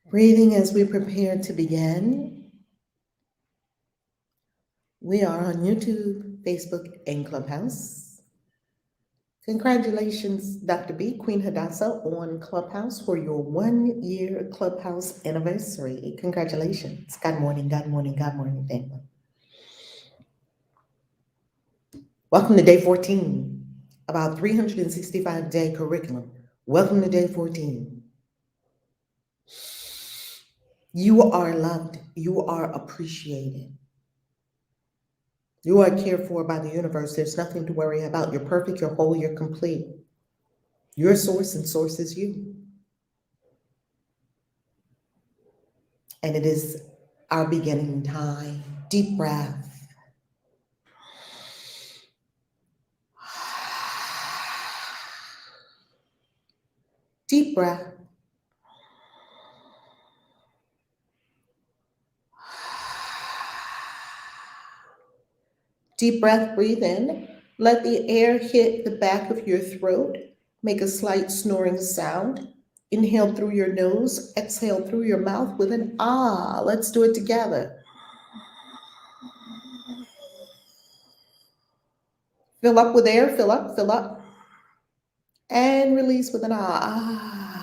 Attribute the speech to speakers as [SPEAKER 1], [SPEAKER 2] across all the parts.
[SPEAKER 1] Breathing as we prepare to begin. We are on YouTube, Facebook, and Clubhouse. Congratulations, Dr. B, Queen Hadassah, on Clubhouse for your 1 year Clubhouse anniversary. Congratulations. God morning, God morning, God morning, family. Welcome to day 14 of our 365-day curriculum. Welcome to day 14. You are loved. You are appreciated. You are cared for by the universe. There's nothing to worry about. You're perfect, you're whole, you're complete. You're source and source is you. And it is our beginning time. Deep breath. Deep breath. Deep breath, breathe in. Let the air hit the back of your throat. Make a slight snoring sound. Inhale through your nose, exhale through your mouth with an ah. Let's do it together. Fill up with air, fill up, fill up. And release with an ah.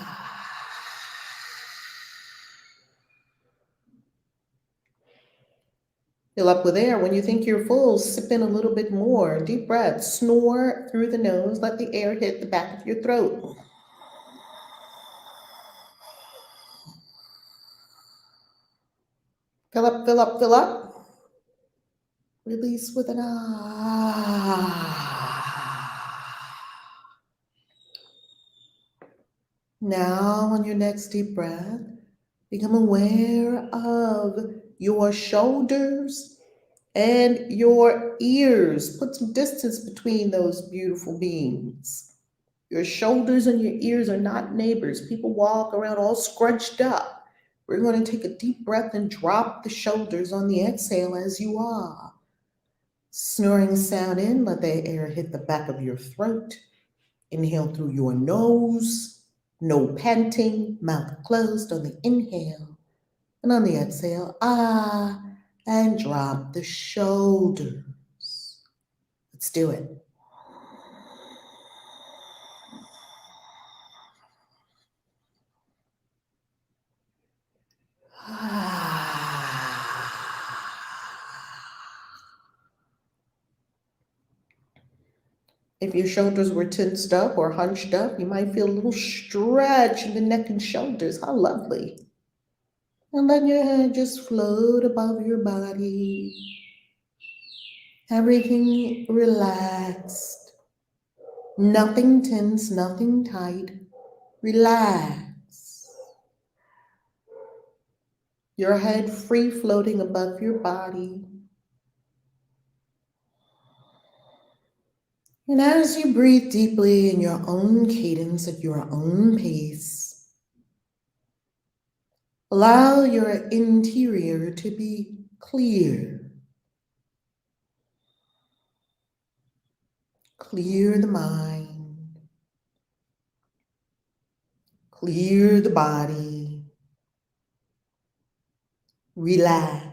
[SPEAKER 1] Fill up with air. When you think you're full, sip in a little bit more. Deep breath. Snore through the nose. Let the air hit the back of your throat. Fill up, fill up, fill up. Release with an ah. Now, on your next deep breath, become aware of your shoulders and your ears. Put some distance between those beautiful beings. Your shoulders and your ears are not neighbors. People walk around all scrunched up. We're going to take a deep breath and drop the shoulders on the exhale as you are. Snoring sound in, let the air hit the back of your throat. Inhale through your nose. No panting, mouth closed on the inhale. And on the exhale, ah, and drop the shoulders. Let's do it. If your shoulders were tensed up or hunched up, you might feel a little stretch in the neck and shoulders. How lovely. And let your head just float above your body. Everything relaxed. Nothing tense, nothing tight. Relax. Your head free floating above your body. And as you breathe deeply in your own cadence at your own pace, allow your interior to be clear. Clear the mind. Clear the body. Relax.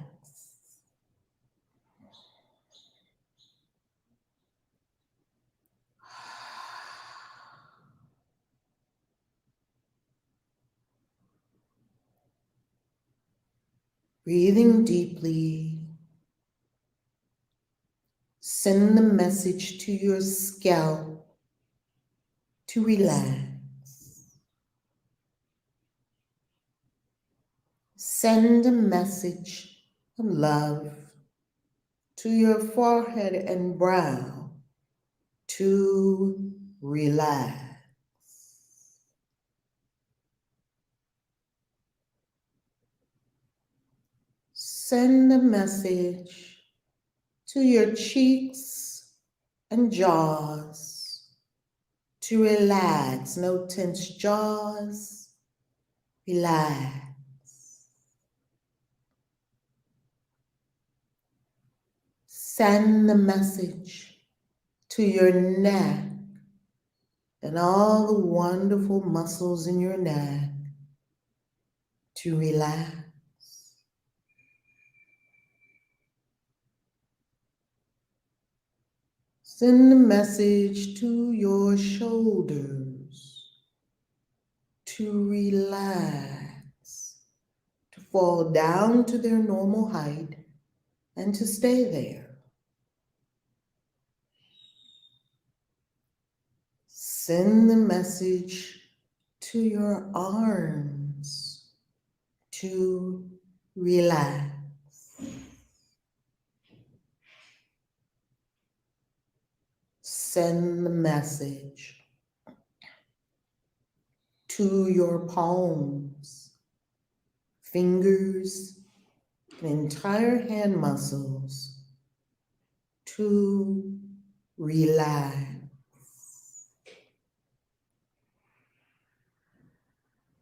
[SPEAKER 1] Breathing deeply. Send the message to your scalp to relax. Send a message of love to your forehead and brow to relax. Send a message to your cheeks and jaws to relax. No tense jaws. Relax. Send the message to your neck and all the wonderful muscles in your neck to relax. Send a message to your shoulders to relax, to fall down to their normal height and to stay there. Send the message to your arms to relax. Send the message to your palms, fingers, and entire hand muscles to relax.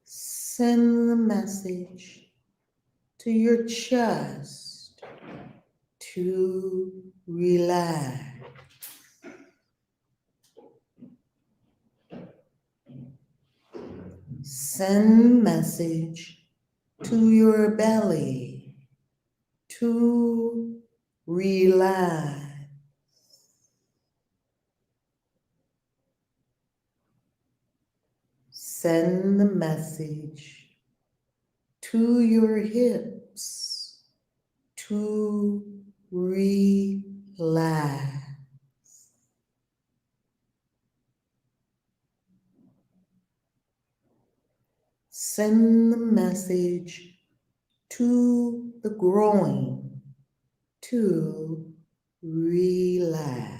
[SPEAKER 1] Send the message to your chest to relax. Send message to your belly to relax. Send the message to your hips to relax. Send the message to the groin to relax.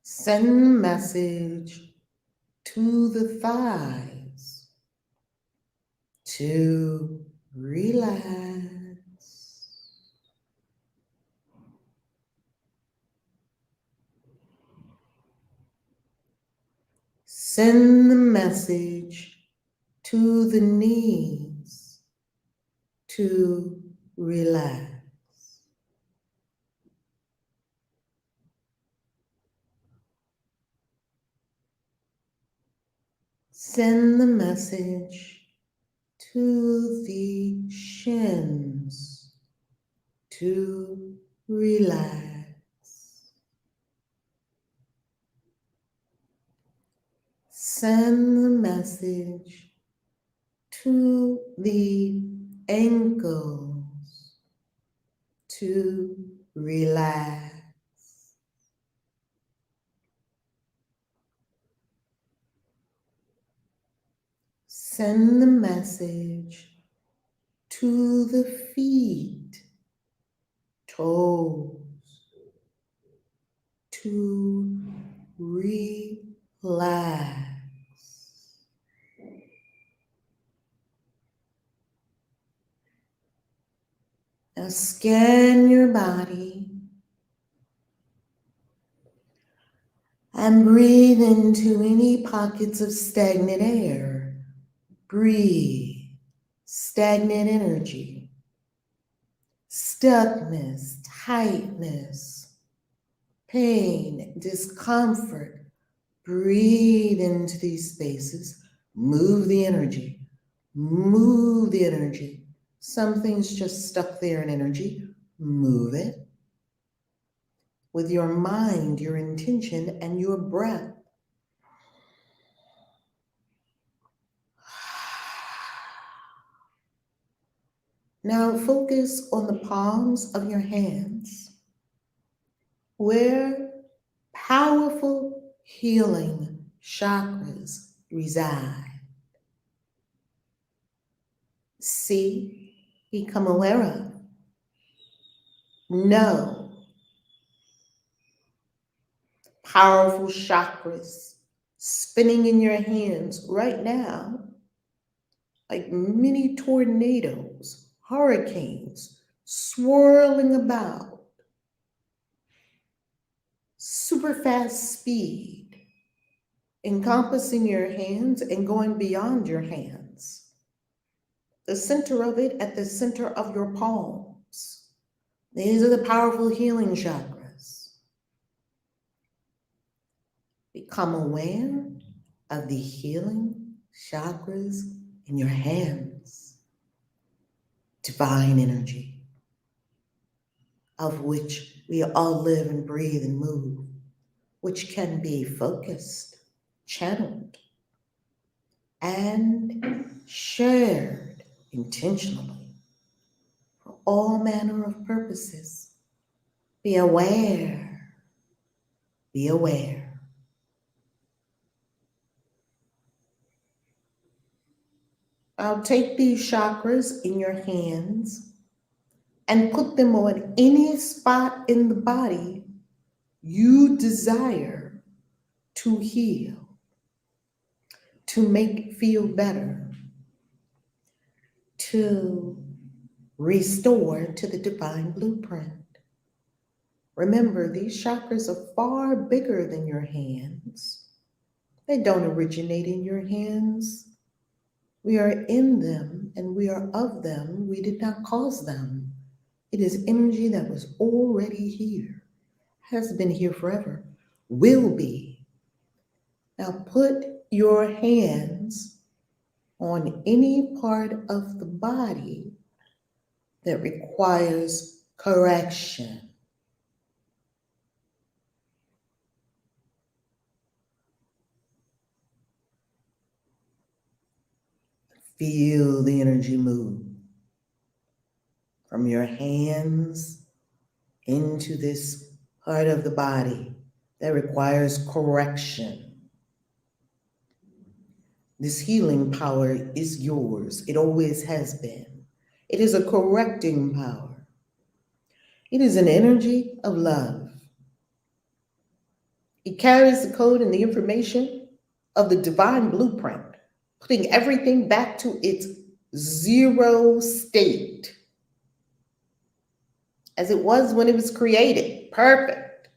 [SPEAKER 1] Send the message to the thighs to relax. Send the message to the knees to relax. Send the message to the shins to relax. Send the message to the ankles to relax. Send the message to the feet, toes, to relax. Now scan your body and breathe into any pockets of stagnant air. Breathe. Stagnant energy, stuckness, tightness, pain, discomfort. Breathe into these spaces. Move the energy. Move the energy. Something's just stuck there in energy. Move it. With your mind, your intention, and your breath. Now focus on the palms of your hands, where powerful healing chakras reside. See, become aware of, know powerful chakras spinning in your hands right now, like mini tornadoes, hurricanes, swirling about, super fast speed, encompassing your hands and going beyond your hands. The center of it at the center of your palms. These are the powerful healing chakras. Become aware of the healing chakras in your hands. Divine energy, of which we all live and breathe and move, which can be focused, channeled, and shared intentionally for all manner of purposes. Be aware, be aware. I'll take these chakras in your hands and put them on any spot in the body you desire to heal, to make feel better, to restore to the divine blueprint. Remember, these chakras are far bigger than your hands. They don't originate in your hands. We are in them and we are of them. We did not cause them. It is energy that was already here, has been here forever, will be. Now put your hands on any part of the body that requires correction. Feel the energy move from your hands into this part of the body that requires correction. This healing power is yours. It always has been. It is a correcting power. It is an energy of love. It carries the code and the information of the divine blueprint, putting everything back to its zero state as it was when it was created. Perfect.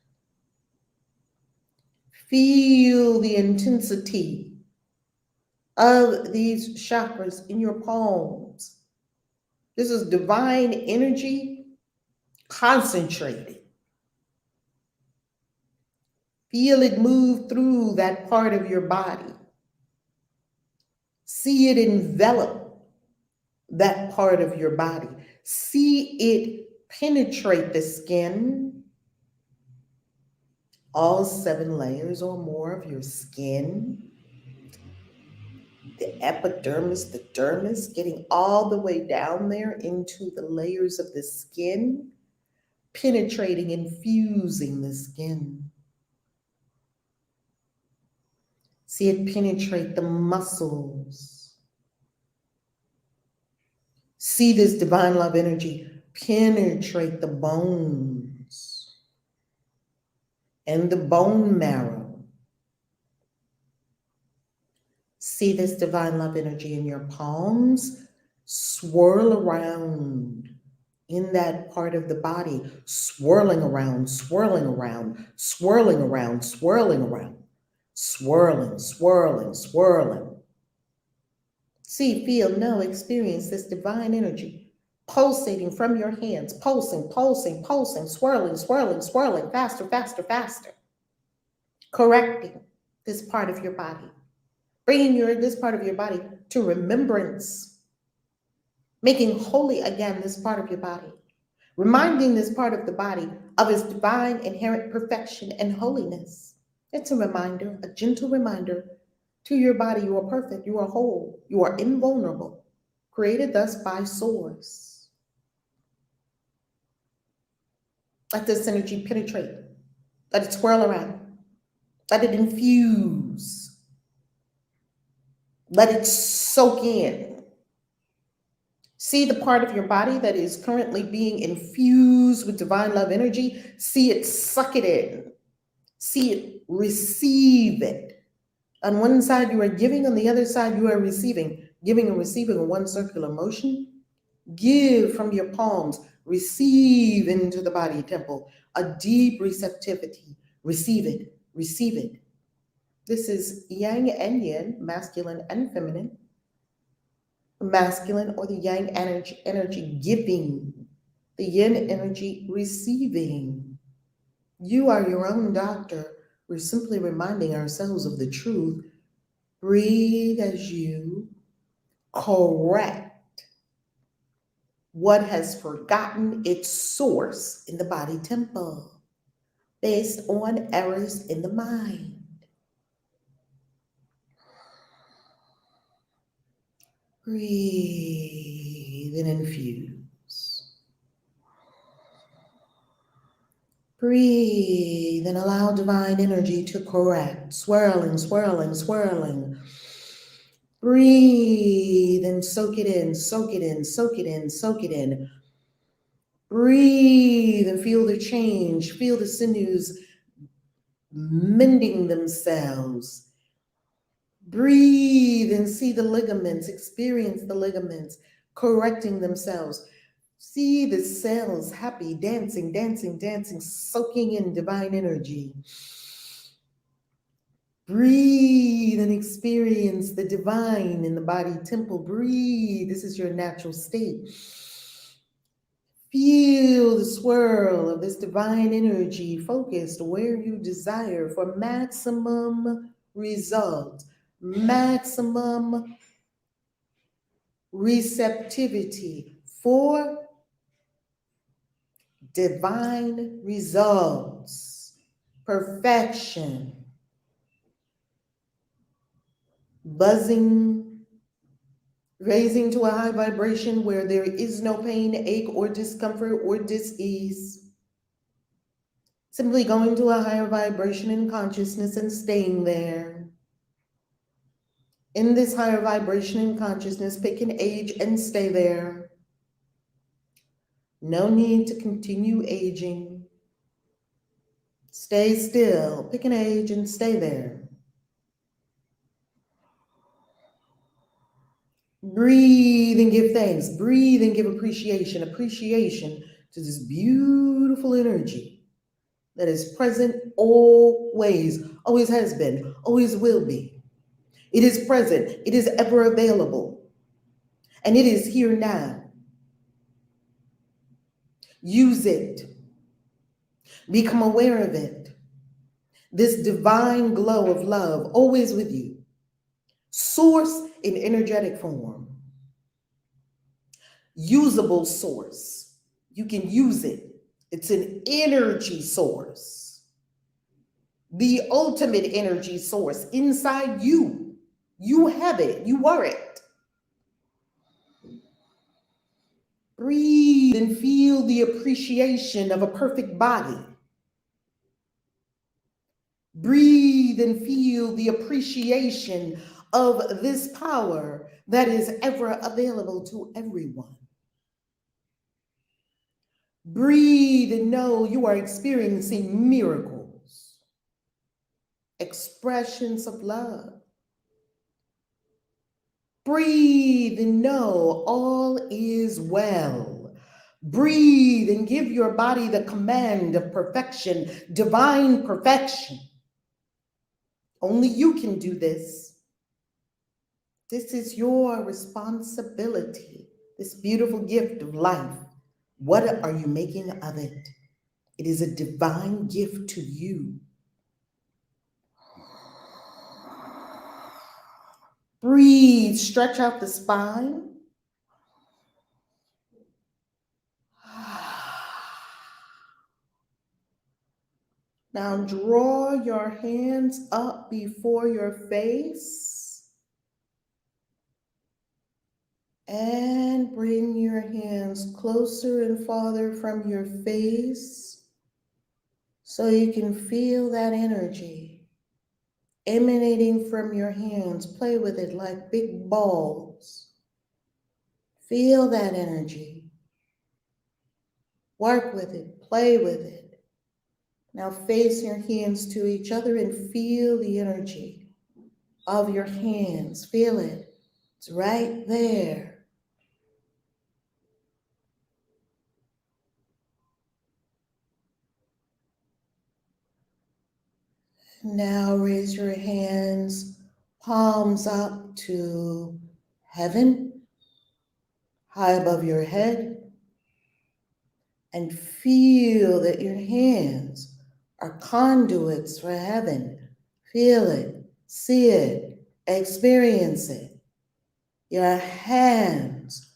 [SPEAKER 1] Feel the intensity of these chakras in your palms. This is divine energy concentrated. Feel it move through that part of your body. See it envelop that part of your body. See it penetrate the skin, all 7 layers or more of your skin, the epidermis, the dermis, getting all the way down there into the layers of the skin, penetrating, infusing the skin. See it penetrate the muscles. See this divine love energy penetrate the bones and the bone marrow. See this divine love energy in your palms swirl around in that part of the body, swirling around, swirling around, swirling around, swirling around, swirling, swirling, swirling. See, feel, know, experience this divine energy pulsating from your hands, pulsing, pulsing, pulsing, swirling, swirling, swirling, faster, faster, faster. Correcting this part of your body, bringing this part of your body to remembrance, making holy again this part of your body, reminding this part of the body of its divine inherent perfection and holiness. It's a reminder, a gentle reminder to your body, you are perfect, you are whole, you are invulnerable, created thus by Source. Let this energy penetrate, let it swirl around, let it infuse, let it soak in. See the part of your body that is currently being infused with divine love energy. See it suck it in. See it receive it. On one side you are giving, on the other side you are receiving. Giving and receiving in one circular motion. Give from your palms. Receive into the body temple. A deep receptivity. Receive it. Receive it. This is yang and yin, masculine and feminine. Masculine or the yang energy giving, the yin energy receiving. You are your own doctor. We're simply reminding ourselves of the truth Breathe as you correct what has forgotten its source in the body temple based on errors in the mind. Breathe and infuse. Breathe and allow divine energy to correct. Swirling, swirling, swirling. Breathe and soak it in, soak it in, soak it in, soak it in. Breathe and feel the change. Feel the sinews mending themselves. Breathe and see the ligaments, experience the ligaments correcting themselves. See the cells happy, dancing, dancing, dancing, soaking in divine energy. Breathe and experience the divine in the body temple. Breathe. This is your natural state. Feel the swirl of this divine energy focused where you desire for maximum result, maximum receptivity for divine results, perfection, buzzing, raising to a high vibration where there is no pain, ache, or discomfort or dis-ease. Simply going to a higher vibration in consciousness and staying there. In this higher vibration in consciousness, pick an age and stay there. No need to continue aging. Stay still, pick an age and stay there. Breathe and give thanks. Breathe and give appreciation. Appreciation to this beautiful energy that is present always, always has been, always will be. It is present. It is ever available. And it is here now. Use it. Become aware of it. This divine glow of love always with you. Source in energetic form. Usable source. You can use it. It's an energy source. The ultimate energy source inside you. You have it. You are it. Breathe and feel the appreciation of a perfect body. Breathe and feel the appreciation of this power that is ever available to everyone. Breathe and know you are experiencing miracles, expressions of love. Breathe and know all is well. Breathe and give your body the command of perfection, divine perfection. Only you can do this. This is your responsibility, this beautiful gift of life. What are you making of it? It is a divine gift to you. Breathe, stretch out the spine. Now draw your hands up before your face and bring your hands closer and farther from your face so you can feel that energy emanating from your hands. Play with it like big balls. Feel that energy. Work with it, play with it. Now face your hands to each other and feel the energy of your hands. Feel it. It's right there. Now raise your hands, palms up to heaven, high above your head, and feel that your hands are conduits for heaven. Feel it, see it, Experience it. Your hands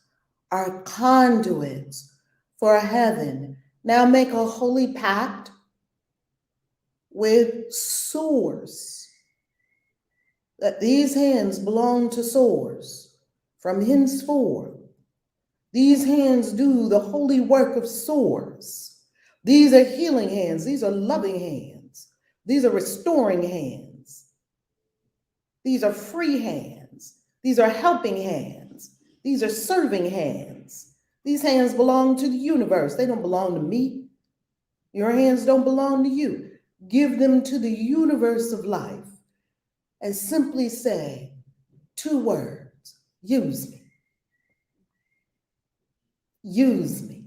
[SPEAKER 1] are conduits for heaven. Now make a holy pact with Source that these hands belong to Source. From henceforth, these hands do the holy work of Source. These are healing hands. These are loving hands. These are restoring hands. These are free hands. These are helping hands. These are serving hands. These hands belong to the universe. They don't belong to me. Your hands don't belong to you. Give them to the universe of life and simply say 2 words: use me. Use me.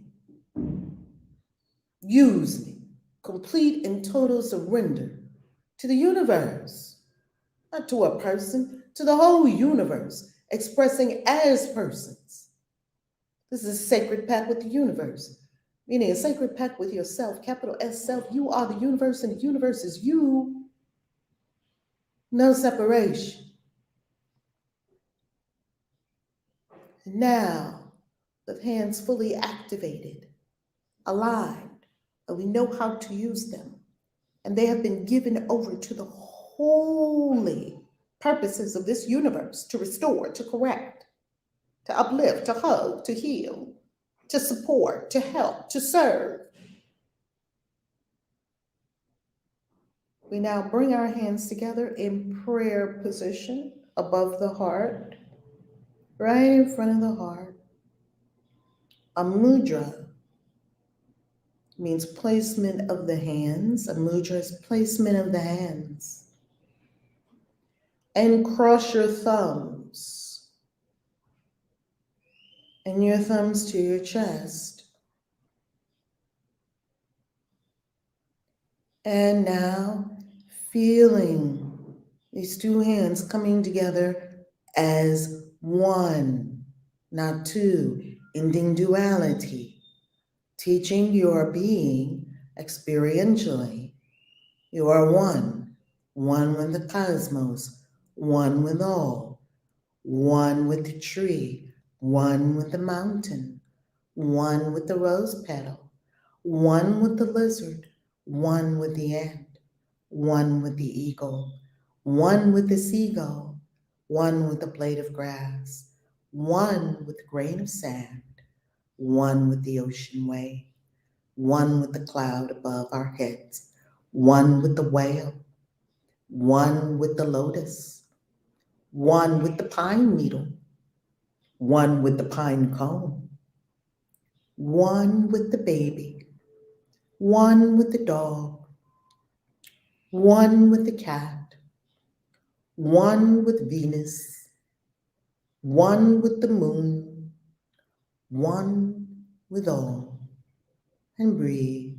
[SPEAKER 1] Use me. Complete and total surrender to the universe, not to a person, to the whole universe, expressing as persons. This is a sacred pact with the universe, meaning a sacred pact with yourself, capital S self. You are the universe, and the universe is you. No separation. Now, with hands fully activated, aligned, and we know how to use them, and they have been given over to the holy purposes of this universe to restore, to correct, to uplift, to hug, to heal, to support, to help, to serve. We now bring our hands together in prayer position above the heart, right in front of the heart. A mudra means placement of the hands. A mudra is placement of the hands. And cross your thumbs and your thumbs to your chest. And now feeling these 2 hands coming together as one, not 2, ending duality, teaching your being experientially. You are one, one with the cosmos, one with all, one with the tree, one with the mountain, one with the rose petal, one with the lizard, one with the ant, one with the eagle, one with the seagull, one with a blade of grass, one with a grain of sand, one with the ocean wave, one with the cloud above our heads, one with the whale, one with the lotus, one with the pine needle, one with the pine cone, one with the baby, one with the dog, one with the cat, one with Venus, one with the moon, one with all. And breathe.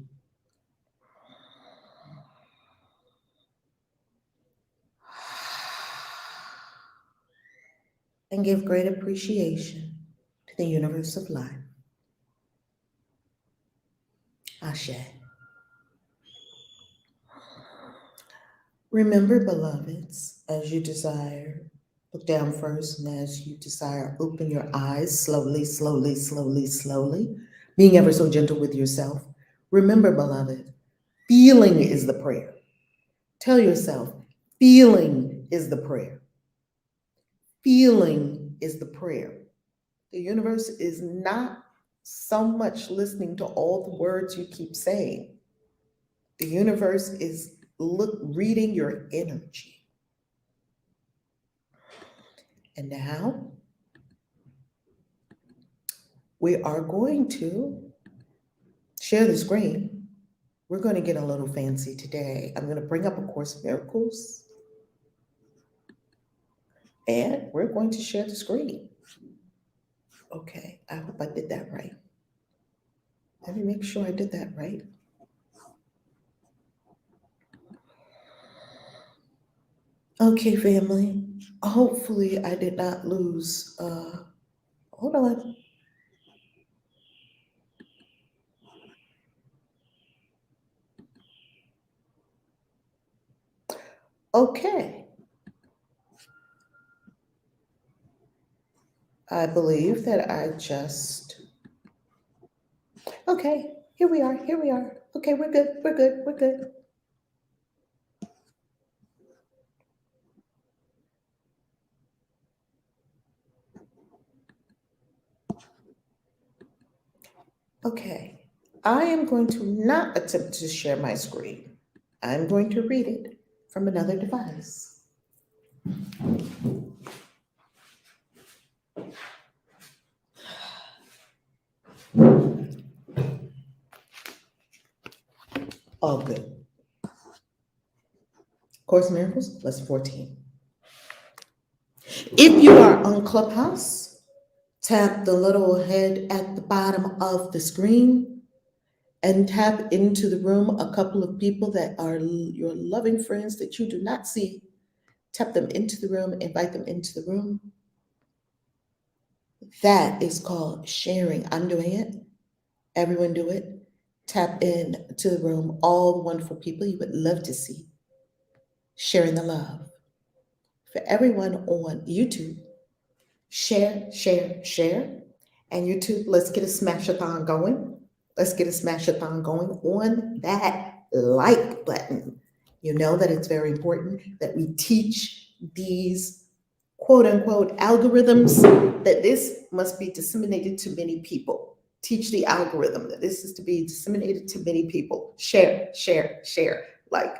[SPEAKER 1] And give great appreciation to the universe of life. Ashe. Remember, beloveds, as you desire, look down first, and as you desire, open your eyes slowly, slowly, slowly, slowly, being ever so gentle with yourself. Remember, beloved, feeling is the prayer. Tell yourself, feeling is the prayer. Feeling is the prayer. The universe is not so much listening to all the words you keep saying. The universe is reading your energy. And now we are going to share the screen. We're going to get a little fancy today. I'm going to bring up A Course in Miracles, and we're going to share the screen. Okay, I hope I did that right. Let me make sure I did that right. Okay, family. Hopefully I did not lose. Hold on. Okay. I believe that okay, here we are, here we are. Okay, we're good, we're good, we're good. Okay, I am going to not attempt to share my screen. I'm going to read it from another device. All good. Course in Miracles, lesson 14. If you are on Clubhouse, tap the little head at the bottom of the screen and tap into the room a couple of people that are your loving friends that you do not see. Tap them into the room, invite them into the room. That is called sharing. I'm doing it. Everyone do it. Tap in to the room, all the wonderful people you would love to see. Sharing the love. For everyone on YouTube, share, share, share. And YouTube, let's get a smash-a-thon going. Let's get a smash-a-thon going on that like button. You know that it's very important that we teach these quote unquote algorithms that this must be disseminated to many people. Teach the algorithm that this is to be disseminated to many people. Share, share, share. Like,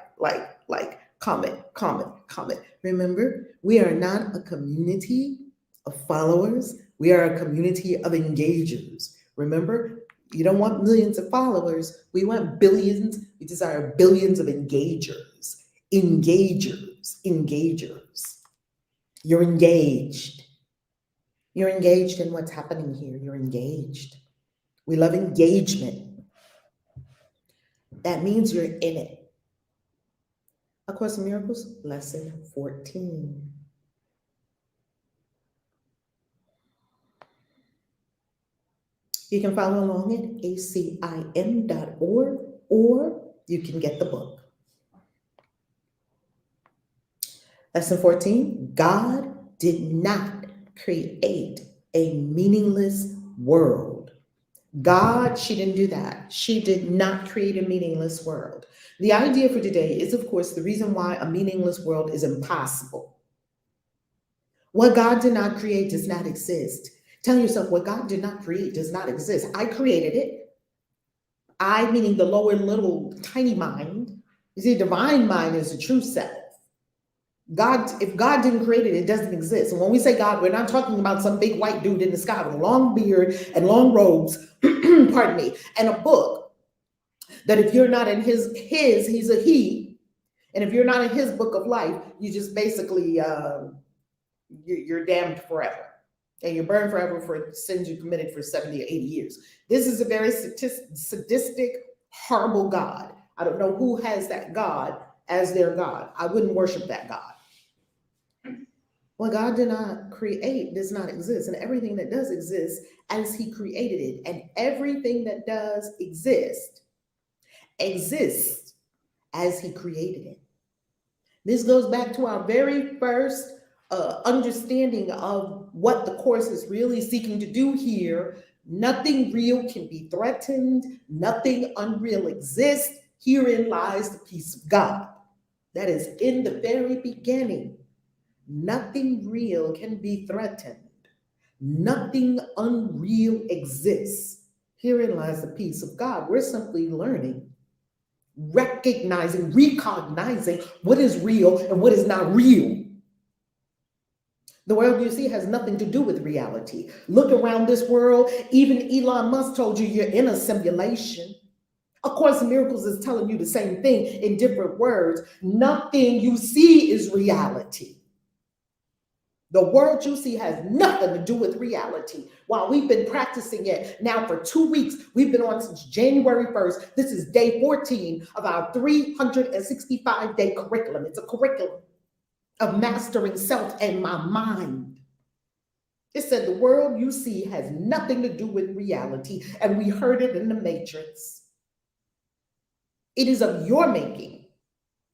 [SPEAKER 1] comment, comment, comment. Remember, we are not a community of followers. We are a community of engagers. Remember, you don't want millions of followers. We want billions. We desire billions of engagers. Engagers, engagers. You're engaged. You're engaged in what's happening here. You're engaged. We love engagement. That means you're in it. A Course in Miracles, lesson 14. You can follow along at acim.org or you can get the book. Lesson 14, God did not create a meaningless world. God, she didn't do that. She did not create a meaningless world. The idea for today is, of course, the reason why a meaningless world is impossible. What God did not create does not exist. Tell yourself, what God did not create does not exist. I created it. I, meaning the lower little tiny mind. You see, divine mind is the true self. God, if God didn't create it, it doesn't exist. And when we say God, we're not talking about some big white dude in the sky with a long beard and long robes, pardon me, and a book that if you're not in his, he's a he. And if you're not in his book of life, you just basically, you're damned forever. And you're burned forever for sins you committed for 70 or 80 years. This is a very sadistic, horrible God. I don't know who has that God as their God. I wouldn't worship that God. What God did not create does not exist. And everything that does exist as he created it. And everything that does exist exists as he created it. This goes back to our very first understanding of what the Course is really seeking to do here. Nothing real can be threatened. Nothing unreal exists. Herein lies the peace of God. That is in the very beginning. Nothing real can be threatened. Nothing unreal exists. Herein lies the peace of God. We're simply learning, recognizing what is real and what is not real. The world you see has nothing to do with reality. Look around this world. Even Elon Musk told you you're in a simulation. A Course in Miracles is telling you the same thing in different words. Nothing you see is reality. The world you see has nothing to do with reality. While we've been practicing it now for 2 weeks, we've been on since January 1st. This is day 14 of our 365-day curriculum. It's a curriculum of mastering self and my mind. It said the world you see has nothing to do with reality, and we heard it in the Matrix. It is of your making,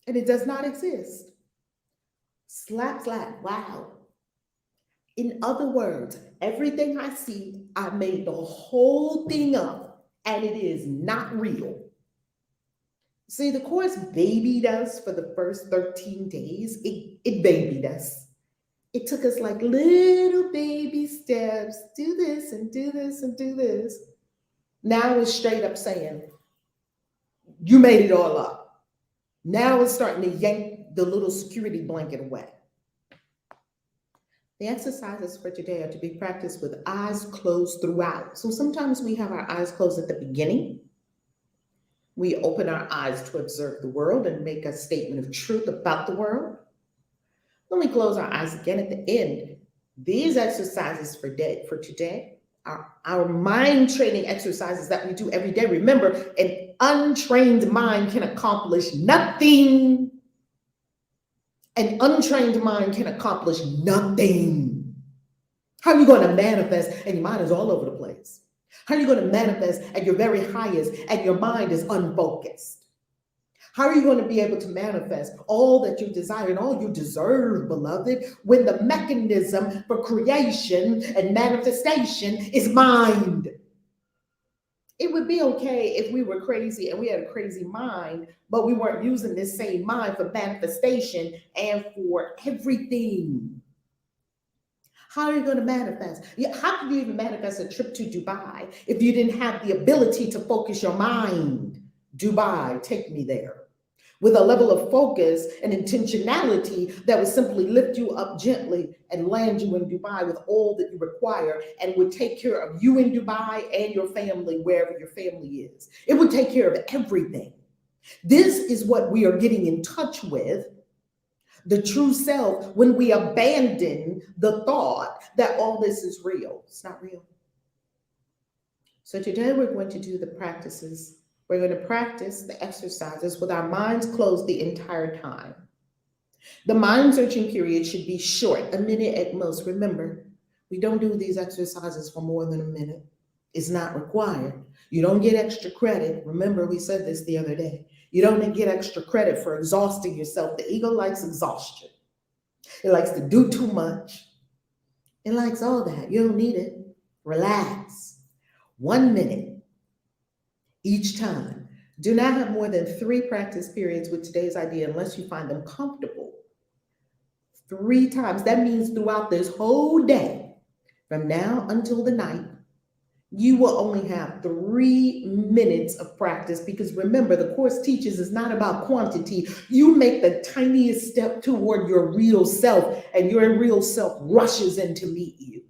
[SPEAKER 1] and it does not exist. Slap, slap, wow. In other words, everything I see, I made the whole thing up, and it is not real. See, the course babied us for the first 13 days. It babied us. It took us like little baby steps. Do this and do this and do this. Now it's straight up saying, you made it all up. Now it's starting to yank the little security blanket away. The exercises for today are to be practiced with eyes closed throughout. So sometimes we have our eyes closed at the beginning. We open our eyes to observe the world and make a statement of truth about the world. Then we close our eyes again at the end. These exercises for today are our mind training exercises that we do every day. Remember, an untrained mind can accomplish nothing. An untrained mind can accomplish nothing. How are you going to manifest and your mind is all over the place? How are you going to manifest at your very highest and your mind is unfocused? How are you going to be able to manifest all that you desire and all you deserve, beloved, when the mechanism for creation and manifestation is mind? It would be okay if we were crazy and we had a crazy mind, but we weren't using this same mind for manifestation and for everything. How are you going to manifest? How could you even manifest a trip to Dubai if you didn't have the ability to focus your mind? Dubai, take me there. With a level of focus and intentionality that would simply lift you up gently and land you in Dubai with all that you require and would take care of you in Dubai and your family, wherever your family is. It would take care of everything. This is what we are getting in touch with, the true self, when we abandon the thought that all this is real. It's not real. So today we're going to do the practices. We're going to practice the exercises with our minds closed the entire time. The mind searching period should be short, a minute at most. Remember, we don't do these exercises for more than a minute. It's not required. You don't get extra credit. Remember, we said this the other day. You don't get extra credit for exhausting yourself. The ego likes exhaustion. It likes to do too much. It likes all that. You don't need it. Relax. 1 minute. Each time. Do not have more than 3 practice periods with today's idea unless you find them comfortable. 3 times. That means throughout this whole day, from now until the night, you will only have 3 minutes of practice, because remember, the course teaches it's not about quantity. You make the tiniest step toward your real self, and your real self rushes in to meet you.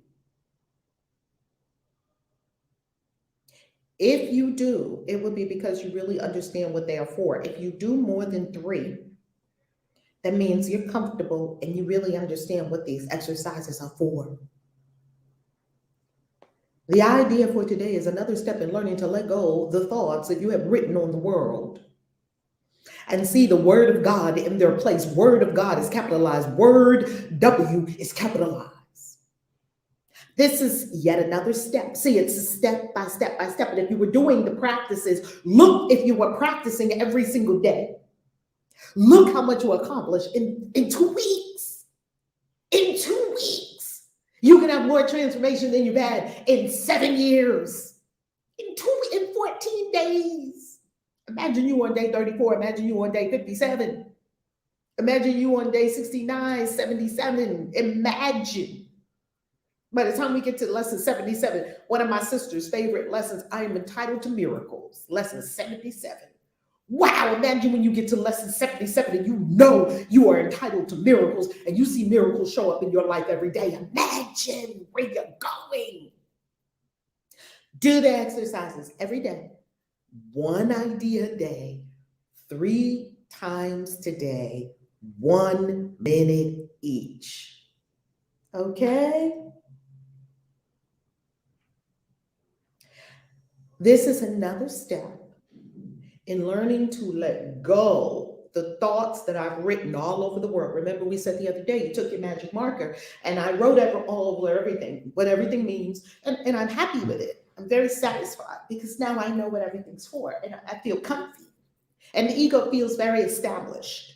[SPEAKER 1] If you do, it would be because you really understand what they are for. If you do more than 3, that means you're comfortable and you really understand what these exercises are for. The idea for today is another step in learning to let go of the thoughts that you have written on the world and see the word of God in their place. Word of God is capitalized. Word W is capitalized. This is yet another step. See, it's a step by step by step. And if you were doing the practices, look if you were practicing every single day. Look how much you accomplished in 2 weeks. In 2 weeks. You can have more transformation than you've had in 7 years. In 14 days. Imagine you on day 34. Imagine you on day 57. Imagine you on day 69, 77. Imagine. By the time we get to lesson 77, one of my sister's favorite lessons, I am entitled to miracles. Lesson 77. Wow, imagine when you get to lesson 77 and you know you are entitled to miracles and you see miracles show up in your life every day. Imagine where you're going. Do the exercises every day. 1 idea a day, 3 times today, 1 minute each. Okay? This is another step in learning to let go the thoughts that I've written all over the world. Remember, we said the other day, you took your magic marker and I wrote all over everything, what everything means, and I'm happy with it. I'm very satisfied because now I know what everything's for and I feel comfy. And the ego feels very established.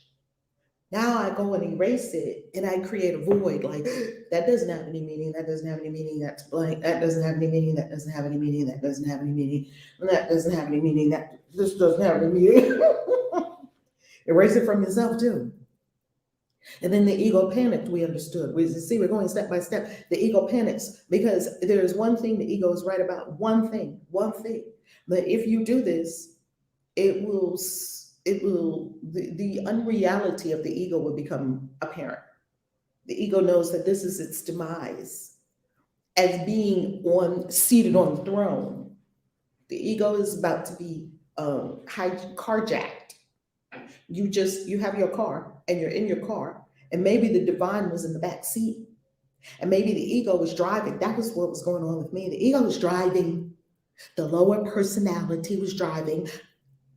[SPEAKER 1] Now I go and erase it and I create a void like that doesn't have any meaning, that doesn't have any meaning, that's blank, that doesn't have any meaning, that doesn't have any meaning, that doesn't have any meaning, that doesn't have any meaning, that this doesn't have any meaning. Erase it from yourself too. And then the ego panicked, we understood. We see we're going step by step. The ego panics because there's one thing the ego is right about, one thing, one thing. But if you do this, the unreality of the ego will become apparent. The ego knows that this is its demise as being seated on the throne. The ego is about to be carjacked. You have your car and you're in your car, and maybe the divine was in the back seat, and maybe the ego was driving. That was what was going on with me. The ego was driving. The lower personality was driving.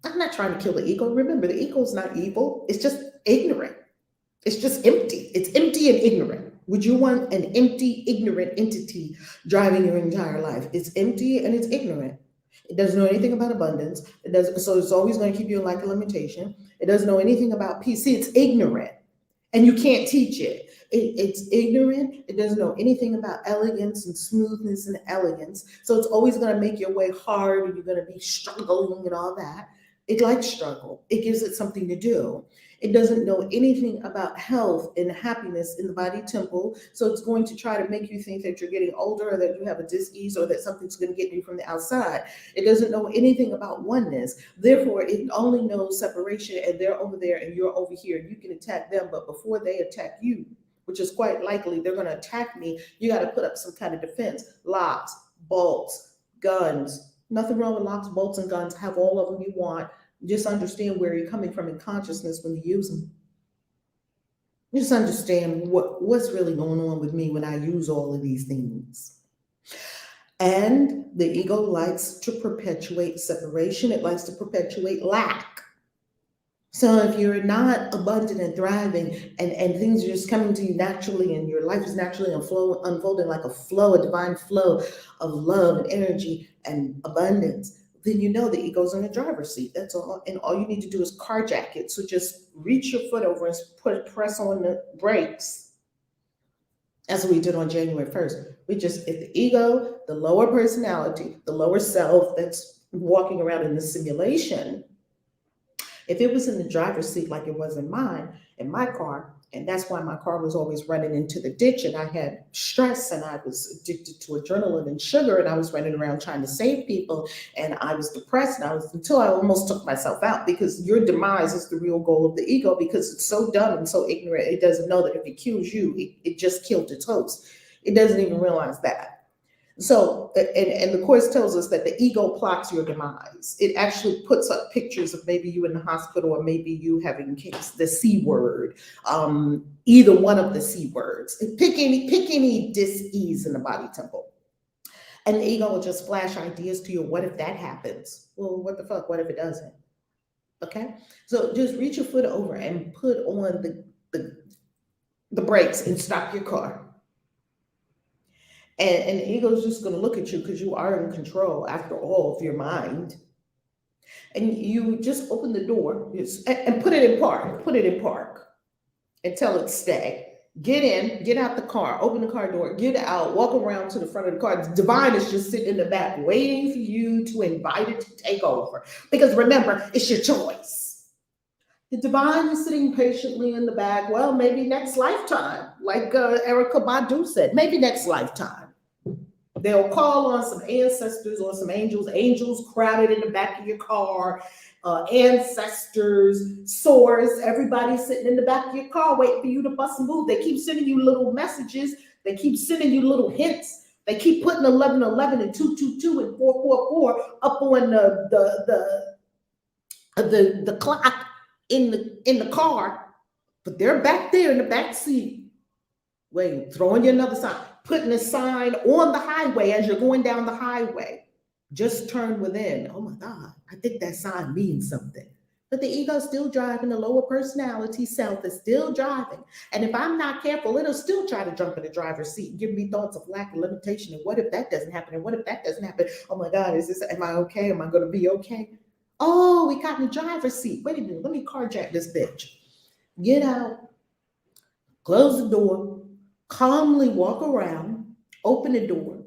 [SPEAKER 1] I'm not trying to kill the ego. Remember, the ego is not evil. It's just ignorant. It's just empty. It's empty and ignorant. Would you want an empty, ignorant entity driving your entire life? It's empty and it's ignorant. It doesn't know anything about abundance. It does, so it's always going to keep you in lack of limitation. It doesn't know anything about peace. See, it's ignorant, and you can't teach it. It's ignorant. It doesn't know anything about elegance and smoothness and elegance. So it's always going to make your way hard, and you're going to be struggling and all that. It likes struggle. It gives it something to do. It doesn't know anything about health and happiness in the body temple. So it's going to try to make you think that you're getting older, or that you have a dis-ease, or that something's going to get you from the outside. It doesn't know anything about oneness. Therefore, it only knows separation, and they're over there and you're over here. You can attack them, but before they attack you, which is quite likely they're going to attack me, you got to put up some kind of defense. Locks, bolts, guns. Nothing wrong with locks, bolts, and guns. Have all of them you want. Just understand where you're coming from in consciousness when you use them. Just understand what's really going on with me when I use all of these things. And the ego likes to perpetuate separation. It likes to perpetuate lack. So if you're not abundant and thriving, and things are just coming to you naturally, and your life is naturally unfolding like a divine flow of love and energy and abundance, then you know the ego's in the driver's seat. That's all. And all you need to do is carjack it. So just reach your foot over and press on the brakes. That's what we did on January 1st. If the ego, the lower personality, the lower self that's walking around in the simulation, if it was in the driver's seat like it was in my car, and that's why my car was always running into the ditch, and I had stress, and I was addicted to adrenaline and sugar, and I was running around trying to save people, and I was depressed, until I almost took myself out, because your demise is the real goal of the ego, because it's so dumb and so ignorant. It doesn't know that if it kills you, it just killed its host. It doesn't even realize that. So, and the Course tells us that the ego plots your demise. It actually puts up pictures of maybe you in the hospital, or maybe you having the C word, either one of the C words. Pick any dis-ease in the body temple. And the ego will just flash ideas to you. What if that happens? Well, what the fuck? What if it doesn't? Okay? So just reach your foot over and put on the brakes and stop your car. And the ego is just going to look at you, because you are in control, after all, of your mind. And you just open the door and put it in park. Put it in park and tell it stay. Get in, get out the car, open the car door, get out, walk around to the front of the car. The divine is just sitting in the back waiting for you to invite it to take over. Because remember, it's your choice. The divine is sitting patiently in the back. Well, maybe next lifetime, like Erica Badu said, maybe next lifetime. They'll call on some ancestors or some angels crowded in the back of your car, ancestors, source, everybody sitting in the back of your car waiting for you to bust and move. They keep sending you little messages. They keep sending you little hints. They keep putting 1111 and 222 and 444 up on the clock in the car, but they're back there in the back seat, waiting, throwing you another sign, putting a sign on the highway as you're going down the highway. Just turn within. Oh my God, I think that sign means something. But the ego's still driving, the lower personality self is still driving. And if I'm not careful, it'll still try to jump in the driver's seat and give me thoughts of lack of limitation. And what if that doesn't happen? And what if that doesn't happen? Oh my God, am I okay? Am I going to be okay? Oh, we got in the driver's seat. Wait a minute, let me carjack this bitch. Get out, close the door, calmly walk around, open the door,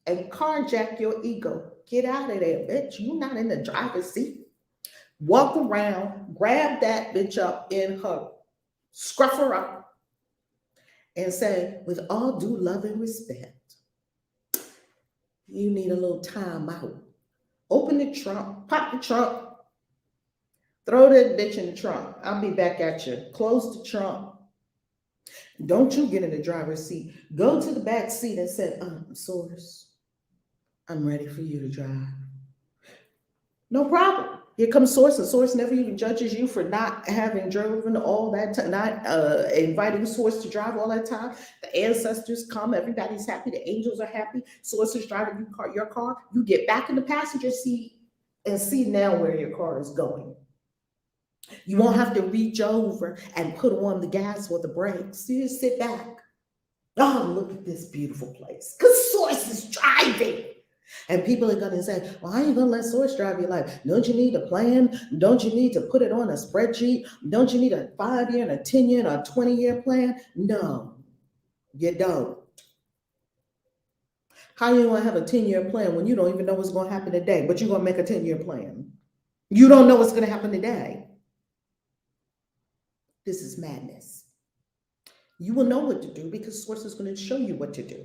[SPEAKER 1] and carjack your ego. Get out of there, bitch. You're not in the driver's seat. Walk around, grab that bitch up in her, scruff her up, and say, with all due love and respect, you need a little time out. Open the trunk, pop the trunk, throw that bitch in the trunk. I'll be back at you. Close the trunk. Don't you get in the driver's seat. Go to the back seat and say, Source, I'm ready for you to drive. No problem. Here comes Source, and Source never even judges you for not having driven all that time, not inviting Source to drive all that time. The ancestors come, everybody's happy, the angels are happy. Source is driving your car. You get back in the passenger seat and see now where your car is going. You won't have to reach over and put on the gas or the brakes. You just sit back. Oh, look at this beautiful place. Because Source is driving. And people are going to say, well, how are you going to let Source drive your life? Don't you need a plan? Don't you need to put it on a spreadsheet? Don't you need a 5-year and a 10-year and a 20-year plan? No, you don't. How are you going to have a 10-year plan when you don't even know what's going to happen today, but you're going to make a 10-year plan? You don't know what's going to happen today. This is madness. You will know what to do because Source is going to show you what to do.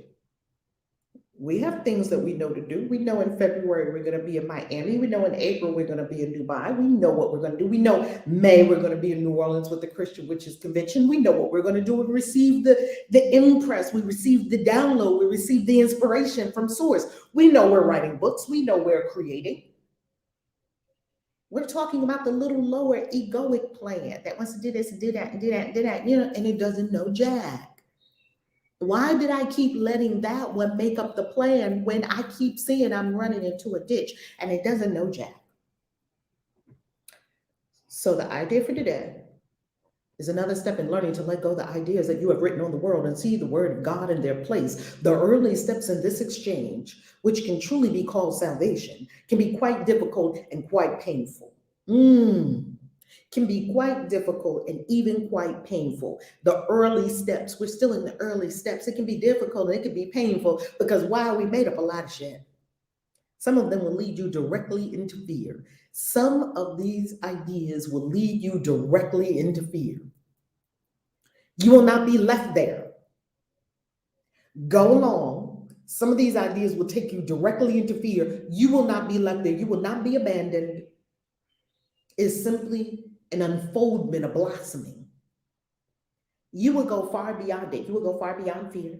[SPEAKER 1] We have things that we know to do. We know in February we're going to be in Miami. We know in April we're going to be in Dubai. We know what we're going to do. We know May we're going to be in New Orleans with the Christian Witches Convention. We know what we're going to do. We receive the impress. We receive the download. We receive the inspiration from Source. We know we're writing books. We know we're creating. We're talking about the little lower egoic plan that wants to do this and do that and do that and do that, and it doesn't know jack. Why did I keep letting that one make up the plan when I keep seeing I'm running into a ditch and it doesn't know jack? So the idea for today is another step in learning to let go of the ideas that you have written on the world and see the word of God in their place. The early steps in this exchange, which can truly be called salvation, can be quite difficult and quite painful. Can be quite difficult and even quite painful. The early steps, we're still in the early steps. It can be difficult and it can be painful because wow, we made up a lot of shit. Some of them will lead you directly into fear. Some of these ideas will lead you directly into fear. You will not be left there. Go along. Some of these ideas will take you directly into fear. You will not be left there. You will not be abandoned. It's simply an unfoldment, a blossoming. You will go far beyond it. You will go far beyond fear.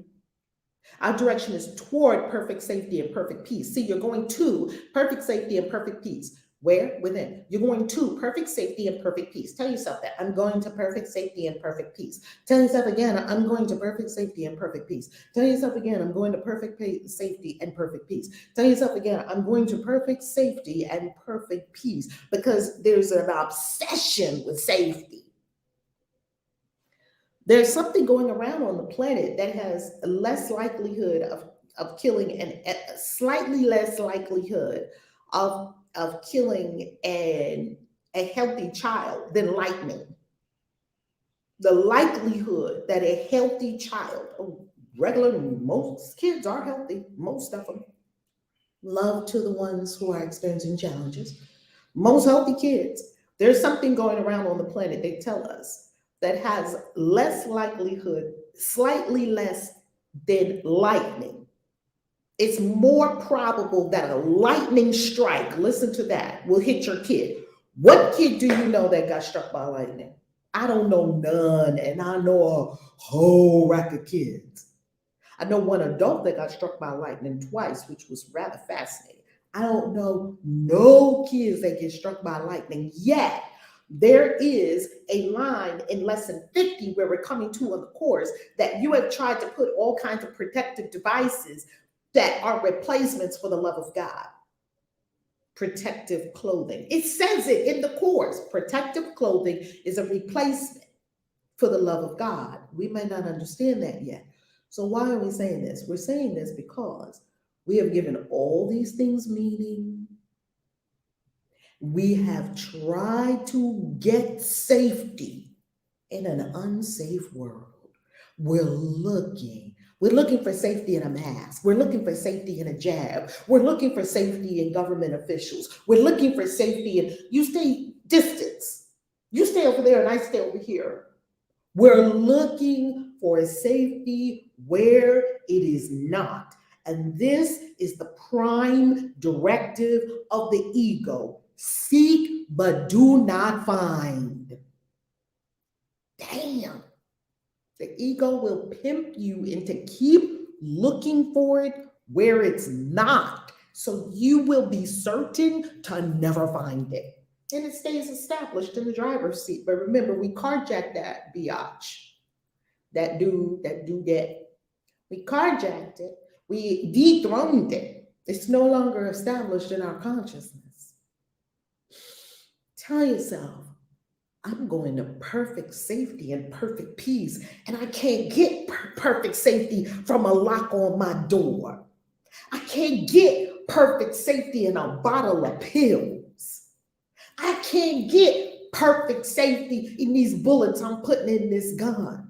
[SPEAKER 1] Our direction is toward perfect safety and perfect peace. See, you're going to perfect safety and perfect peace. Where? Within. You're going to perfect safety and perfect peace. Tell yourself that. I'm going to perfect safety and perfect peace. Tell yourself again, I'm going to perfect safety and perfect peace. Tell yourself again, I'm going to perfect safety and perfect peace. Tell yourself again, I'm going to perfect safety and perfect peace, because there's an obsession with safety. There's something going around on the planet that has less likelihood of killing and a slightly less likelihood of killing a healthy child than lightning. The likelihood that a healthy child, most kids are healthy, most of them. Love to the ones who are experiencing challenges. Most healthy kids. There's something going around on the planet, they tell us, that has less likelihood, slightly less than lightning. It's more probable that a lightning strike, listen to that, will hit your kid. What kid do you know that got struck by lightning? I don't know none, and I know a whole rack of kids. I know one adult that got struck by lightning twice, which was rather fascinating. I don't know no kids that get struck by lightning yet. There is a line in lesson 50 where we're coming to on the course that you have tried to put all kinds of protective devices that are replacements for the love of God. Protective clothing. It says it in the course. Protective clothing is a replacement for the love of God. We may not understand that yet. So why are we saying this? We're saying this because we have given all these things meaning. We have tried to get safety In an unsafe world, we're looking for safety in a mask. We're looking for safety in a jab. We're looking for safety in government officials. We're looking for safety in, you stay distance. You stay over there and I stay over here. We're looking for safety where it is not. And this is the prime directive of the ego. Seek, but do not find. Damn. The ego will pimp you into keep looking for it where it's not. So you will be certain to never find it. And it stays established in the driver's seat. But remember, we carjacked that biatch. That dude, that. We carjacked it. We dethroned it. It's no longer established in our consciousness. Tell yourself, I'm going to perfect safety and perfect peace, and I can't get perfect safety from a lock on my door. I can't get perfect safety in a bottle of pills. I can't get perfect safety in these bullets I'm putting in this gun.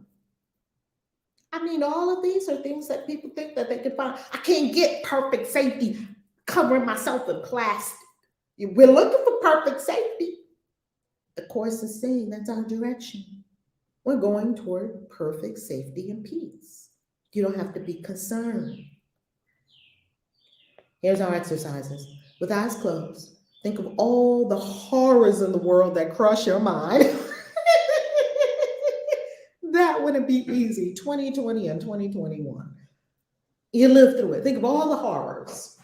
[SPEAKER 1] I mean, all of these are things that people think that they can find. I can't get perfect safety covering myself in plastic. We're looking for perfect safety. The Course is saying that's our direction. We're going toward perfect safety and peace. You don't have to be concerned. Here's our exercises. With eyes closed, think of all the horrors in the world that cross your mind. That wouldn't be easy. 2020 and 2021. You live through it. Think of all the horrors.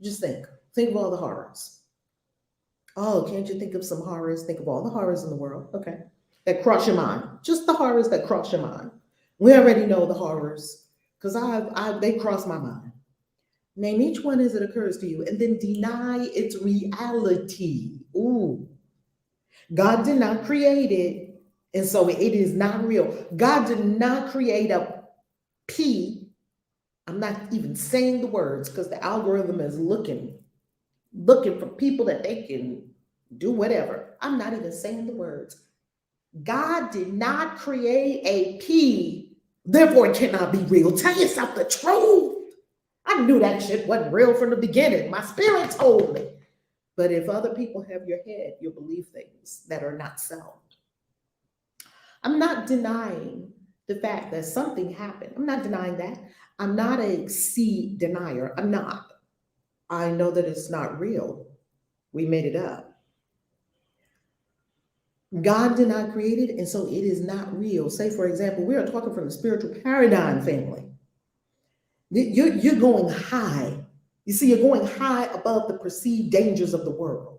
[SPEAKER 1] Just think. Think of all the horrors. Oh, can't you think of some horrors? Think of all the horrors in the world. Okay. That cross your mind. Just the horrors that cross your mind. We already know the horrors because they cross my mind. Name each one as it occurs to you and then deny its reality. Ooh. God did not create it, and so it is not real. God did not create a P. I'm not even saying the words because the algorithm is looking for people that they can do whatever. I'm not even saying the words. God did not create a P, therefore it cannot be real. Tell yourself the truth. I knew that shit wasn't real from the beginning. My spirit told me. But if other people have your head, you'll believe things that are not so. I'm not denying the fact that something happened. I'm not denying that. I'm not a C denier. I'm not. I know that it's not real. We made it up. God did not create it, and so it is not real. Say, for example, we are talking from the spiritual paradigm family. You're going high. You see, you're going high above the perceived dangers of the world.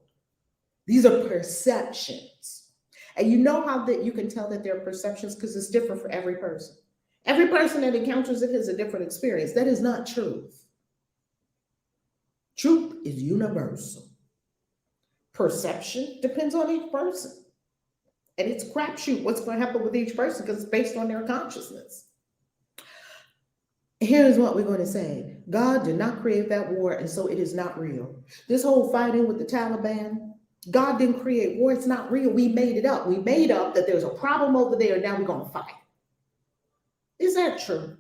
[SPEAKER 1] These are perceptions. And you know how that you can tell that they're perceptions because it's different for every person. Every person that encounters it has a different experience. That is not truth. Truth is universal. Perception depends on each person. And it's crapshoot what's going to happen with each person because it's based on their consciousness. Here's what we're going to say. God did not create that war, and so it is not real. This whole fighting with the Taliban, God didn't create war. It's not real. We made it up. We made up that there's a problem over there, and now we're going to fight. Is that true?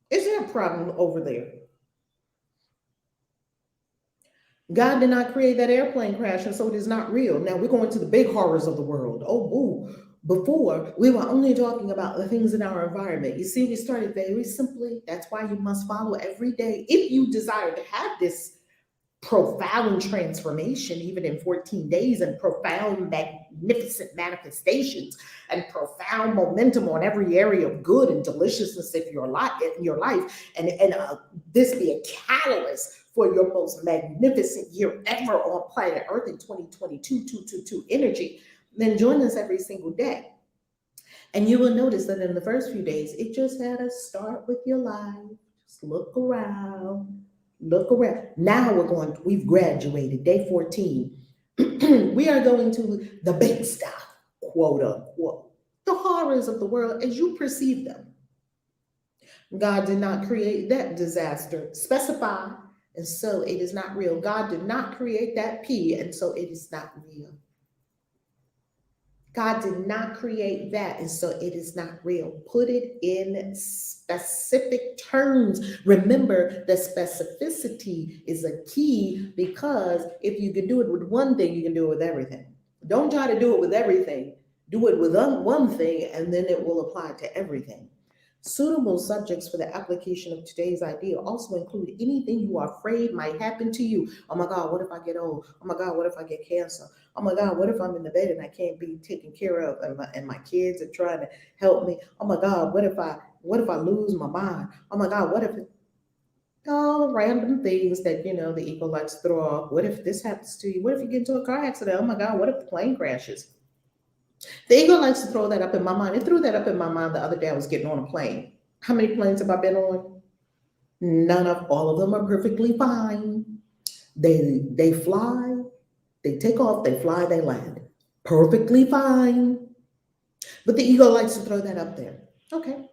[SPEAKER 1] Is there a problem over there? God did not create that airplane crash, and so it is not real. Now we're going to the big horrors of the world. Before, we were only talking about the things in our environment. You see, we started very simply. That's why you must follow every day. If you desire to have this profound transformation, even in 14 days, and profound, magnificent manifestations, and profound momentum on every area of good and deliciousness in your life, and this be a catalyst for your most magnificent year ever on planet Earth in 2022, 222 energy, then join us every single day. And you will notice that in the first few days, it just had to start with your life. Just look around. Now we've graduated, day 14. We are going to the big stuff, quote unquote, the horrors of the world as you perceive them. God did not create that disaster. Specify, and so it is not real. God did not create that P, and so it is not real. God did not create that, and so it is not real. Put it in specific terms. Remember that specificity is a key, because if you can do it with one thing, you can do it with everything. Don't try to do it with everything. Do it with one thing, and then it will apply to everything. Suitable subjects for the application of today's idea also include anything you are afraid might happen to you. Oh my God, what if I get old? Oh my God, what if I get cancer? Oh my God, what if I'm in the bed and I can't be taken care of, and my kids are trying to help me? Oh my God, what if I lose my mind? Oh my God, what if all random things that the ego likes to throw off? What if this happens to you? What if you get into a car accident? Oh my God, what if the plane crashes? The ego likes to throw that up in my mind. It threw that up in my mind the other day. I was getting on a plane. How many planes have I been on? None of all of them are perfectly fine. They fly, they take off, they fly, they land. Perfectly fine. But the ego likes to throw that up there. Okay.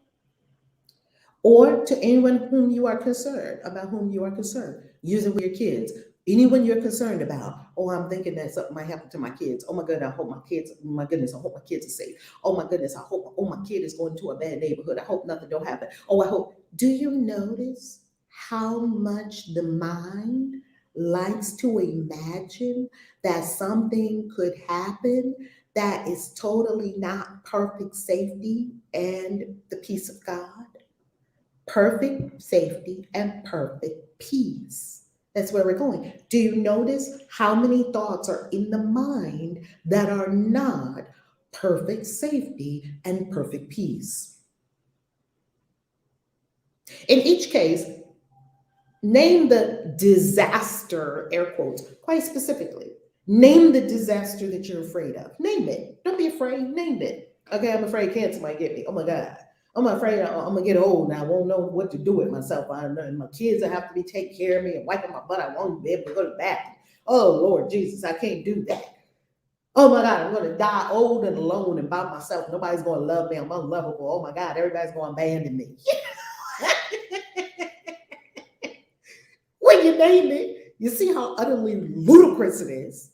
[SPEAKER 1] Or to anyone whom you are concerned, about whom you are concerned. Use it with your kids. Anyone you're concerned about. Oh, I'm thinking that something might happen to my kids. Oh my goodness, I hope my kids, my goodness, I hope my kids are safe. Oh my goodness, I hope, oh, my kid is going to a bad neighborhood. I hope nothing don't happen. Oh, I hope. Do you notice how much the mind likes to imagine that something could happen that is totally not perfect safety and the peace of God? Perfect safety and perfect peace. That's where we're going. Do you notice how many thoughts are in the mind that are not perfect safety and perfect peace? In each case, name the disaster, air quotes, quite specifically. Name the disaster that you're afraid of. Name it. Don't be afraid. Name it. Okay, I'm afraid cancer might get me. Oh my God. I'm afraid I'm gonna get old and I won't know what to do with myself. And my kids will have to be taking care of me and wiping my butt. I won't be able to go to the bathroom. Oh Lord Jesus, I can't do that. Oh my God, I'm gonna die old and alone and by myself. Nobody's gonna love me. I'm unlovable. Oh my God, everybody's gonna abandon me. When you name it, you see how utterly ludicrous it is.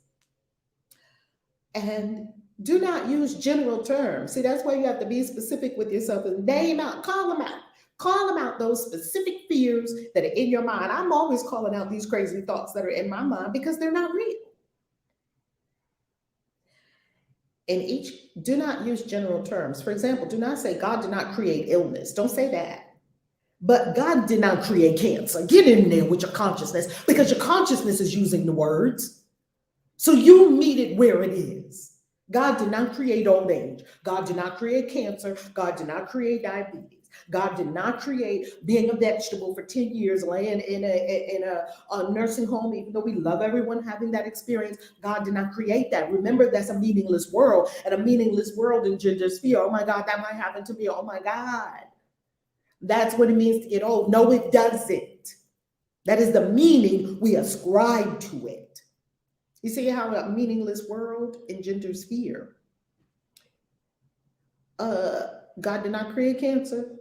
[SPEAKER 1] And do not use general terms. See, that's why you have to be specific with yourself and name out, call them out. Call them out, those specific fears that are in your mind. I'm always calling out these crazy thoughts that are in my mind because they're not real. In each, do not use general terms. For example, do not say God did not create illness. Don't say that. But God did not create cancer. Get in there with your consciousness, because your consciousness is using the words. So you meet it where it is. God did not create old age. God did not create cancer. God did not create diabetes. God did not create being a vegetable for 10 years, laying in a nursing home, even though we love everyone having that experience. God did not create that. Remember, that's a meaningless world, and a meaningless world engenders fear. Oh my God, that might happen to me. Oh my God. That's what it means to get old. No, it doesn't. That is the meaning we ascribe to it. You see how a meaningless world engenders fear. God did not create cancer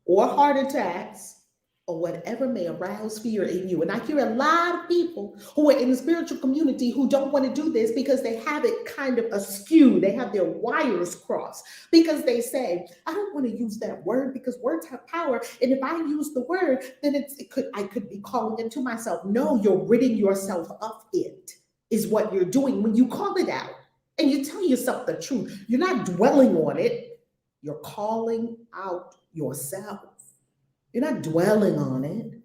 [SPEAKER 1] or heart attacks or whatever may arouse fear in you. And I hear a lot of people who are in the spiritual community who don't want to do this because they have it kind of askew. They have their wires crossed because they say, I don't want to use that word because words have power. And if I use the word, then I could be calling it to myself. No, you're ridding yourself of it, is what you're doing when you call it out and you tell yourself the truth. You're not dwelling on it. You're calling out yourself. You're not dwelling on it.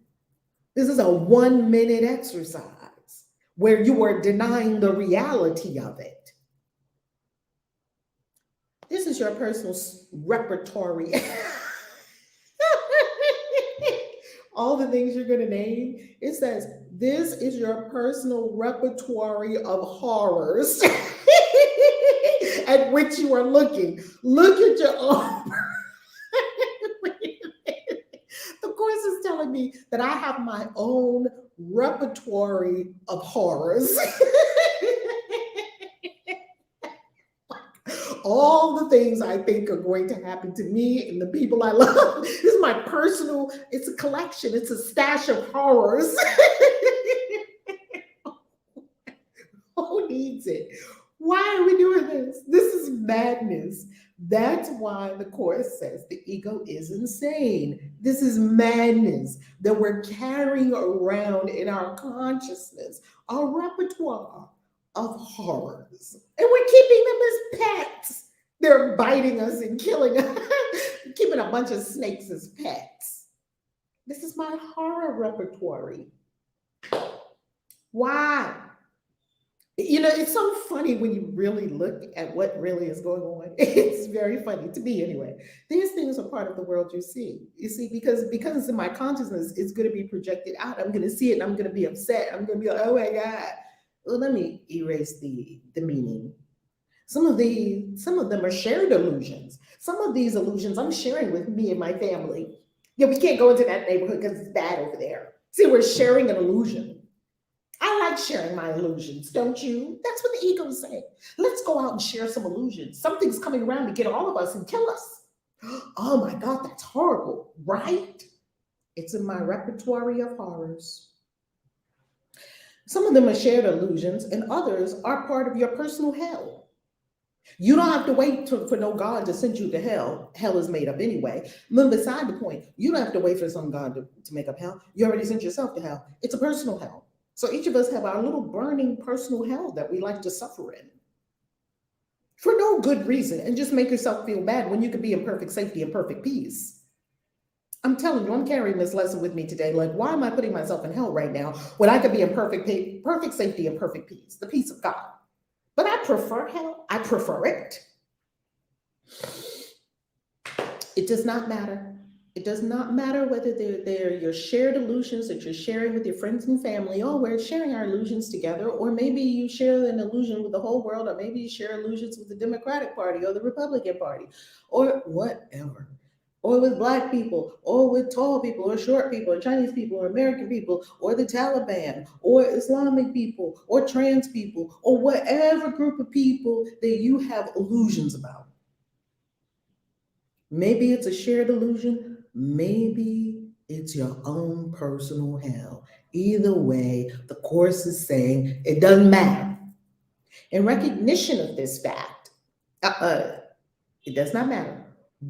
[SPEAKER 1] This is a 1-minute exercise where you are denying the reality of it. This is your personal repertory. All the things you're going to name, it says, this is your personal repertory of horrors at which you are looking. Look at your own. The course is telling me that I have my own repertory of horrors. All the things I think are going to happen to me and the people I love. This is my personal, it's a collection, it's a stash of horrors. Who needs it? Why are we doing this? This is madness. That's why the Course says the ego is insane. This is madness that we're carrying around in our consciousness, our repertoire of horrors. And we're keeping them as pets. They're biting us and killing us, keeping a bunch of snakes as pets. This is my horror repertory. Why? You know, it's so funny when you really look at what really is going on. It's very funny to me anyway. These things are part of the world you see. You see, because it's in my consciousness, it's going to be projected out. I'm going to see it and I'm going to be upset. I'm going to be like, oh my God. Well, let me erase the meaning. Some of them are shared illusions. Some of these illusions I'm sharing with me and my family. Yeah, we can't go into that neighborhood because it's bad over there. See, we're sharing an illusion. I like sharing my illusions, don't you? That's what the ego's saying. Let's go out and share some illusions. Something's coming around to get all of us and kill us. Oh my God, that's horrible, right? It's in my repertory of horrors. Some of them are shared illusions, and others are part of your personal hell. You don't have to wait for no God to send you to hell. Hell is made up anyway. But beside the point, you don't have to wait for some God to make up hell. You already sent yourself to hell. It's a personal hell. So each of us have our little burning personal hell that we like to suffer in for no good reason and just make yourself feel bad when you could be in perfect safety and perfect peace. I'm telling you, I'm carrying this lesson with me today. Like, why am I putting myself in hell right now when I could be in perfect safety and perfect peace, the peace of God? But I prefer hell. I prefer it. It does not matter. It does not matter whether they're your shared illusions that you're sharing with your friends and family. Oh, we're sharing our illusions together. Or maybe you share an illusion with the whole world, or maybe you share illusions with the Democratic Party or the Republican Party, or whatever. Or with Black people, or with tall people, or short people, or Chinese people, or American people, or the Taliban, or Islamic people, or trans people, or whatever group of people that you have illusions about. Maybe it's a shared illusion, maybe it's your own personal hell. Either way, the Course is saying it doesn't matter. In recognition of this fact, it does not matter.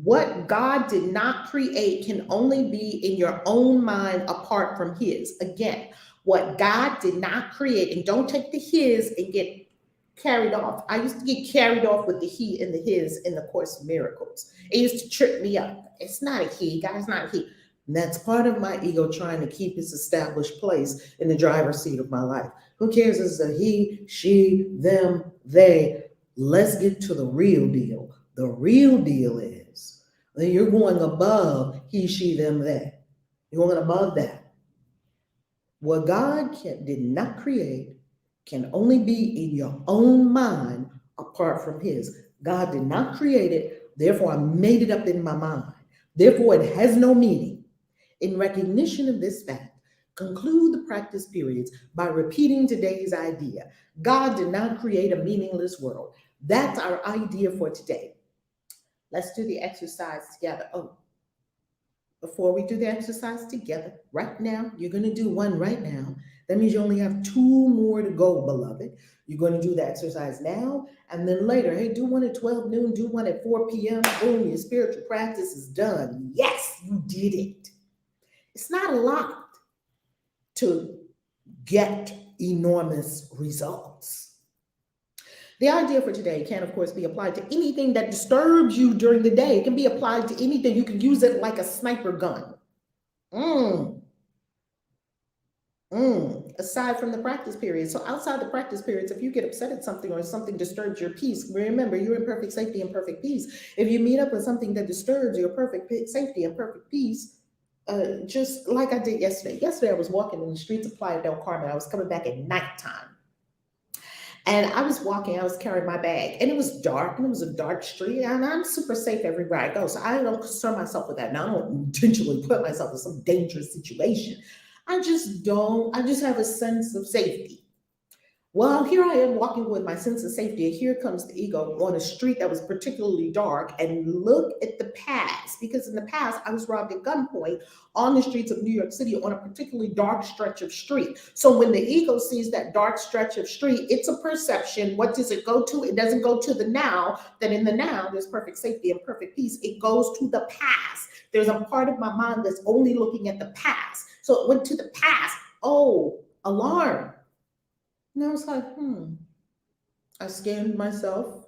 [SPEAKER 1] What God did not create can only be in your own mind apart from His. Again, what God did not create, and don't take the His and get carried off. I used to get carried off with the He and the His in the Course of Miracles. It used to trip me up. It's not a He, God's not a He. And that's part of my ego trying to keep its established place in the driver's seat of my life. Who cares if it's a he, she, them, they? Let's get to the real deal. The real deal is that you're going above he, she, them, they. You're going above that. What God did not create can only be in your own mind apart from His. God did not create it, therefore I made it up in my mind. Therefore it has no meaning. In recognition of this fact, conclude the practice periods by repeating today's idea. God did not create a meaningless world. That's our idea for today. Let's do the exercise together. Oh, before we do the exercise together, right now, you're going to do one right now. That means you only have 2 more to go, beloved. You're going to do the exercise now, and then later, hey, do one at 12 noon, do one at 4 p.m. Boom, your spiritual practice is done. Yes, you did it. It's not a lot to get enormous results. The idea for today can, of course, be applied to anything that disturbs you during the day. It can be applied to anything. You can use it like a sniper gun. Aside from the practice period. So outside the practice periods, if you get upset at something or something disturbs your peace, remember, you're in perfect safety and perfect peace. If you meet up with something that disturbs your perfect safety and perfect peace, just like I did yesterday. Yesterday, I was walking in the streets of Playa del Carmen. I was coming back at nighttime. And I was walking, I was carrying my bag, and it was dark, and it was a dark street, and I'm super safe everywhere I go. So I don't concern myself with that. Now, I don't intentionally put myself in some dangerous situation. I just have a sense of safety. Well, here I am walking with my sense of safety, and here comes the ego on a street that was particularly dark. And look at the past, because in the past I was robbed at gunpoint on the streets of New York City on a particularly dark stretch of street. So when the ego sees that dark stretch of street, it's a perception. What does it go to? It doesn't go to the now, that in the now there's perfect safety and perfect peace. It goes to the past. There's a part of my mind that's only looking at the past. So it went to the past. Oh, alarm. And I was like, I scanned myself,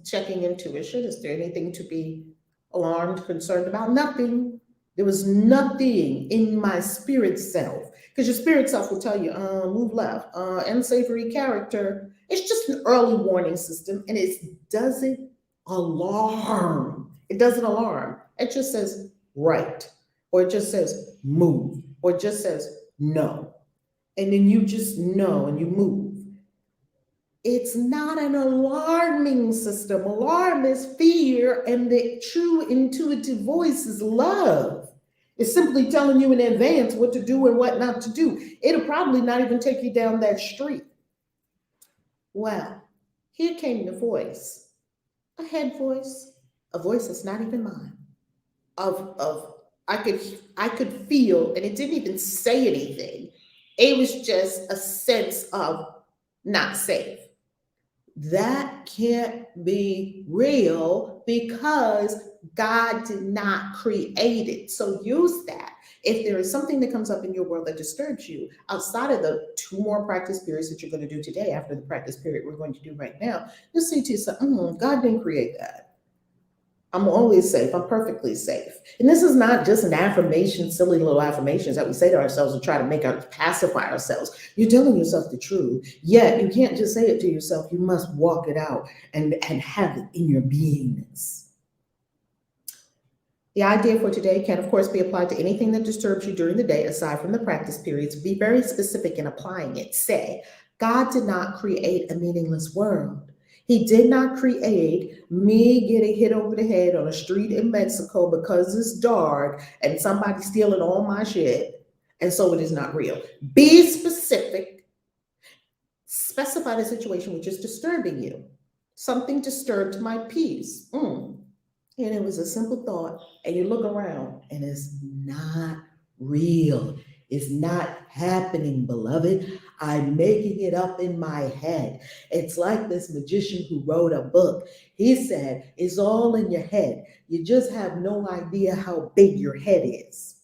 [SPEAKER 1] checking intuition. Is there anything to be alarmed, concerned about? Nothing. There was nothing in my spirit self. Because your spirit self will tell you, move left, unsavory character. It's just an early warning system, and it doesn't alarm. It doesn't alarm. It just says right, or it just says move, or it just says no. And then you just know and you move. It's not an alarming system. Alarm is fear, and the true intuitive voice is love. It's simply telling you in advance what to do and what not to do. It'll probably not even take you down that street. Well, here came the voice, a head voice, a voice that's not even mine. I could feel, and it didn't even say anything. It was just a sense of not safe. That can't be real because God did not create it. So use that. If there is something that comes up in your world that disturbs you outside of the 2 more practice periods that you're going to do today, after the practice period we're going to do right now, just say to yourself, God didn't create that. I'm always safe. I'm perfectly safe. And this is not just an affirmation, silly little affirmations that we say to ourselves and try to make us pacify ourselves. You're telling yourself the truth. Yet you can't just say it to yourself. You must walk it out and have it in your beingness. The idea for today can, of course, be applied to anything that disturbs you during the day, aside from the practice periods. Be very specific in applying it. Say, God did not create a meaningless world. He did not create me getting hit over the head on a street in Mexico because it's dark and somebody stealing all my shit, and so it is not real. Be specific. Specify the situation which is disturbing you. Something disturbed my peace. And it was a simple thought, and you look around and it's not real. It's not happening, beloved. I'm making it up in my head. It's like this magician who wrote a book. He said, it's all in your head. You just have no idea how big your head is.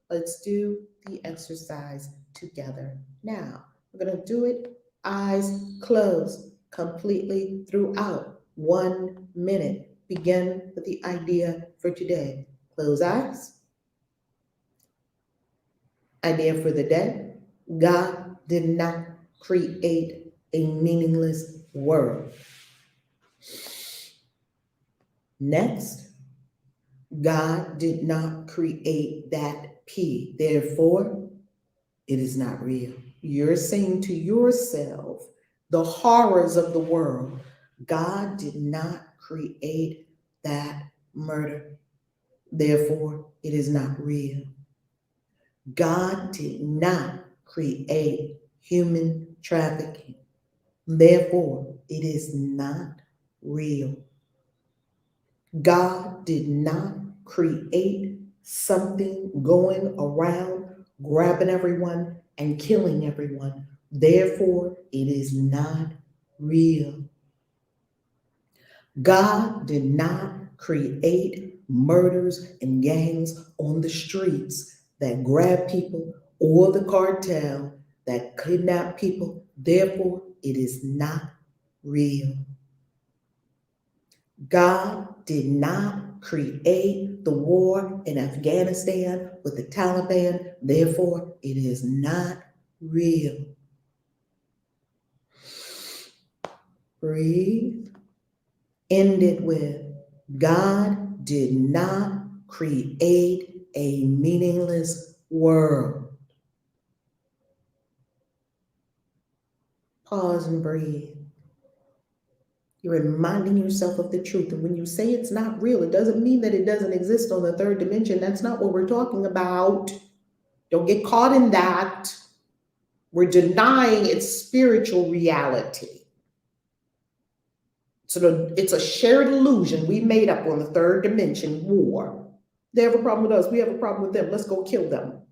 [SPEAKER 1] Let's do the exercise together now. We're going to do it eyes closed completely throughout 1 minute. Begin with the idea for today. Close eyes. Idea for the day. God did not create a meaningless world. Next, God did not create that P. Therefore, it is not real. You're saying to yourself the horrors of the world. God did not create that murder. Therefore, it is not real. God did not create human trafficking. Therefore, it is not real. God did not create something going around, grabbing everyone and killing everyone. Therefore, it is not real. God did not create murders and gangs on the streets that grab people or the cartel that kidnap people. Therefore, it is not real. God did not create the war in Afghanistan with the Taliban. Therefore, it is not real. Breathe. End it with, God did not create a meaningless world. Pause and breathe. You're reminding yourself of the truth. And when you say it's not real, it doesn't mean that it doesn't exist on the 3rd dimension. That's not what we're talking about. Don't get caught in that. We're denying its spiritual reality. So it's a shared illusion we made up on the third dimension war. They have a problem with us. We have a problem with them. Let's go kill them.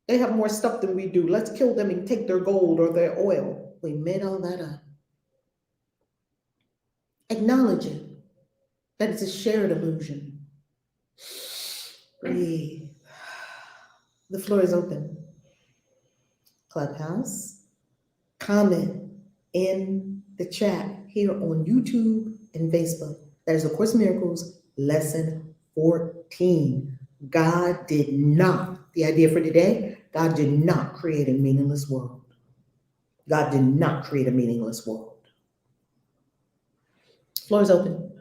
[SPEAKER 1] They have more stuff than we do. Let's kill them and take their gold or their oil. We made all that up. Acknowledging that it's a shared illusion. Breathe. The floor is open. Clubhouse, comment in the chat here on YouTube and Facebook. That is A Course in Miracles, Lesson 14. God did not, the idea for today, God did not create a meaningless world. God did not create a meaningless world. Floor is open.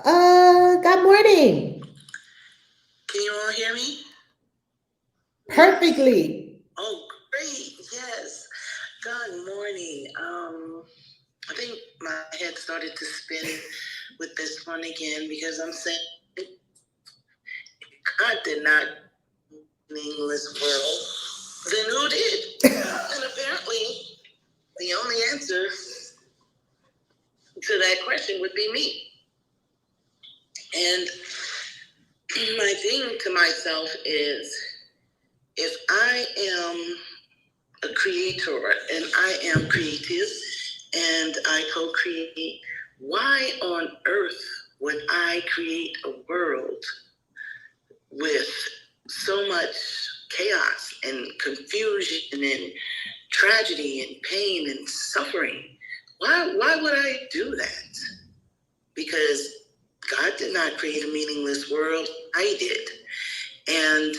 [SPEAKER 1] Good morning.
[SPEAKER 2] Can you all hear me?
[SPEAKER 1] Perfectly.
[SPEAKER 2] Oh, great. Yes. Good morning. I think my head started to spin with this one again because I'm saying God did not meaningless world. Then who did? And apparently the only answer to that question would be me. And my thing to myself is, if I am a creator and I am creative and I co-create, why on earth would I create a world with so much chaos and confusion and tragedy and pain and suffering? Why would I do that? Because God did not create a meaningless world. I did. And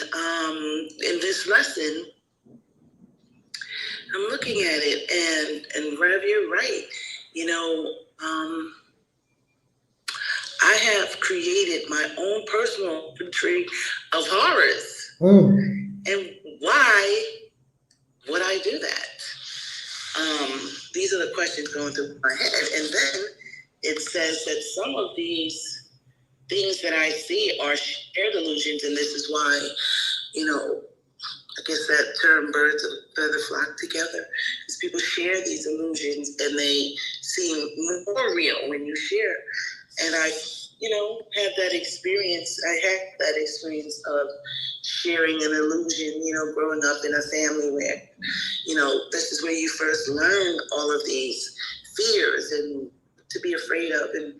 [SPEAKER 2] in this lesson, I'm looking at it, and Rev, you're right. You know, I have created my own personal Repertory of horrors. And why would I do that? These are the questions going through my head. And then it says that some of these things that I see are shared illusions, and this is why, you know, I guess that term, birds of a feather flock together, because people share these illusions and they seem more real when you share. And I, you know, had that experience. I had that experience of sharing an illusion, you know, growing up in a family where, you know, this is where you first learn all of these fears and to be afraid of and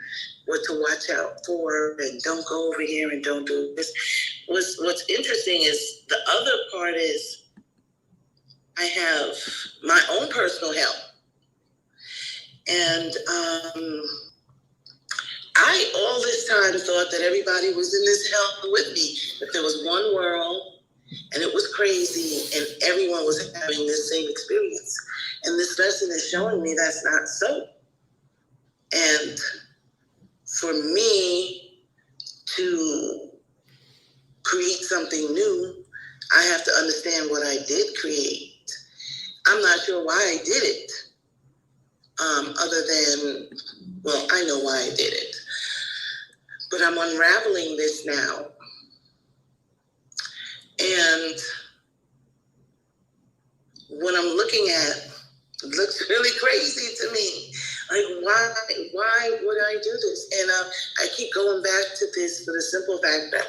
[SPEAKER 2] what to watch out for and don't go over here and don't do this. What's interesting is the other part is I have my own personal hell. And I all this time thought that everybody was in this hell with me, that there was one world and it was crazy and everyone was having this same experience. And this lesson is showing me that's not so. And for me to create something new, I have to understand what I did create. I'm not sure why I did it, other than, well, I know why I did it. But I'm unraveling this now. And what I'm looking at looks really crazy to me. Like, why would I do this? And I keep going back to this for the simple fact that,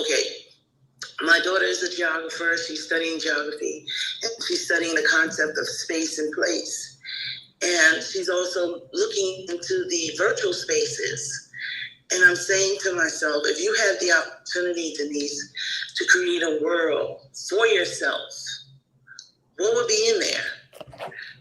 [SPEAKER 2] okay, my daughter is a geographer. She's studying geography, and she's studying the concept of space and place. And she's also looking into the virtual spaces. And I'm saying to myself, if you had the opportunity, Denise, to create a world for yourself, what would be in there?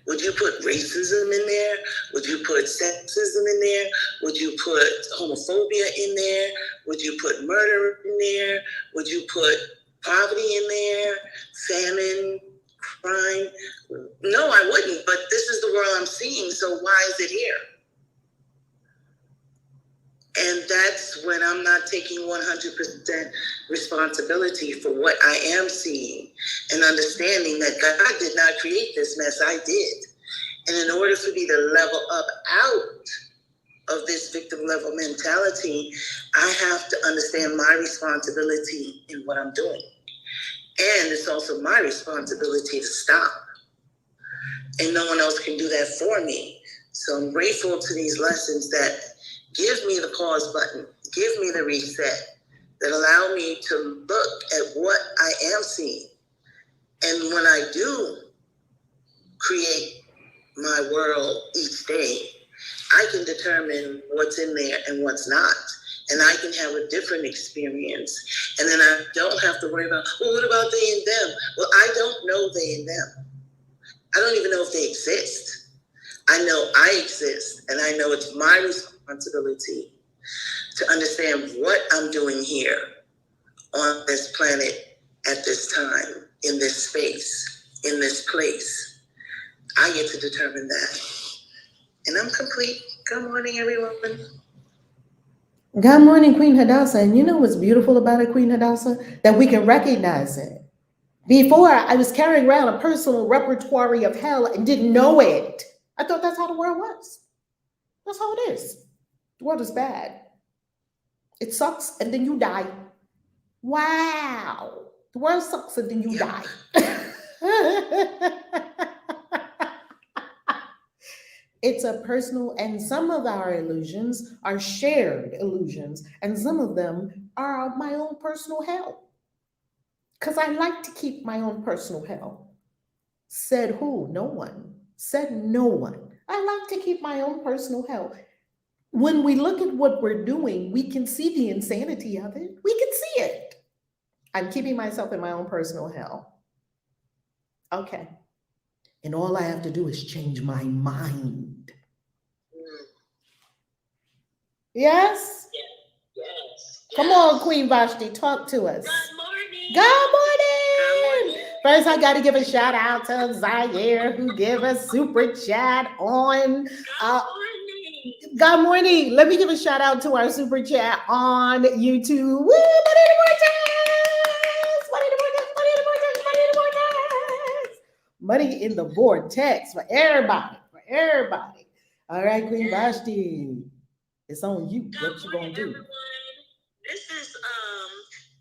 [SPEAKER 2] Would you put racism in there? Would you put sexism in there? Would you put homophobia in there? Would you put murder in there? Would you put poverty in there? Famine, crime? No, I wouldn't, but this is the world I'm seeing, so why is it here? And that's when I'm not taking 100% responsibility for what I am seeing and understanding that God did not create this mess, I did. And in order for me to level up out of this victim level mentality, I have to understand my responsibility in what I'm doing. And it's also my responsibility to stop. And no one else can do that for me. So I'm grateful to these lessons that give me the pause button, give me the reset, that allow me to look at what I am seeing. And when I do create my world each day, I can determine what's in there and what's not. And I can have a different experience. And then I don't have to worry about, well, what about they and them? Well, I don't know they and them. I don't even know if they exist. I know I exist, and I know it's my responsibility to understand what I'm doing here on this planet at this time, in this space, in this place. I get to determine that. And I'm complete. Good morning, everyone.
[SPEAKER 1] Good morning, Queen Hadassah. And you know what's beautiful about it, Queen Hadassah? That we can recognize it. Before, I was carrying around a personal repertory of hell and didn't know it. I thought that's how the world was. That's how it is. The world is bad. It sucks and then you die. Wow. The world sucks and then you die. It's a personal, and some of our illusions are shared illusions, and some of them are my own personal hell. Because I like to keep my own personal hell. Said who? No one. Said no one. I like to keep my own personal hell. When we look at what we're doing, we can see the insanity of it. We can see it. I'm keeping myself in my own personal hell. Okay. And all I have to do is change my mind. Yes?
[SPEAKER 2] Yes.
[SPEAKER 1] Come on, Queen Vashti, talk to us.
[SPEAKER 2] Good morning.
[SPEAKER 1] Good morning. First, I got to give a shout out to Zaire, who gave a super chat on. Good morning. Let me give a shout out to our super chat on YouTube. Woo, money in the vortex for everybody, All right, Queen Vashti, it's on you. What you gonna do?
[SPEAKER 2] Everyone.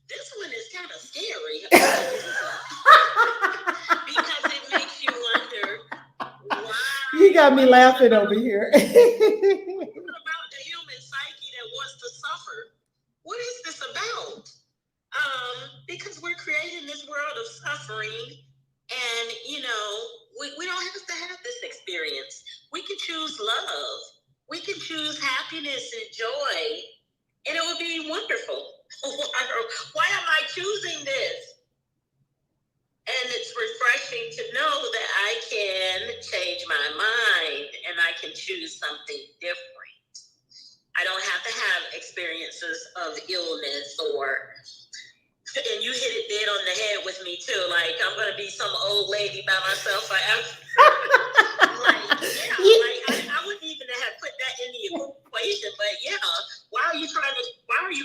[SPEAKER 2] This one is kind of scary because it makes you wonder why.
[SPEAKER 1] You got me laughing over here.
[SPEAKER 2] About the human psyche that wants to suffer. What is this about? Because we're creating this world of suffering. And, we don't have to have this experience. We can choose love. We can choose happiness and joy. And it would be wonderful. Why am I choosing this? And it's refreshing to know that I can change my mind and I can choose something different. I don't have to have experiences of illness and you hit it dead on the head with me too. Like I'm gonna be some old lady by myself forever. I wouldn't even have put that in the equation. But why are you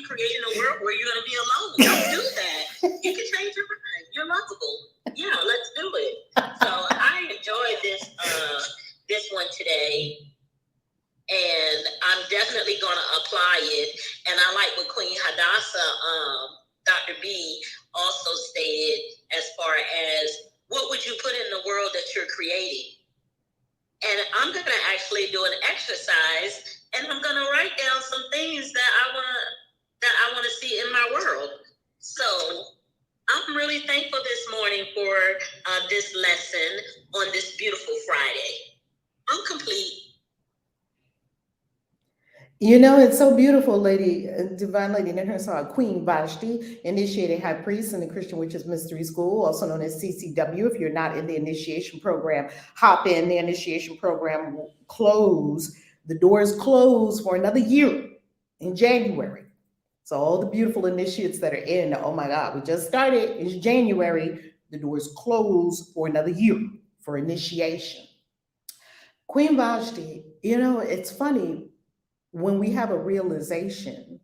[SPEAKER 2] creating a world where you're gonna be alone? Don't do that. You can change your mind. You're lovable. Yeah, let's do it. So I enjoyed this one today. And I'm definitely gonna apply it. And I like what Queen Hadassah Dr. B also stated as far as what would you put in the world that you're creating? And I'm going to actually do an exercise and I'm going to write down some things that I want to see in my world. So I'm really thankful this morning for this lesson on this beautiful Friday. I'm complete.
[SPEAKER 1] It's so beautiful, Lady, Divine Lady Nitter, Queen Vashti, initiating high priest in the Christian Witches Mystery School, also known as CCW. If you're not in the initiation program, hop in. The initiation program will close. The doors close for another year in January. So all the beautiful initiates that are in, oh my God, we just started. It's January. The doors close for another year for initiation. Queen Vashti, it's funny. When we have a realization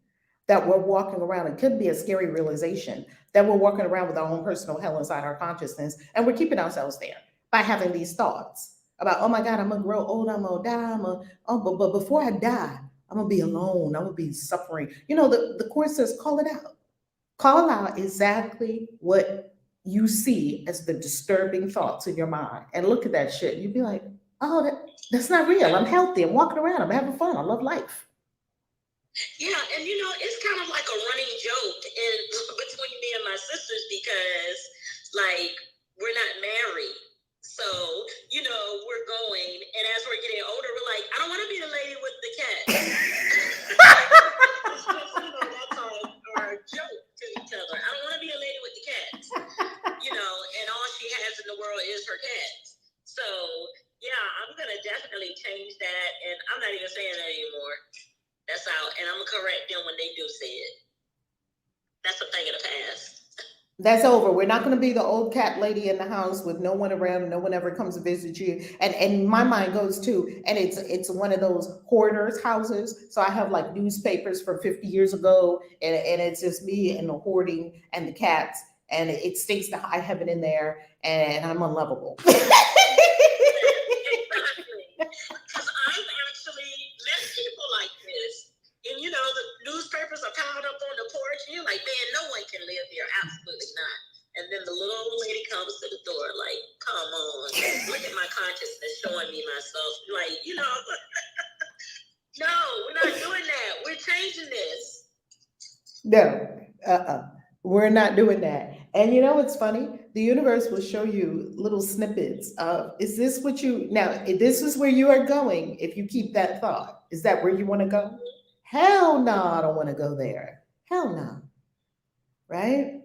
[SPEAKER 1] that we're walking around, it could be a scary realization that we're walking around with our own personal hell inside our consciousness, and we're keeping ourselves there by having these thoughts about, oh my God, I'm gonna grow old, I'm gonna die, but before I die, I'm gonna be alone, I'm gonna be suffering. The Course says, call it out. Call out exactly what you see as the disturbing thoughts in your mind and look at that shit. You'd be like, oh, that's not real. I'm healthy. I'm walking around. I'm having fun. I love life.
[SPEAKER 2] Yeah, and it's kind of like a running joke between me and my sisters because, like, we're not married. So, we're going, and as we're getting older, we're like, I don't want to be the lady with the cat. That's our joke to each other. I don't want to be a lady with the cats. And all she has in the world is her cats. So, yeah, I'm going to definitely change that, and I'm not even saying that anymore. That's out, and I'm going to correct them when they do say it. That's a thing of the past.
[SPEAKER 1] That's over. We're not going to be the old cat lady in the house with no one around. No one ever comes to visit you. And my mind goes to, and it's one of those hoarders houses. So I have like newspapers from 50 years ago, and it's just me and the hoarding and the cats, and it stinks to high heaven in there, and I'm unlovable.
[SPEAKER 2] Exactly. Because I've actually met people like this. And the newspapers are piled up on the porch, and you're like, man, no one can live here. Absolutely not. And then the little old lady comes to the door, like, come on, look at my consciousness showing me myself. Like, no, we're not doing that. We're changing this.
[SPEAKER 1] No, we're not doing that. And you know what's funny? The universe will show you little snippets of, is this what you, now, if this is where you are going, if you keep that thought, is that where you want to go? Hell no, I don't want to go there. Hell no. Right?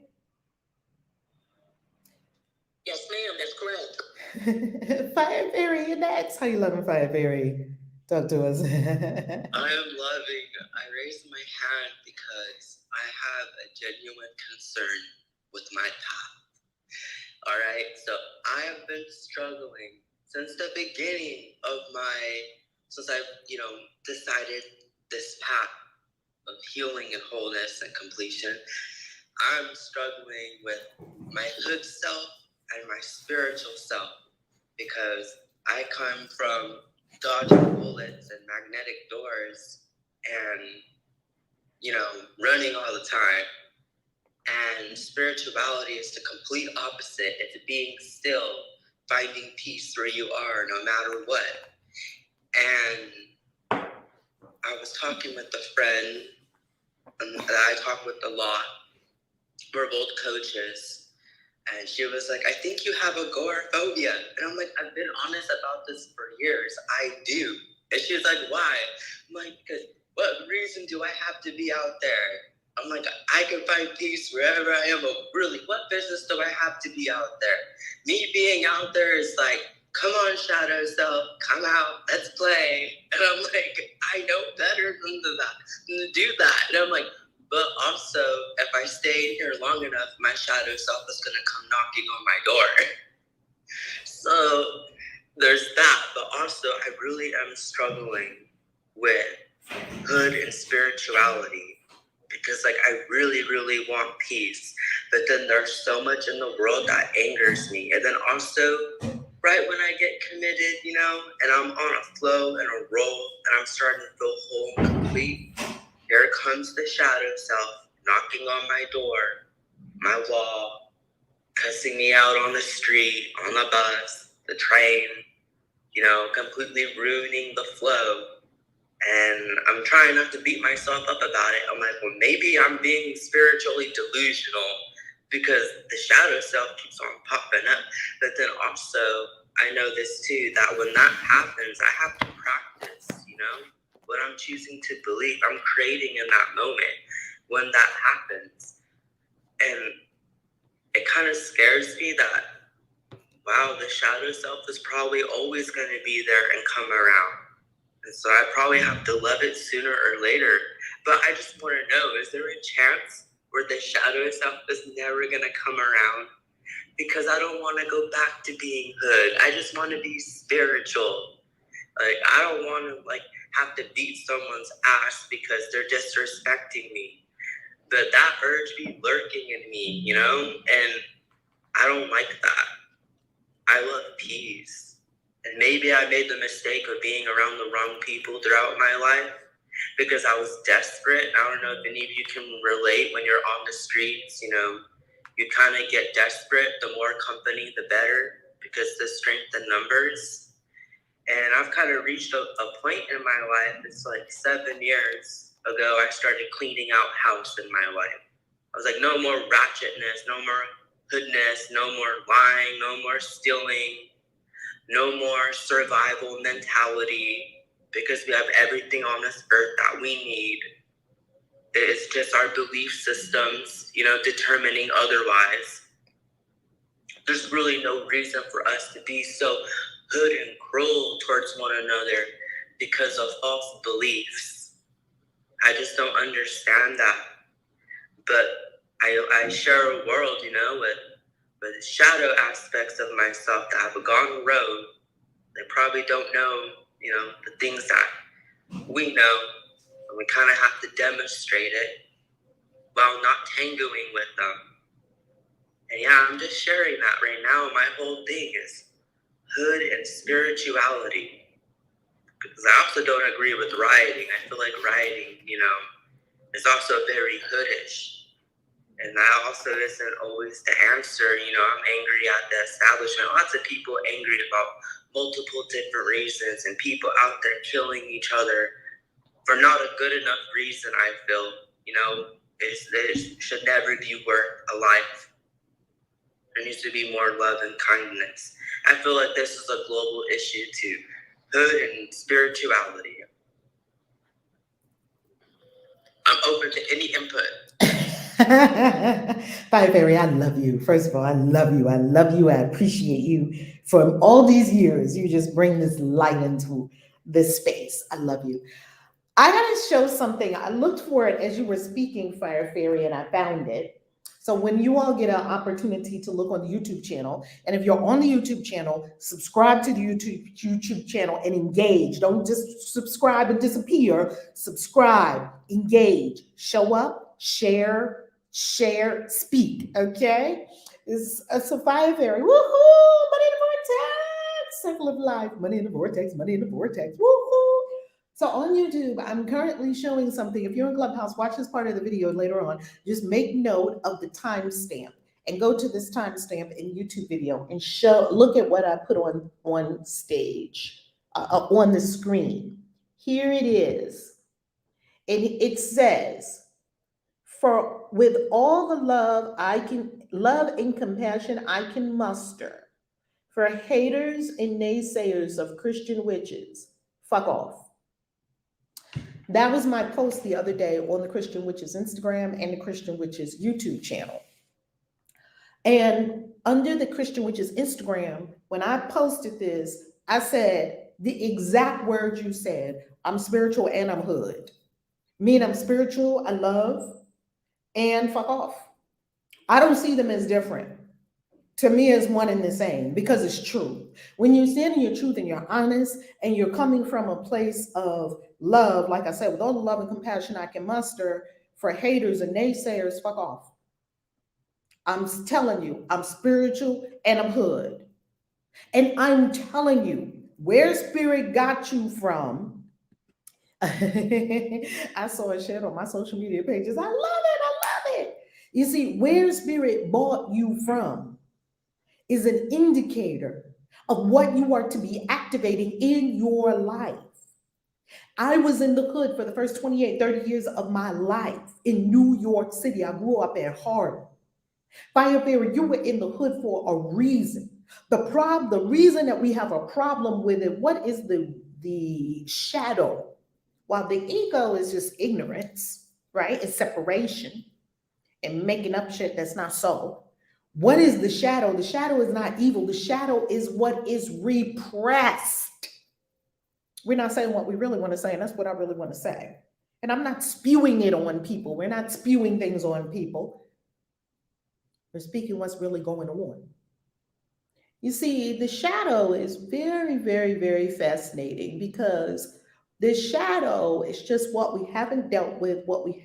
[SPEAKER 2] Yes, ma'am, that's correct.
[SPEAKER 1] Fire Fairy, you're next. How you loving, Fire Fairy? Talk to us.
[SPEAKER 3] I am loving. I raised my hand because I have a genuine concern with my path. All right, so I have been struggling since the beginning of since I've, decided this path of healing and wholeness and completion. I'm struggling with my hood self and my spiritual self because I come from dodging bullets and magnetic doors and, running all the time. And spirituality is the complete opposite. It's being still, finding peace where you are, no matter what. And I was talking with a friend that I talk with a lot. We're both coaches. And she was like, I think you have agoraphobia. And I'm like, I've been honest about this for years. I do. And she was like, why? I'm like, because what reason do I have to be out there? I'm like, I can find peace wherever I am, but really, what business do I have to be out there? Me being out there is like, come on, shadow self, come out, let's play. And I'm like, I know better than to do that. And I'm like, but also, if I stay in here long enough, my shadow self is going to come knocking on my door. So there's that. But also, I really am struggling with hood and spirituality. Because I really, really want peace. But then there's so much in the world that angers me. And then also, right when I get committed, and I'm on a flow and a roll, and I'm starting to feel whole and complete, here comes the shadow self knocking on my door, my wall, cussing me out on the street, on the bus, the train, completely ruining the flow. And I'm trying not to beat myself up about it. I'm like, well, maybe I'm being spiritually delusional because the shadow self keeps on popping up. But then also, I know this too, that when that happens, I have to practice, what I'm choosing to believe. I'm creating in that moment when that happens. And it kind of scares me that, wow, the shadow self is probably always going to be there and come around. And so I probably have to love it sooner or later. But I just want to know, is there a chance where the shadow self is never going to come around? Because I don't want to go back to being hood. I just want to be spiritual. I don't want to have to beat someone's ass because they're disrespecting me. But that urge be lurking in me, and I don't like that. I love peace. And maybe I made the mistake of being around the wrong people throughout my life because I was desperate. I don't know if any of you can relate when you're on the streets, you kind of get desperate. The more company, the better, because the strength in numbers. And I've kind of reached a point in my life. It's like 7 years ago, I started cleaning out house in my life. I was like, no more ratchetness, no more hoodness, no more lying, no more stealing, no more survival mentality, because we have everything on this earth that we need. It's just our belief systems, determining otherwise. There's really no reason for us to be so hood and cruel towards one another because of false beliefs. I just don't understand that. But I share a world, with shadow aspects of myself that have gone rogue. They probably don't know, the things that we know, and we kind of have to demonstrate it while not tangoing with them. And yeah, I'm just sharing that right now. My whole thing is hood and spirituality. Because I also don't agree with rioting. I feel like rioting, is also very hoodish. And that also isn't always the answer. I'm angry at the establishment. Lots of people angry about multiple different reasons, and people out there killing each other for not a good enough reason, I feel. It should never be worth a life. There needs to be more love and kindness. I feel like this is a global issue too. Hood and spirituality. I'm open to any input.
[SPEAKER 1] Fire Fairy, I love you. First of all, I love you. I love you. I appreciate you. For all these years, you just bring this light into this space. I love you. I got to show something. I looked for it as you were speaking, Fire Fairy, and I found it. So when you all get an opportunity to look on the YouTube channel, and if you're on the YouTube channel, subscribe to the YouTube channel and engage. Don't just subscribe and disappear. Subscribe, engage, show up, share, speak. Okay? It's a Fire Fairy. Woohoo! Money in the vortex. Circle of life. Money in the vortex. Money in the vortex. Woohoo! So on YouTube, I'm currently showing something. If you're in Clubhouse, watch this part of the video later on. Just make note of the timestamp and go to this timestamp in YouTube video and look at what I put on stage, on the screen. Here it is. And it says, "For with all the love and compassion I can muster, for haters and naysayers of Christian witches, fuck off." That was my post the other day on the Christian Witches Instagram and the Christian Witches YouTube channel. And under the Christian Witches Instagram, when I posted this, I said the exact words you said. I'm spiritual and I'm hood. Meaning I'm spiritual, I love, and fuck off. I don't see them as different. To me, it's one and the same because it's true. When you stand in your truth and you're honest and you're coming from a place of love, like I said, with all the love and compassion I can muster, for haters and naysayers, fuck off. I'm telling you, I'm spiritual and I'm hood. And I'm telling you, where spirit got you from, I saw it shared on my social media pages. I love it. You see, where spirit bought you from is an indicator of what you are to be activating in your life. I was in the hood for the first 28, 30 years of my life in New York City. I grew up in Harlem. Fire Fairy, you were in the hood for a reason. The reason that we have a problem with it, what is the shadow? While the ego is just ignorance, right? It's separation and making up shit that's not so. What is the shadow? The shadow is not evil. The shadow is what is repressed. We're not saying what we really want to say, and that's what I really want to say. And I'm not spewing it on people. We're not spewing things on people. We're speaking what's really going on. You see, the shadow is very, very, very fascinating because the shadow is just what we haven't dealt with, what we've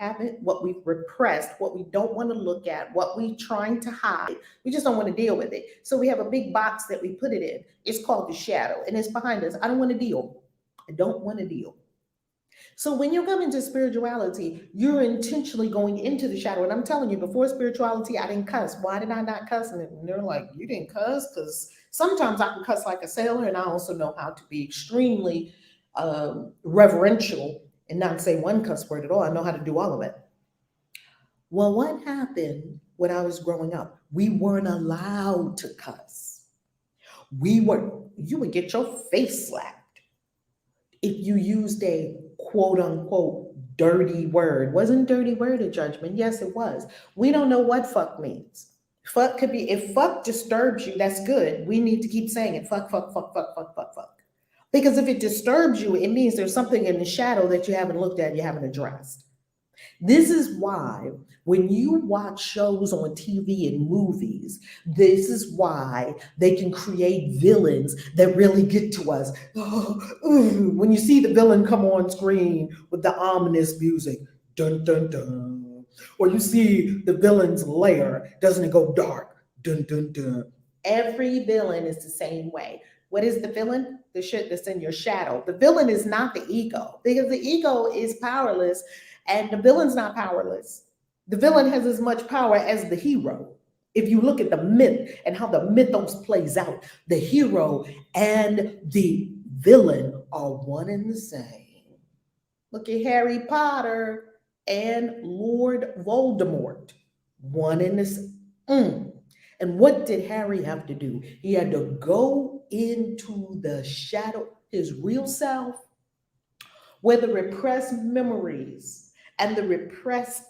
[SPEAKER 1] repressed, what we don't want to look at, what we're trying to hide. We just don't want to deal with it. So we have a big box that we put it in. It's called the shadow, and it's behind us. I don't want to deal. I don't want to deal. So when you come into spirituality, you're intentionally going into the shadow. And I'm telling you, before spirituality, I didn't cuss. Why did I not cuss? And they're like, you didn't cuss? Because sometimes I can cuss like a sailor, and I also know how to be extremely reverential and not say one cuss word at all. I know how to do all of it. Well, what happened when I was growing up? We weren't allowed to cuss. You would get your face slapped if you used a quote unquote dirty word. Wasn't dirty word a judgment? Yes, it was. We don't know what fuck means. Fuck could be, if fuck disturbs you, that's good. We need to keep saying it. Fuck, fuck, fuck, fuck, fuck, fuck, fuck. Because if it disturbs you, it means there's something in the shadow that you haven't looked at, you haven't addressed. This is why when you watch shows on TV and movies, this is why they can create villains that really get to us. When you see the villain come on screen with the ominous music, dun dun dun, or you see the villain's lair, doesn't it go dark, dun dun dun. Every villain is the same way. What is the villain? The shit that's in your shadow. The villain is not the ego, because the ego is powerless. And the villain's not powerless. The villain has as much power as the hero. If you look at the myth and how the mythos plays out, the hero and the villain are one and the same. Look at Harry Potter and Lord Voldemort, one and the same. And what did Harry have to do? He had to go into the shadow, his real self, where the repressed memories and the repressed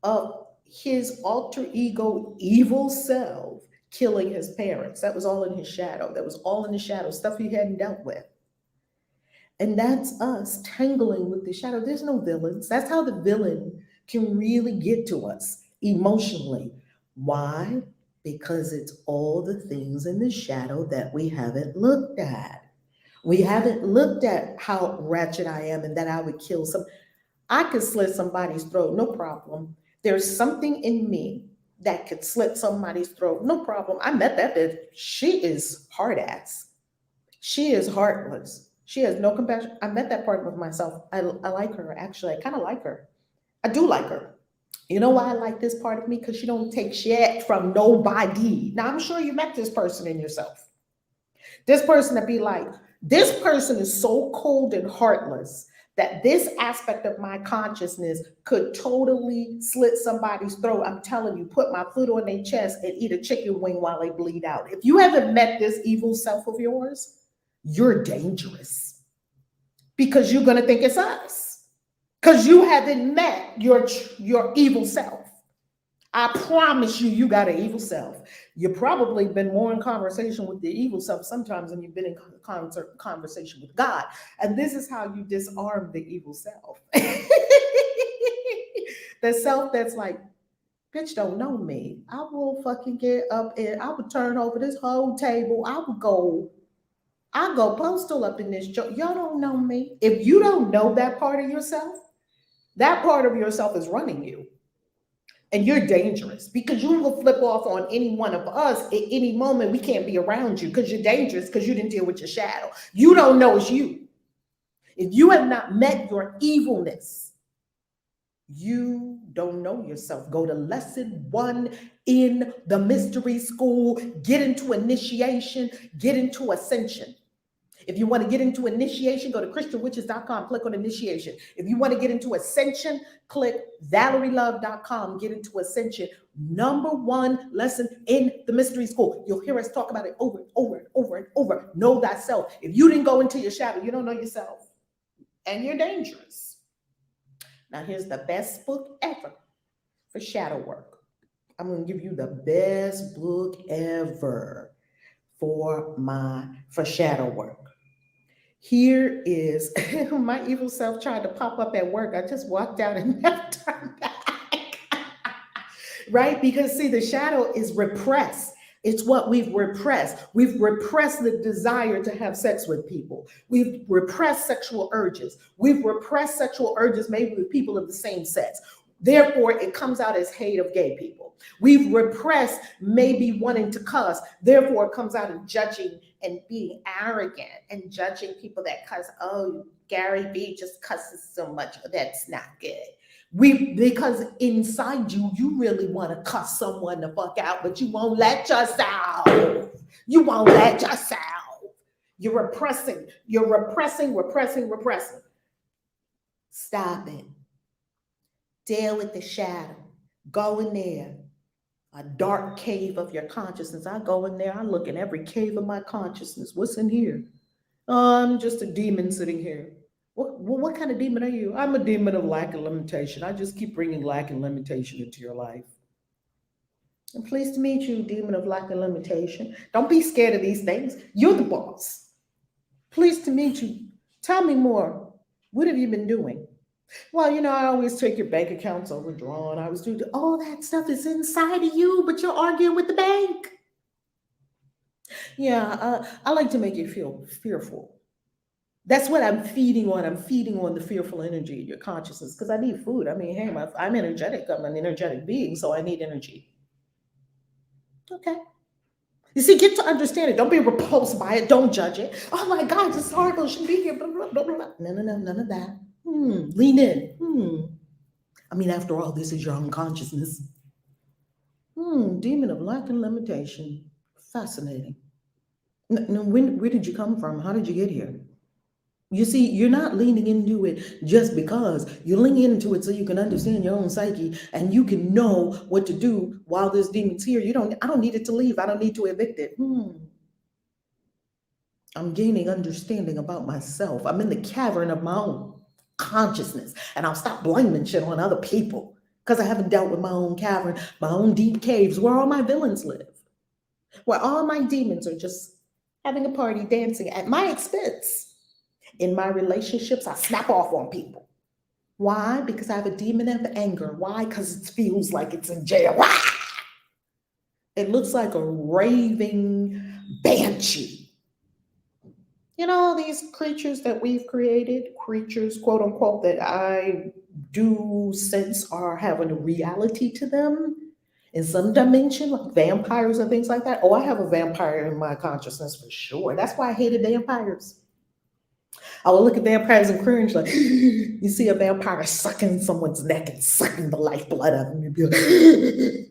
[SPEAKER 1] of his alter ego evil self killing his parents. That was all in his shadow. That was all in the shadow, stuff he hadn't dealt with. And that's us tangling with the shadow. There's no villains. That's how the villain can really get to us emotionally. Why? Because it's all the things in the shadow that we haven't looked at. We haven't looked at how ratchet I am and that I would kill some. I could slit somebody's throat, no problem. There's something in me that could slit somebody's throat, no problem. I met that bitch. She is hard ass. She is heartless. She has no compassion. I met that part of myself. I like her, actually. I kind of like her. I do like her. You know why I like this part of me? Because she don't take shit from nobody. Now, I'm sure you met this person in yourself. This person that be like, this person is so cold and heartless that this aspect of my consciousness could totally slit somebody's throat. I'm telling you, put my foot on their chest and eat a chicken wing while they bleed out. If you haven't met this evil self of yours, you're dangerous, because you're going to think it's us, because you haven't met your evil self. I promise you, you got an evil self. You've probably been more in conversation with the evil self sometimes than you've been in conversation with God. And this is how you disarm the evil self. The self that's like, bitch, don't know me. I will fucking get up and I would turn over this whole table. I'll go postal up in this joint. Y'all don't know me. If you don't know that part of yourself, that part of yourself is running you. And you're dangerous, because you will flip off on any one of us at any moment. We can't be around you because you're dangerous, because you didn't deal with your shadow. You don't know it's you. If you have not met your evilness, you don't know yourself. Go to lesson 1 in the mystery school. Get into initiation. Get into ascension. If you want to get into initiation, go to christianwitches.com, click on initiation. If you want to get into ascension, click valerielove.com, get into ascension. Number 1 lesson in the mystery school. You'll hear us talk about it over and over and over and over. Know thyself. If you didn't go into your shadow, you don't know yourself. And you're dangerous. Now, here's the best book ever for shadow work. I'm going to give you the best book ever for shadow work. Here is my evil self tried to pop up at work. I just walked out and never turned back. Right? Because see, the shadow is repressed. It's what we've repressed. We've repressed the desire to have sex with people. We've repressed sexual urges. We've repressed sexual urges maybe with people of the same sex. Therefore, it comes out as hate of gay people. We've repressed maybe wanting to cuss. Therefore, it comes out in judging and being arrogant and judging people that cuss. Oh, Gary Vee just cusses so much. That's not good. Because inside you, you really want to cuss someone the fuck out, but you won't let yourself. You won't let yourself. You're repressing. You're repressing. Stop it. Deal with the shadow. Go in there. A dark cave of your consciousness. I go in there. I look in every cave of my consciousness. What's in here? Oh, I'm just a demon sitting here. What kind of demon are you? I'm a demon of lack and limitation. I just keep bringing lack and limitation into your life. I'm pleased to meet you, demon of lack and limitation. Don't be scared of these things. You're the boss. Pleased to meet you. Tell me more. What have you been doing? Well, I always take your bank accounts overdrawn. I was doing all that stuff is inside of you, but you're arguing with the bank. Yeah, I like to make you feel fearful. That's what I'm feeding on. I'm feeding on the fearful energy in your consciousness because I need food. I mean, hey, I'm energetic. I'm an energetic being, so I need energy. Okay. You see, get to understand it. Don't be repulsed by it. Don't judge it. Oh my God, this article should be here. Blah, blah, blah, blah. No, none of that. Lean in. I mean, after all, this is your unconsciousness. Demon of lack and limitation. Fascinating. No, where did you come from? How did you get here? You see, you're not leaning into it just because. You're leaning into it so you can understand your own psyche and you can know what to do while this demon's here. I don't need it to leave. I don't need to evict it. I'm gaining understanding about myself. I'm in the cavern of my own consciousness, and I'll stop blaming shit on other people because I haven't dealt with my own cavern, my own deep caves where all my villains live, where all my demons are just having a party, dancing at my expense. In my relationships, I snap off on people. Why? Because I have a demon of anger. Why? Because it feels like it's in jail. It looks like a raving banshee. These creatures that we've created, creatures, quote unquote, that I do sense are having a reality to them in some dimension, like vampires and things like that. Oh, I have a vampire in my consciousness for sure. That's why I hated vampires. I will look at vampires and cringe like, you see a vampire sucking someone's neck and sucking the lifeblood out of them. You'd be like,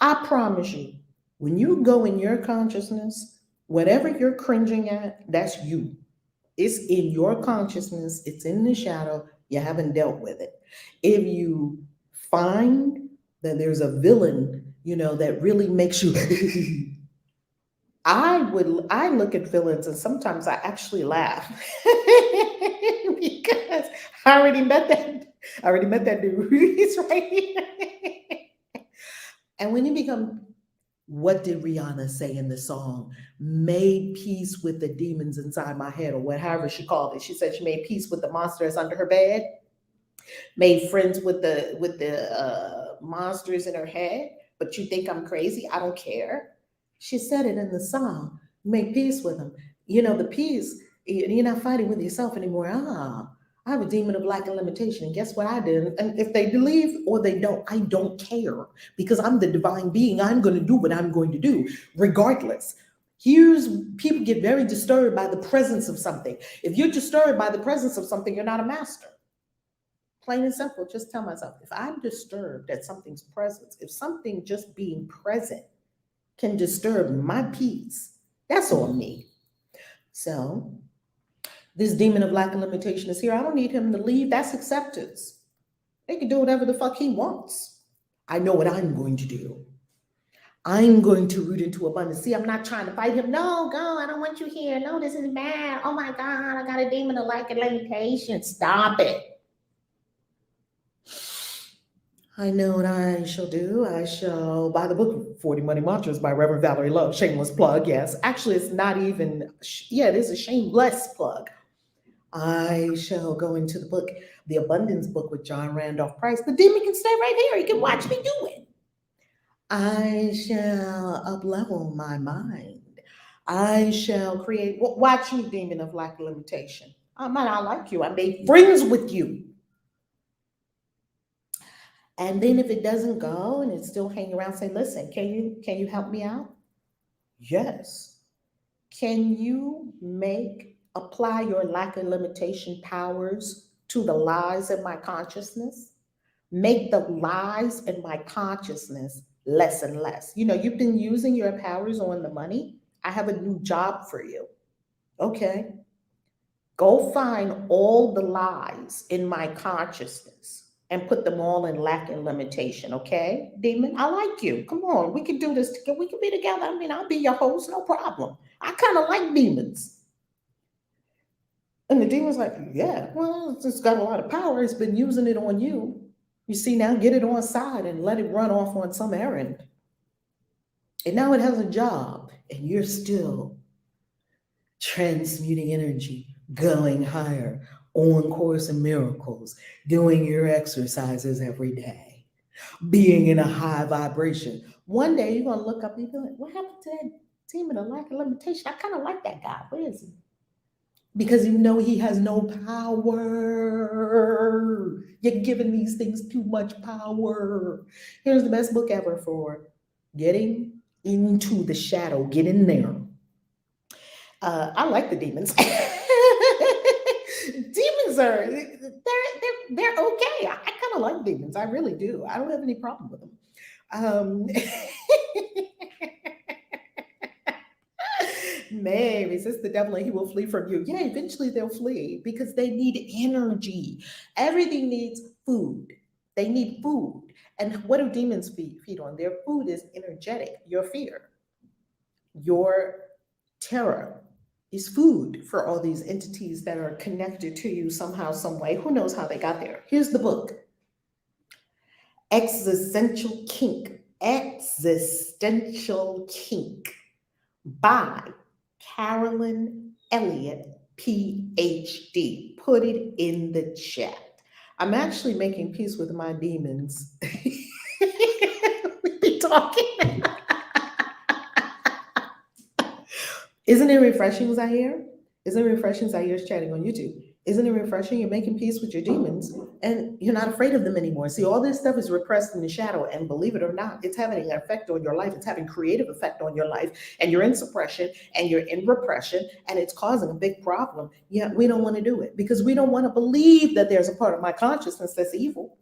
[SPEAKER 1] I promise you, when you go in your consciousness, whatever you're cringing at, that's you. It's in your consciousness. It's in the shadow. You haven't dealt with it. If you find that there's a villain, that really makes you I look at villains and sometimes I actually laugh because I already met that dude. He's right here. And when you become, what did Rihanna say in the song? Made peace with the demons inside my head, or whatever she called it. She said she made peace with the monster that's under her bed. Made friends with the monsters in her head. But you think I'm crazy? I don't care. She said it in the song. Make peace with them. The peace, you're not fighting with yourself anymore. I have a demon of lack and limitation. And guess what I did? And if they believe or they don't, I don't care because I'm the divine being. I'm going to do what I'm going to do regardless. People get very disturbed by the presence of something. If you're disturbed by the presence of something, you're not a master. Plain and simple. Just tell myself, if I'm disturbed at something's presence, if something just being present can disturb my peace, that's on me. So this demon of lack and limitation is here. I don't need him to leave. That's acceptance. They can do whatever the fuck he wants. I know what I'm going to do. I'm going to root into abundance. See, I'm not trying to fight him. No, go. I don't want you here. No, this is bad. Oh my God, I got a demon of lack and limitation. Stop it. I know what I shall do. I shall buy the book 40 Money Mantras by Reverend Valerie Love. Shameless plug, yes. Actually, it's not even, it is a shameless plug. I shall go into the book, The Abundance Book with John Randolph Price. The demon can stay right here. He can watch me do it. I shall up-level my mind. I shall create, watch you, demon of lack and limitation. I might not like you. I made friends with you. And then if it doesn't go and it's still hanging around, say, listen, can you help me out? Yes. Can you apply your lack of limitation powers to the lies in my consciousness? Make the lies in my consciousness less and less. You've been using your powers on the money. I have a new job for you. Okay. Go find all the lies in my consciousness and put them all in lack and limitation. Okay, demon, I like you. Come on, we can do this together. We can be together. I mean, I'll be your host, no problem. I kind of like demons. And the demon's like, yeah, well, it's got a lot of power. It's been using it on you. You see, now get it on side and let it run off on some errand. And now it has a job, and you're still transmuting energy, going higher, on Course in Miracles, doing your exercises every day, being in a high vibration. One day you're going to look up and be like, what happened to that demon of lack of limitation? I kind of like that guy. Where is he? Because you know he has no power. You're giving these things too much power. Here's the best book ever for getting into the shadow. Get in there. I like the demons. Demons they're okay. I kind of like demons. I really do. I don't have any problem with them. May resist the devil and he will flee from you. Yeah, eventually they'll flee because they need energy. Everything needs food. They need food. And what do demons feed on? Their food is energetic. Your fear, your terror is food for all these entities that are connected to you somehow, some way. Who knows how they got there? Here's the book. Existential Kink by Carolyn Elliott, PhD. Put it in the chat. I'm actually making peace with my demons. We be talking. Isn't it refreshing, Zaire? Isn't it refreshing? Zaire's chatting on YouTube. Isn't it refreshing? You're making peace with your demons and you're not afraid of them anymore. See, all this stuff is repressed in the shadow, and believe it or not, it's having an effect on your life. It's having creative effect on your life, and you're in suppression and you're in repression, and it's causing a big problem. Yet we don't want to do it because we don't want to believe that there's a part of my consciousness that's evil.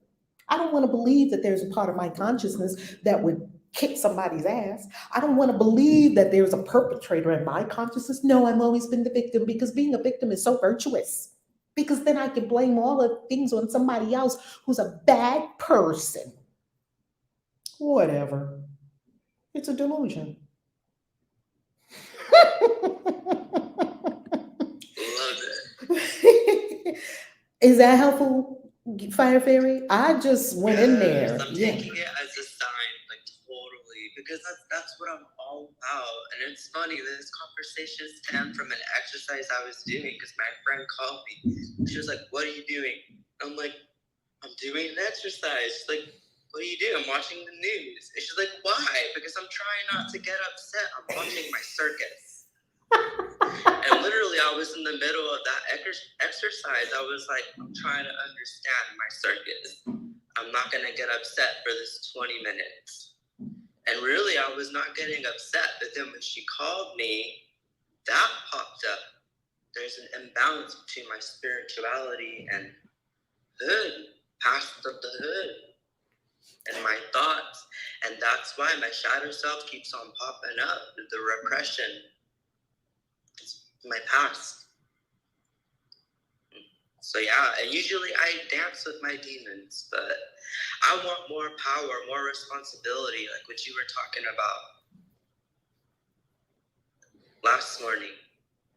[SPEAKER 1] I don't want to believe that there's a part of my consciousness that would kick somebody's ass. I don't want to believe that there's a perpetrator in my consciousness. No, I've always been the victim because being a victim is so virtuous. Because then I can blame all the things on somebody else who's a bad person. Whatever. It's a delusion.
[SPEAKER 3] Love it.
[SPEAKER 1] Is that helpful, Fire Fairy? I just went in there.
[SPEAKER 3] I'm taking it as a sign, like totally, because that's what I'm all about. And it's funny, this conversation stemmed from an exercise I was doing because my friend called me. She was like, "What are you doing?" I'm like, "I'm doing an exercise." She's like, "What do you do?" "I'm watching the news." And she's like, "Why?" "Because I'm trying not to get upset. I'm watching my circus." And literally, I was in the middle of that exercise. I was like, I'm trying to understand my circus. I'm not going to get upset for this 20 minutes. And really, I was not getting upset. But then when she called me, that popped up. There's an imbalance between my spirituality and hood, past of the hood, and my thoughts. And that's why my shadow self keeps on popping up. The repression. It's my past. So yeah, and usually I dance with my demons, but I want more power, more responsibility, like what you were talking about last morning.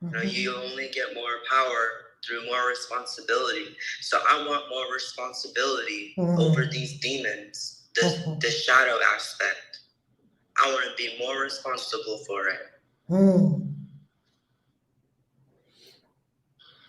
[SPEAKER 3] You know, you only get more power through more responsibility. So I want more responsibility over these demons, the shadow aspect. I want to be more responsible for it.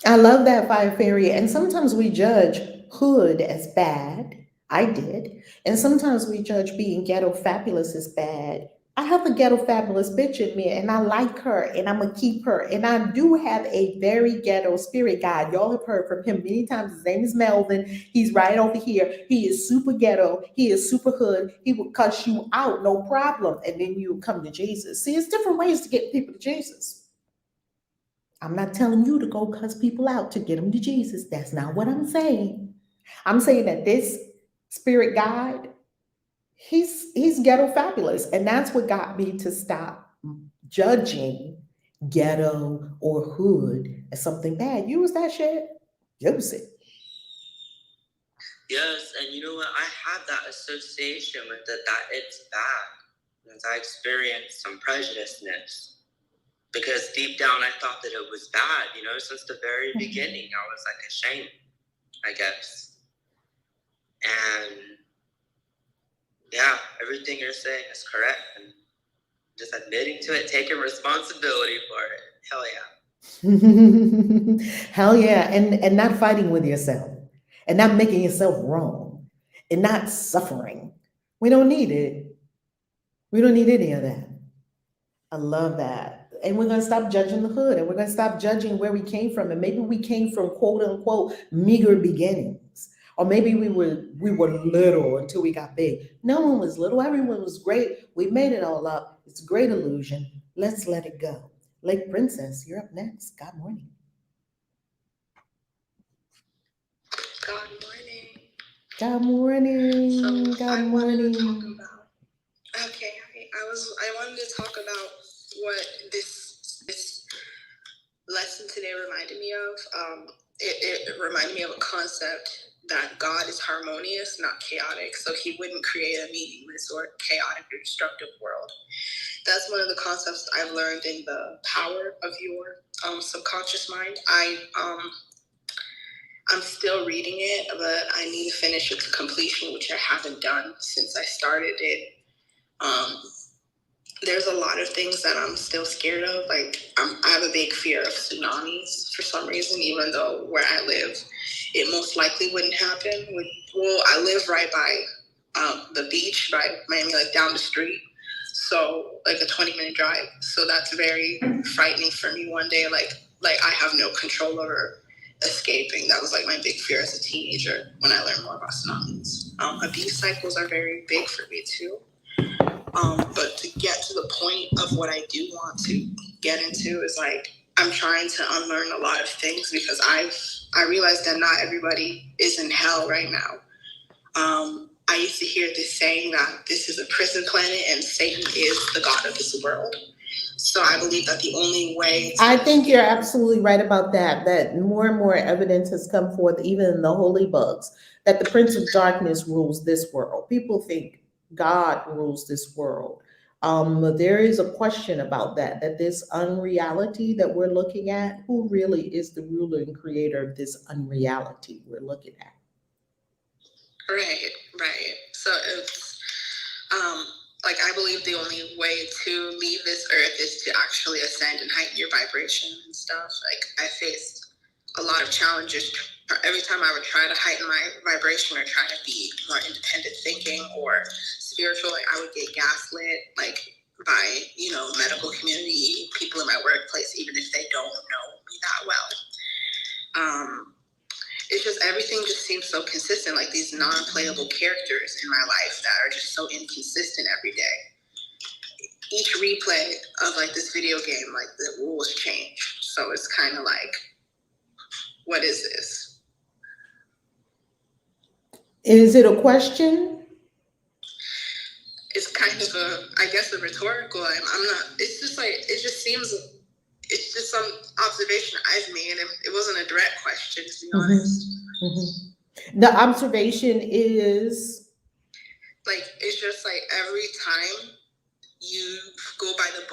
[SPEAKER 1] I love that, Fire Fairy. And sometimes we judge hood as bad. I did. And sometimes we judge being ghetto fabulous as bad. I have a ghetto fabulous bitch in me, and I like her, and I'm gonna keep her. And I do have a very ghetto spirit guide. Y'all have heard from him many times. His name is Melvin. He's right over here. He is super ghetto. He is super hood. He will cuss you out, no problem. And then you come to Jesus. See, it's different ways to get people to Jesus. I'm not telling you to go cuss people out to get them to Jesus. That's not what I'm saying. I'm saying that this spirit guide, he's ghetto fabulous, and that's what got me to stop judging ghetto or hood as something bad. Use that shit. Use it.
[SPEAKER 3] Yes, and you know what? I had that association with it, that it's bad. Because I experienced some prejudiceness. Because deep down I thought that it was bad, you know, since the very beginning. I was like ashamed, I guess. And yeah, everything you're saying is correct. And just admitting to it, taking responsibility for it. Hell yeah.
[SPEAKER 1] Hell yeah. And not fighting with yourself, and not making yourself wrong, and not suffering. We don't need it. We don't need any of that. I love that. And we're going to stop judging the hood, and we're going to stop judging where we came from. And maybe we came from quote unquote meager beginnings. Or maybe we were little until we got big. No one was little. Everyone was great. We made it all up. It's a great illusion. Let's let it go. Lake Princess, you're up next. God morning.
[SPEAKER 4] God morning.
[SPEAKER 1] God morning.
[SPEAKER 4] So
[SPEAKER 1] God
[SPEAKER 4] I
[SPEAKER 1] morning.
[SPEAKER 4] wanted to talk about. Okay, I wanted to talk about what this lesson today reminded me of. It reminded me of a concept that God is harmonious, not chaotic. So He wouldn't create a meaningless or chaotic or destructive world. That's one of the concepts I've learned in the power of your subconscious mind. I'm still reading it, but I need to finish it to completion, which I haven't done since I started it. There's a lot of things that I'm still scared of. Like, I have a big fear of tsunamis for some reason, even though where I live, it most likely wouldn't happen. I live right by the beach, by Miami, like down the street. So, like a 20-minute drive. So that's very frightening for me one day. Like I have no control over escaping. That was like my big fear as a teenager when I learned more about tsunamis. Abuse cycles are very big for me too. But to get to the point of what I do want to get into is like, I'm trying to unlearn a lot of things because I realized that not everybody is in hell right now. I used to hear this saying that this is a prison planet and Satan is the god of this world. So I believe that the only way
[SPEAKER 1] I think you're absolutely right about that, that more and more evidence has come forth, even in the holy books, that the Prince of Darkness rules this world. People think God rules this world. There is a question about that this unreality that we're looking at, who really is the ruler and creator of this unreality we're looking at?
[SPEAKER 4] Right. So it's, like, I believe the only way to leave this earth is to actually ascend and heighten your vibration and stuff. Like, I faced a lot of challenges every time I would try to heighten my vibration or try to be more independent thinking or spiritual. Like, I would get gaslit, like, by, medical community, people in my workplace, even if they don't know me that well. It's just, everything just seems so consistent, like these non-playable characters in my life that are just so inconsistent every day. Each replay of like this video game, like the rules change. So it's kind of like, what is this?
[SPEAKER 1] Is it a question?
[SPEAKER 4] It's kind of a rhetorical. I'm not, it's just like, it just seems, it's just some observation I've made. And it wasn't a direct question, to be honest.
[SPEAKER 1] Mm-hmm. The observation is?
[SPEAKER 4] Like, it's just like every time you go by the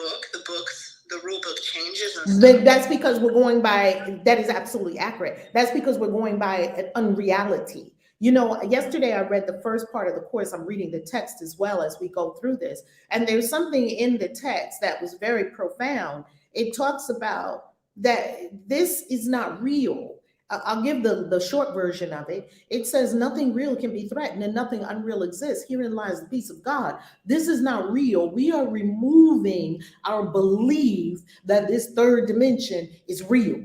[SPEAKER 4] rule book changes.
[SPEAKER 1] But that's because we're going by, that is absolutely accurate. That's because we're going by an unreality. Yesterday I read the first part of the course. I'm reading the text as well as we go through this. And there's something in the text that was very profound. It talks about that this is not real. I'll give the short version of it. It says nothing real can be threatened and nothing unreal exists. Herein lies the peace of God. This is not real. We are removing our belief that this third dimension is real.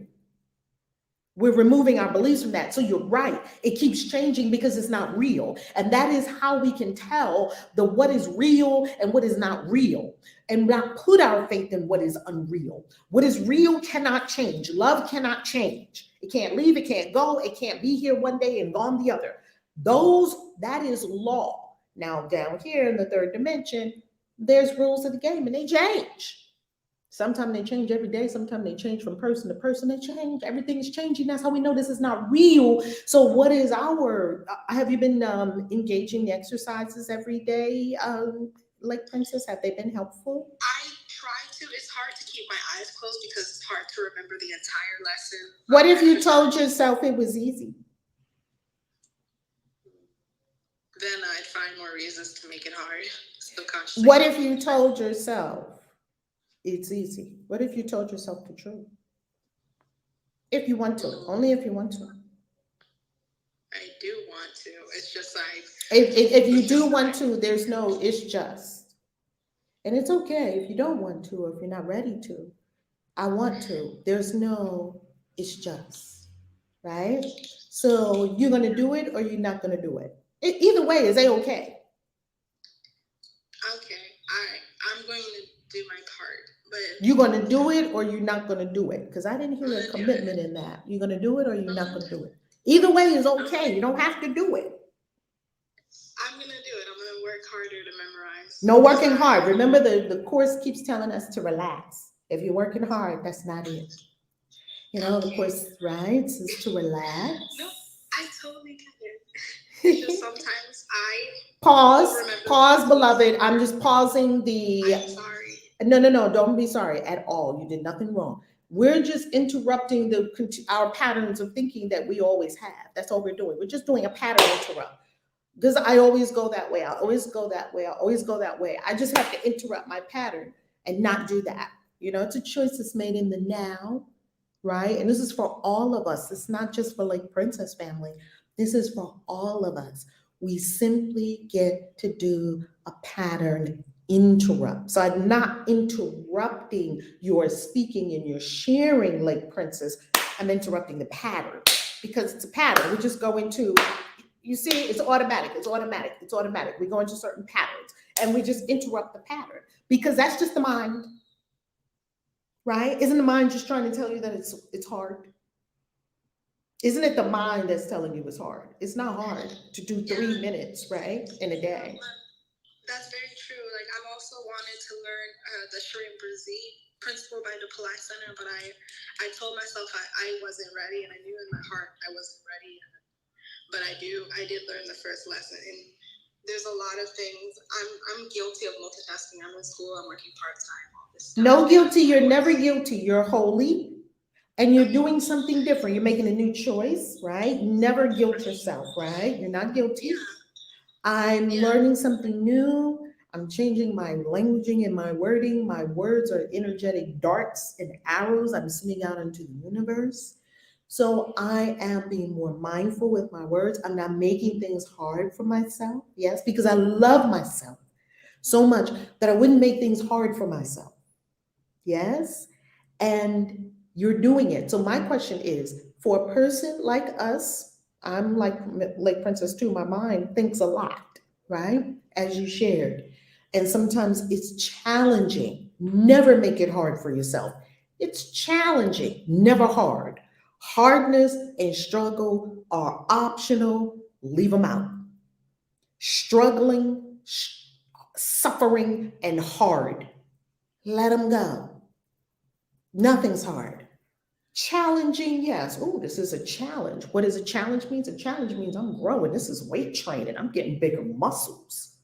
[SPEAKER 1] We're removing our beliefs from that. So you're right. It keeps changing because it's not real. And that is how we can tell what is real and what is not real, and not put our faith in what is unreal. What is real cannot change. Love cannot change. It can't leave. It can't go. It can't be here one day and gone the other. That is law. Now down here in the third dimension, there's rules of the game and they change. Sometimes they change every day. Sometimes they change from person to person. They change. Everything is changing. That's how we know this is not real. So what is have you been engaging the exercises every day, like Princess? Have they been helpful?
[SPEAKER 4] I try to. It's hard to keep my eyes closed because it's hard to remember the entire lesson.
[SPEAKER 1] What if you told yourself it was easy?
[SPEAKER 4] Then I'd find more reasons to make it hard subconsciously.
[SPEAKER 1] What if you told yourself it's easy? What if you told yourself the truth? If you want to, only if you want to.
[SPEAKER 4] I do want to. It's just like
[SPEAKER 1] if you do want to, there's no it's just. And it's okay if you don't want to, or if you're not ready to. I want to. There's no it's just. Right? So you're gonna do it or you're not gonna do it. Either way is okay.
[SPEAKER 4] Okay. I'm going to do my part. But
[SPEAKER 1] you're going to do it or you're not going to do it, because I didn't hear a commitment in that. You're going to do it or you're not going to do it. Either way is okay. You don't have to do it.
[SPEAKER 4] I'm going to do it. I'm going to work harder to memorize.
[SPEAKER 1] No working hard. Remember, the course keeps telling us to relax. If you're working hard, that's not it. You know, the course, right, says to relax.
[SPEAKER 4] No, I totally get it. It's just sometimes
[SPEAKER 1] Pause, beloved. I'm just pausing
[SPEAKER 4] I'm sorry.
[SPEAKER 1] No, don't be sorry at all. You did nothing wrong. We're just interrupting our patterns of thinking that we always have. That's all we're doing. We're just doing a pattern interrupt. Because I always go that way. I always go that way. I always go that way. I just have to interrupt my pattern and not do that. You know, it's a choice that's made in the now, right? And this is for all of us. It's not just for like Princess family. This is for all of us. We simply get to do a pattern interrupt. So I'm not interrupting your speaking and your sharing, like Princess. I'm interrupting the pattern because it's a pattern. We just go into, you see, it's automatic. We go into certain patterns and we just interrupt the pattern because that's just the mind, right? Isn't the mind just trying to tell you that it's hard? Isn't it the mind that's telling you it's hard? It's not hard to do 3 minutes, right, in a day.
[SPEAKER 4] That's very true. Like, I've also wanted to learn the Shrimp principle by the Pillai Center, but I told myself I wasn't ready, and I knew in my heart I wasn't ready. But I did learn the first lesson, and there's a lot of things. I'm guilty of multitasking. I'm in school. I'm working part-time. All this stuff.
[SPEAKER 1] No guilty. You're never guilty. You're holy. And you're doing something different. You're making a new choice, right? Never guilt yourself, right? You're not guilty.
[SPEAKER 4] Yeah.
[SPEAKER 1] I'm learning something new. I'm changing my languaging and my wording. My words are energetic darts and arrows I'm sending out into the universe. So I am being more mindful with my words. I'm not making things hard for myself. Yes, because I love myself so much that I wouldn't make things hard for myself. Yes, and you're doing it. So my question is, for a person like us, I'm like Princess too, my mind thinks a lot, right? As you shared. And sometimes it's challenging. Never make it hard for yourself. It's challenging, never hard. Hardness and struggle are optional. Leave them out. Struggling, suffering, and hard. Let them go. Nothing's hard. Challenging, yes. Oh, this is a challenge. What does a challenge mean? A challenge means I'm growing. This is weight training. I'm getting bigger muscles.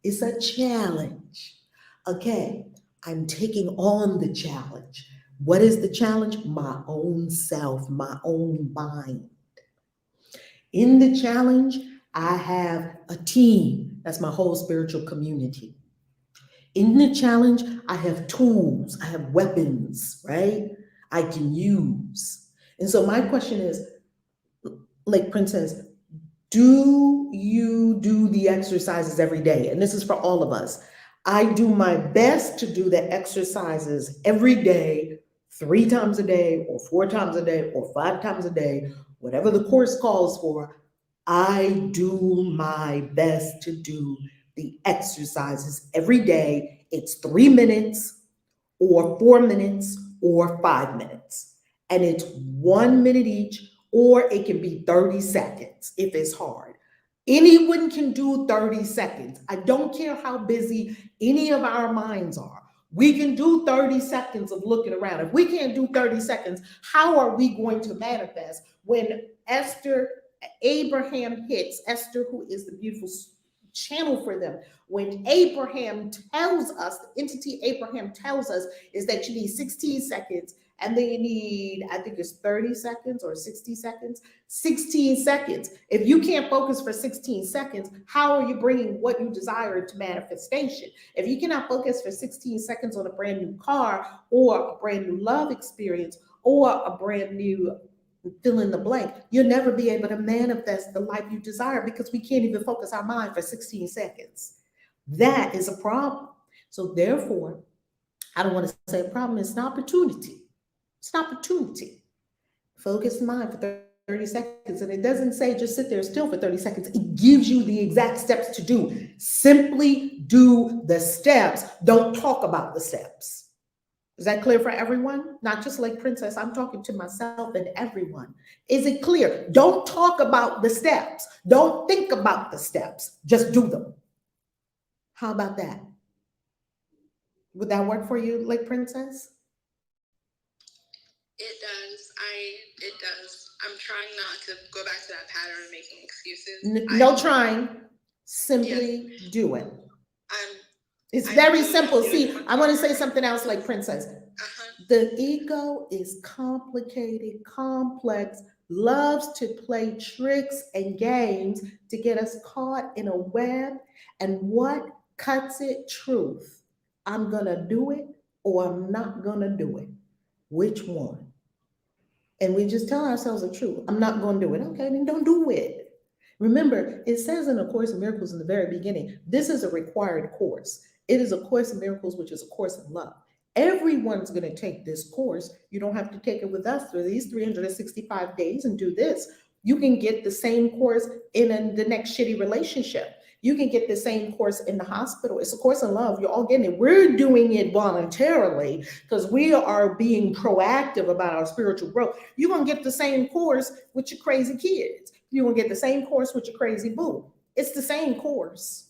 [SPEAKER 1] It's a challenge. Okay, I'm taking on the challenge. What is the challenge? My own self, my own mind. In the challenge, I have a team. That's my whole spiritual community. In the challenge, I have tools, I have weapons, right? I can use. And so my question is, Lake Princess, do you do the exercises every day? And this is for all of us. I do my best to do the exercises every day, 3 times a day, or 4 times a day, or 5 times a day, whatever the course calls for. I do my best to do the exercises every day. It's 3 minutes, or 4 minutes, or 5 minutes. And it's 1 minute each, or it can be 30 seconds if it's hard. Anyone can do 30 seconds. I don't care how busy any of our minds are. We can do 30 seconds of looking around. If we can't do 30 seconds, how are we going to manifest when Abraham hits Esther, who is the beautiful channel for them? When Abraham tells us, the entity Abraham tells us is that you need 16 seconds, and then you need, I think it's 30 seconds or 60 seconds, 16 seconds. If you can't focus for 16 seconds, how are you bringing what you desire to manifestation? If you cannot focus for 16 seconds on a brand new car, or a brand new love experience, or a brand new fill in the blank, you'll never be able to manifest the life you desire, because we can't even focus our mind for 16 seconds. That is a problem. So therefore, I don't want to say a problem, it's an opportunity. It's an opportunity. Focus the mind for 30 seconds. And it doesn't say just sit there still for 30 seconds. It gives you the exact steps to do. Simply do the steps. Don't talk about the steps. Is that clear for everyone? Not just like Princess, I'm talking to myself and everyone. Is it clear? Don't talk about the steps. Don't think about the steps. Just do them. How about that? Would that work for you, Lake Princess?
[SPEAKER 4] It does. It does. I'm trying not to go back to that pattern of making excuses.
[SPEAKER 1] No trying. Simply do it. It's very simple. See, I want to say something else, like Princess. The ego is complicated, complex, loves to play tricks and games to get us caught in a web. And what cuts it? Truth. I'm going to do it, or I'm not going to do it. Which one? And we just tell ourselves the truth. I'm not going to do it. Okay, then don't do it. Remember, it says in A Course in Miracles in the very beginning, this is a required course. It is a Course in Miracles, which is a course in love. Everyone's going to take this course. You don't have to take it with us for these 365 days and do this. You can get the same course in the next shitty relationship. You can get the same course in the hospital. It's a course in love. You're all getting it. We're doing it voluntarily because we are being proactive about our spiritual growth. You're going to get the same course with your crazy kids. You're going to get the same course with your crazy boo. It's the same course.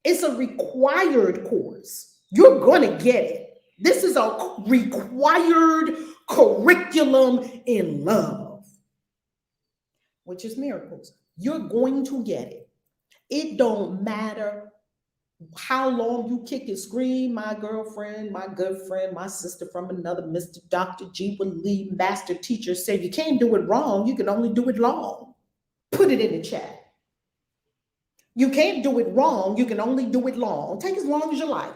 [SPEAKER 1] It's a required course. You're going to get it. This is a required curriculum in love, which is miracles. You're going to get it. It don't matter how long you kick and scream. My girlfriend, my good friend, my sister from another, Mr. Dr. G. Lee, master teacher, said you can't do it wrong. You can only do it long. Put it in the chat. You can't do it wrong. You can only do it long. Take as long as you like.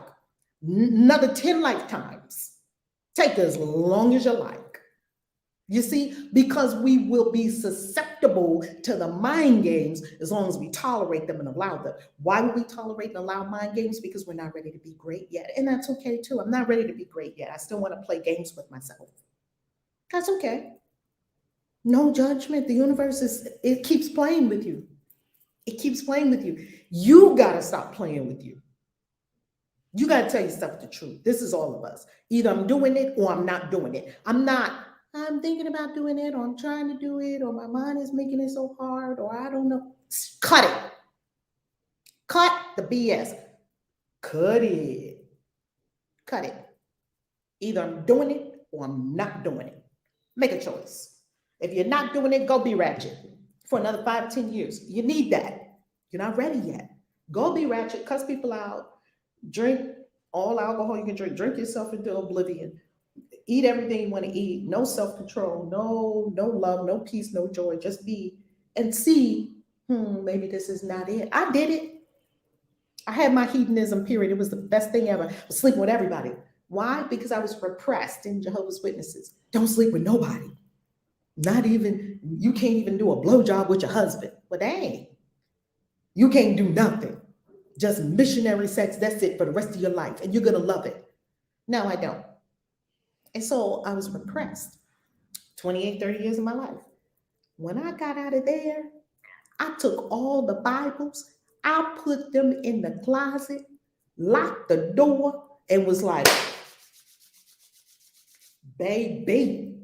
[SPEAKER 1] Another 10 lifetimes. Take as long as you like. You see, because we will be susceptible to the mind games as long as we tolerate them and allow them. Why would we tolerate and allow mind games? Because we're not ready to be great yet. And that's okay too. I'm not ready to be great yet. I still want to play games with myself. That's okay. No judgment. The universe it keeps playing with you. It keeps playing with you. You got to stop playing with you. You got to tell yourself the truth. This is all of us. Either I'm doing it or I'm not doing it. I'm thinking about doing it, or I'm trying to do it, or my mind is making it so hard, or I don't know. Cut it. Cut the BS. Cut it. Cut it. Either I'm doing it or I'm not doing it. Make a choice. If you're not doing it, go be ratchet for another 5-10 years. You need that. You're not ready yet. Go be ratchet, cuss people out, drink all alcohol you can drink yourself into oblivion. Eat everything you want to eat. No self-control, no love, no peace, no joy. Just be and see, maybe this is not it. I did it. I had my hedonism period. It was the best thing ever. I was sleeping with everybody. Why? Because I was repressed in Jehovah's Witnesses. Don't sleep with nobody. You can't even do a blowjob with your husband. Well, dang. You can't do nothing. Just missionary sex, that's it for the rest of your life. And you're going to love it. No, I don't. And so I was repressed 28, 30 years of my life. When I got out of there, I took all the Bibles, I put them in the closet, locked the door, and was like, baby,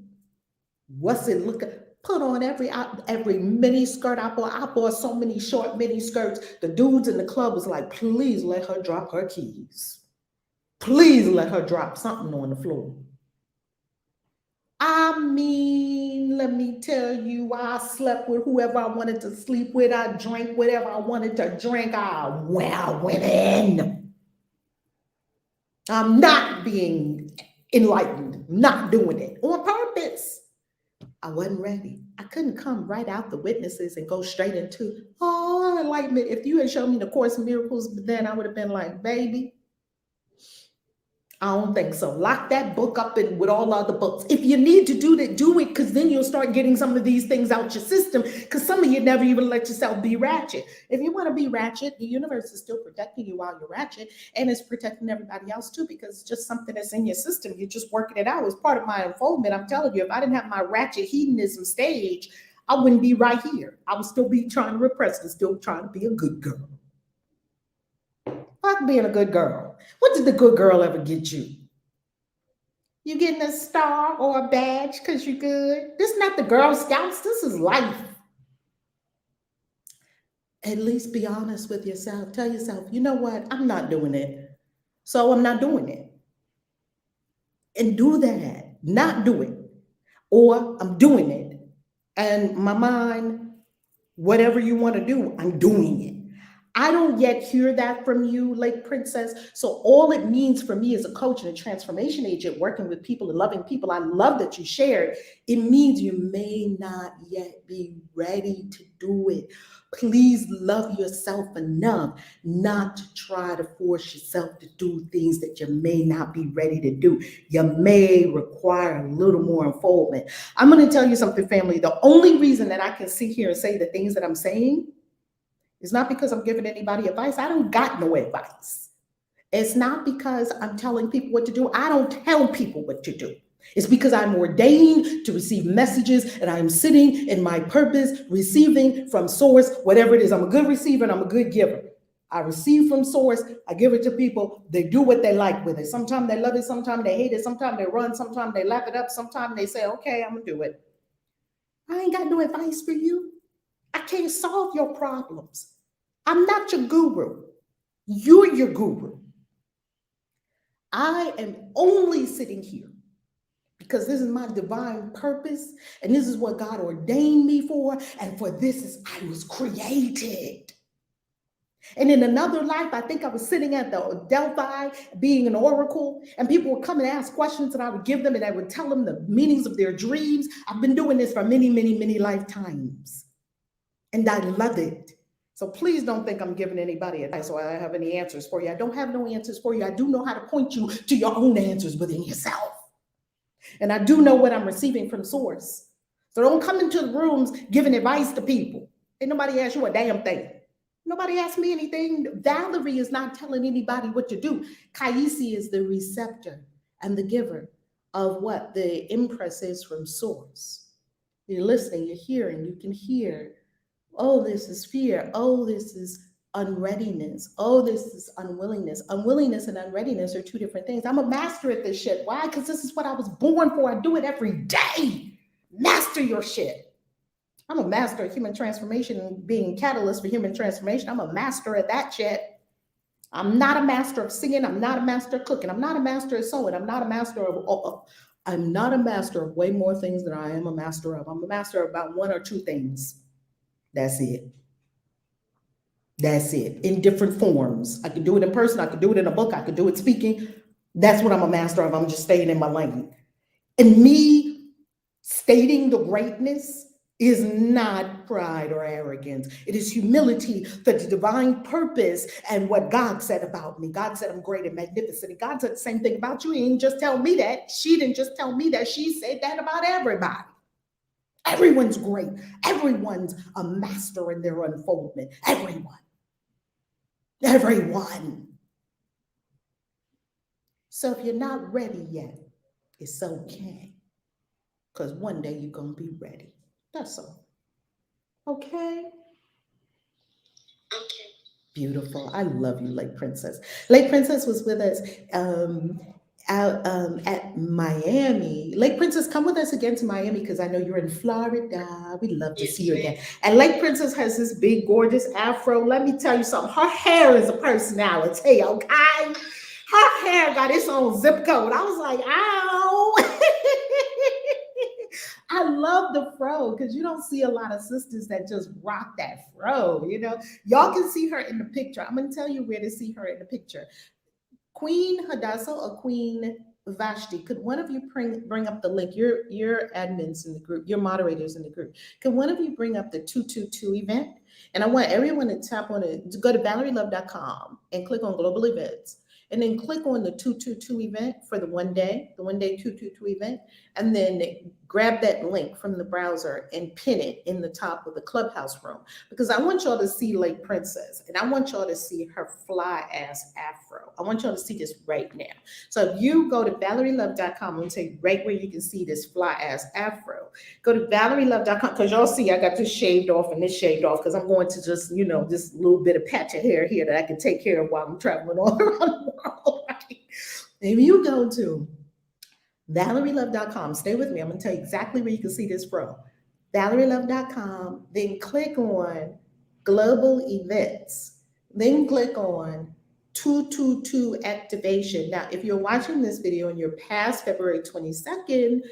[SPEAKER 1] what's it looking? Put on every mini skirt I bought so many short mini skirts. The dudes in the club was like, please let her drop her keys. Please let her drop something on the floor. I mean, let me tell you, I slept with whoever I wanted to sleep with. I drank whatever I wanted to drink. I went in. I'm not being enlightened, not doing it on purpose. I wasn't ready. I couldn't come right out the witnesses and go straight into, enlightenment. If you had shown me the Course in Miracles, then I would have been like, baby, I don't think so. Lock that book up with all other books. If you need to do that, do it, because then you'll start getting some of these things out your system, because some of you never even let yourself be ratchet. If you want to be ratchet, the universe is still protecting you while you're ratchet, and it's protecting everybody else too, because it's just something that's in your system. You're just working it out. As part of my unfoldment, I'm telling you, if I didn't have my ratchet hedonism stage, I wouldn't be right here. I would still be trying to repress it, still trying to be a good girl. Fuck being a good girl. What did the good girl ever get you? You getting a star or a badge because you're good? This is not the Girl Scouts. This is life. At least be honest with yourself. Tell yourself, you know what? I'm not doing it. So I'm not doing it. And do that. Not do it. Or I'm doing it. And my mind, whatever you want to do, I'm doing it. I don't yet hear that from you, Lake Princess. So all it means for me as a coach and a transformation agent working with people and loving people, I love that you shared. It means you may not yet be ready to do it. Please love yourself enough not to try to force yourself to do things that you may not be ready to do. You may require a little more unfoldment. I'm going to tell you something, family. The only reason that I can sit here and say the things that I'm saying it's not because I'm giving anybody advice. I don't got no advice. It's not because I'm telling people what to do. I don't tell people what to do. It's because I'm ordained to receive messages and I'm sitting in my purpose, receiving from source, whatever it is. I'm a good receiver and I'm a good giver. I receive from source. I give it to people. They do what they like with it. Sometimes they love it. Sometimes they hate it. Sometimes they run. Sometimes they lap it up. Sometimes they say, okay, I'm going to do it. I ain't got no advice for you. I can't solve your problems. I'm not your guru. You're your guru. I am only sitting here because this is my divine purpose and this is what God ordained me for. And for this is I was created. And in another life, I think I was sitting at the Delphi being an oracle and people would come and ask questions and I would give them and I would tell them the meanings of their dreams. I've been doing this for many, many, many lifetimes. And I love it. So please don't think I'm giving anybody advice or I have any answers for you. I don't have no answers for you. I do know how to point you to your own answers within yourself. And I do know what I'm receiving from source. So don't come into the rooms giving advice to people. Ain't nobody ask you a damn thing. Nobody asked me anything. Valerie is not telling anybody what to do. Kaisi is the receptor and the giver of what the impress is from source. You're listening, you're hearing, you can hear. Oh, this is fear. Oh, this is unreadiness. Oh, this is unwillingness. Unwillingness and unreadiness are two different things. I'm a master at this shit. Why? Because this is what I was born for. I do it every day. Master your shit. I'm a master at human transformation and being a catalyst for human transformation. I'm a master at that shit. I'm not a master of singing. I'm not a master of cooking. I'm not a master of sewing. I'm not a master of way more things than I am a master of. I'm a master of about one or two things. That's it. That's it. In different forms. I can do it in person. I could do it in a book. I could do it speaking. That's what I'm a master of. I'm just staying in my lane. And me stating the greatness is not pride or arrogance. It is humility for the divine purpose and what God said about me. God said I'm great and magnificent. And God said the same thing about you. He didn't just tell me that. She didn't just tell me that. She said that about everybody. Everyone's great. Everyone's a master in their unfoldment. Everyone. So if you're not ready yet, it's okay. Because one day you're going to be ready. That's all. Okay?
[SPEAKER 4] Okay.
[SPEAKER 1] Beautiful. I love you, Lake Princess. Lake Princess was with us out at Miami. Lake Princess, come with us again to Miami because I know you're in Florida. We'd love to see you again. And Lake Princess has this big, gorgeous afro. Let me tell you something. Her hair is a personality, okay? Her hair got its own zip code. I was like, ow. I love the fro because you don't see a lot of sisters that just rock that fro, you know. Y'all can see her in the picture. I'm going to tell you where to see her in the picture. Queen Hadassah or Queen Vashti, could one of you bring up the link? You're admins in the group, you're moderators in the group. Could one of you bring up the 222 event? And I want everyone to tap on it, to go to valerielove.com and click on global events. And then click on the 222 event for the one day 222 event, and then grab that link from the browser and pin it in the top of the clubhouse room. Because I want y'all to see Lake Princess, and I want y'all to see her fly ass afro. I want y'all to see this right now. So if you go to valerielove.com, I'm gonna tell you right where you can see this fly ass afro. Go to valerielove.com, because y'all see I got this shaved off and this shaved off, because I'm going to just, you know, this little bit of patch of hair here that I can take care of while I'm traveling all around the world. Right? If you go to valerielove.com, stay with me, I'm going to tell you exactly where you can see this from. valerielove.com, then click on global events, then click on 222 activation. Now, if you're watching this video and you're past February 22nd,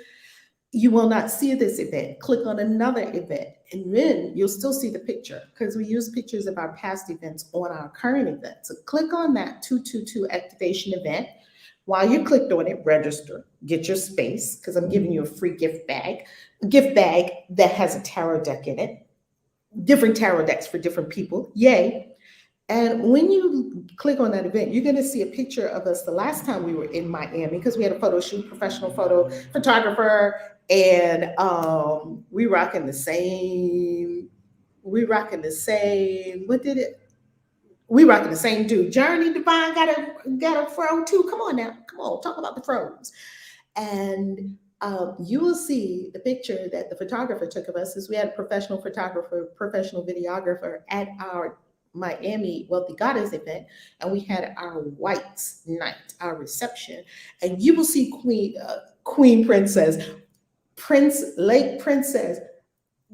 [SPEAKER 1] you will not see this event. Click on another event, and then you'll still see the picture, because we use pictures of our past events on our current event. So click on that 222 activation event. While you clicked on it, register, get your space, because I'm giving you a free gift bag that has a tarot deck in it, different tarot decks for different people. Yay. And when you click on that event, you're going to see a picture of us the last time we were in Miami, because we had a photo shoot, professional photo photographer, and we rocking the same, what did it? We rocking the same dude. Journey Divine got a fro too. Come on now. Come on, talk about the fros. And you will see the picture that the photographer took of us, is we had a professional photographer, professional videographer at our Miami Wealthy Goddess event, and we had our whites night, our reception. And you will see Queen Princess, Lake Princess,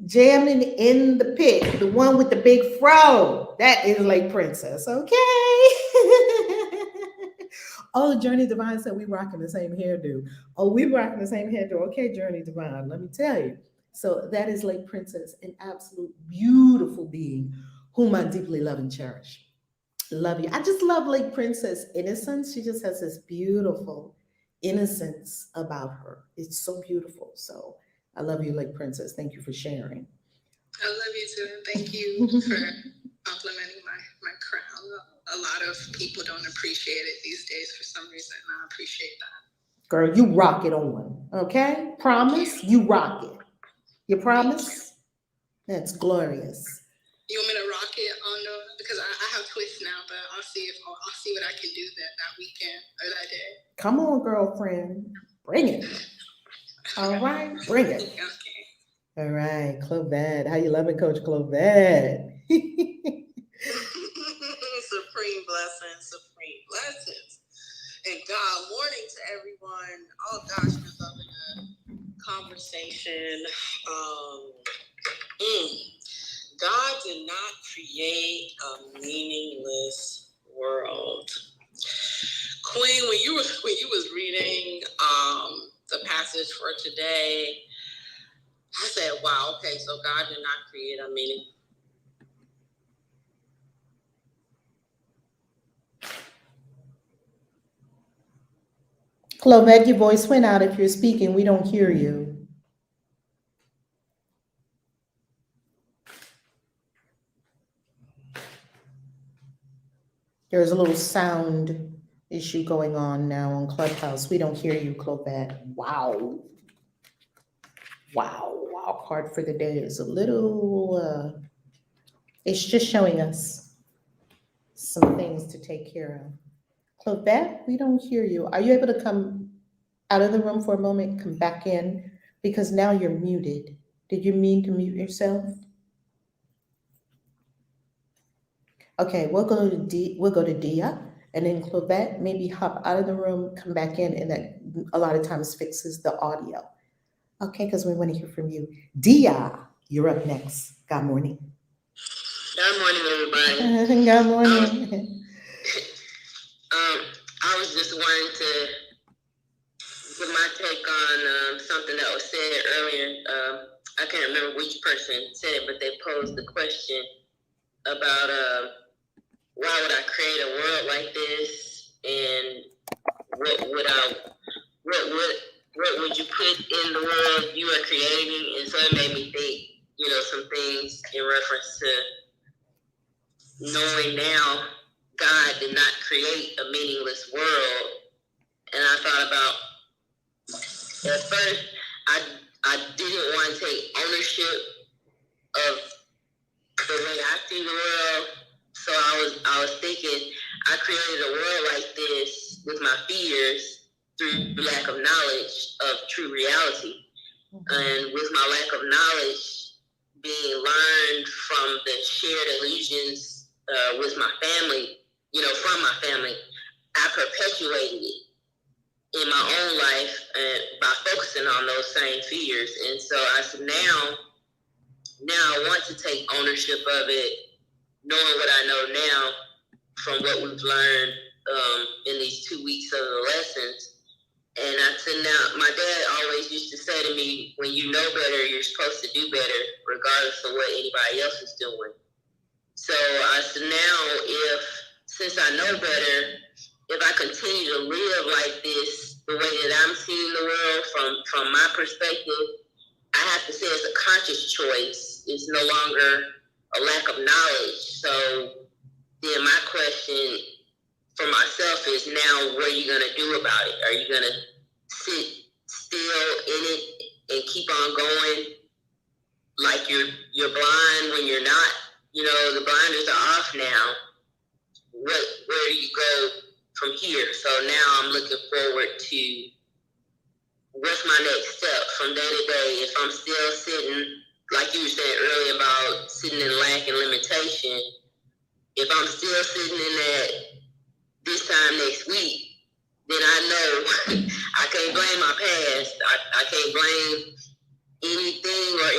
[SPEAKER 1] jamming in the pit, the one with the big fro. That is Lake Princess, okay? Oh, Journey Divine said we rocking the same hairdo. Oh, we rocking the same hairdo. Okay, Journey Divine, let me tell you. So that is Lake Princess, an absolute beautiful being whom I deeply love and cherish. Love you. I just love Lake Princess innocence. She just has this beautiful innocence about her. It's so beautiful. So I love you, Lake Princess. Thank you for sharing.
[SPEAKER 4] I love you too. And thank you for complimenting my crown. A lot of people don't appreciate it these days for some reason. I appreciate that.
[SPEAKER 1] Girl, you rock it on. Okay? Promise? You rock it. You promise? That's glorious.
[SPEAKER 4] You want me to rock it on because I have twists now, but I'll see what I can do that weekend or that day.
[SPEAKER 1] Come on, girlfriend. Bring it. All right, bring it.
[SPEAKER 4] Okay.
[SPEAKER 1] All right, Clovette. How you loving, Coach Clovette?
[SPEAKER 2] Supreme blessings. And God morning to everyone. Oh gosh, we're loving a conversation. God did not create a meaningless world. Queen, when you was reading the passage for today, I said, wow, okay, so God did not create a meaning.
[SPEAKER 1] Clovette, your voice went out. If you're speaking, we don't hear you. There's a little sound issue going on now on Clubhouse. We don't hear you, Clovette. Wow. Our card for the day is a little, it's just showing us some things to take care of. Clovette, we don't hear you. Are you able to come out of the room for a moment, come back in? Because now you're muted. Did you mean to mute yourself? Okay, we'll go to Dia, and then Clovette, maybe hop out of the room, come back in, and that a lot of times fixes the audio. Okay, because we want to hear from you. Dia, you're up next. Good morning.
[SPEAKER 2] Good morning, everybody.
[SPEAKER 1] Good morning.
[SPEAKER 2] I was just wanting to give my take on something that was said earlier. I can't remember which person said it, but they posed the question about why would I create a world like this, and what would you put in the world you are creating? And so it made me think, some things in reference to knowing now God did not create a meaningless world. And I thought about, at first, I didn't want to take ownership of the way I see the world. So I was thinking, I created a world like this with my fears through lack of knowledge of true reality. And with my lack of knowledge being learned from the shared illusions with my family, from my family, I perpetuated it in my own life by focusing on those same fears. And so I said, now I want to take ownership of it, knowing what I know now from what we've learned in these 2 weeks of the lessons. And I said, now, my dad always used to say to me, when you know better, you're supposed to do better, regardless of what anybody else is doing. So I said, now, since I know better, if I continue to live like this, the way that I'm seeing the world from my perspective, I have to say it's a conscious choice. It's no longer a lack of knowledge. So then my question for myself is, now what are you going to do about it? Are you going to sit still in it and keep on going like you're blind when you're not? The blinders are off now. Where do you go from here? So now I'm looking forward to what's my next step from day to day. If I'm still sitting, like you were saying earlier about sitting in lack and limitation, if I'm still sitting in that this time next week, then I know I can't blame my past. I can't blame anything or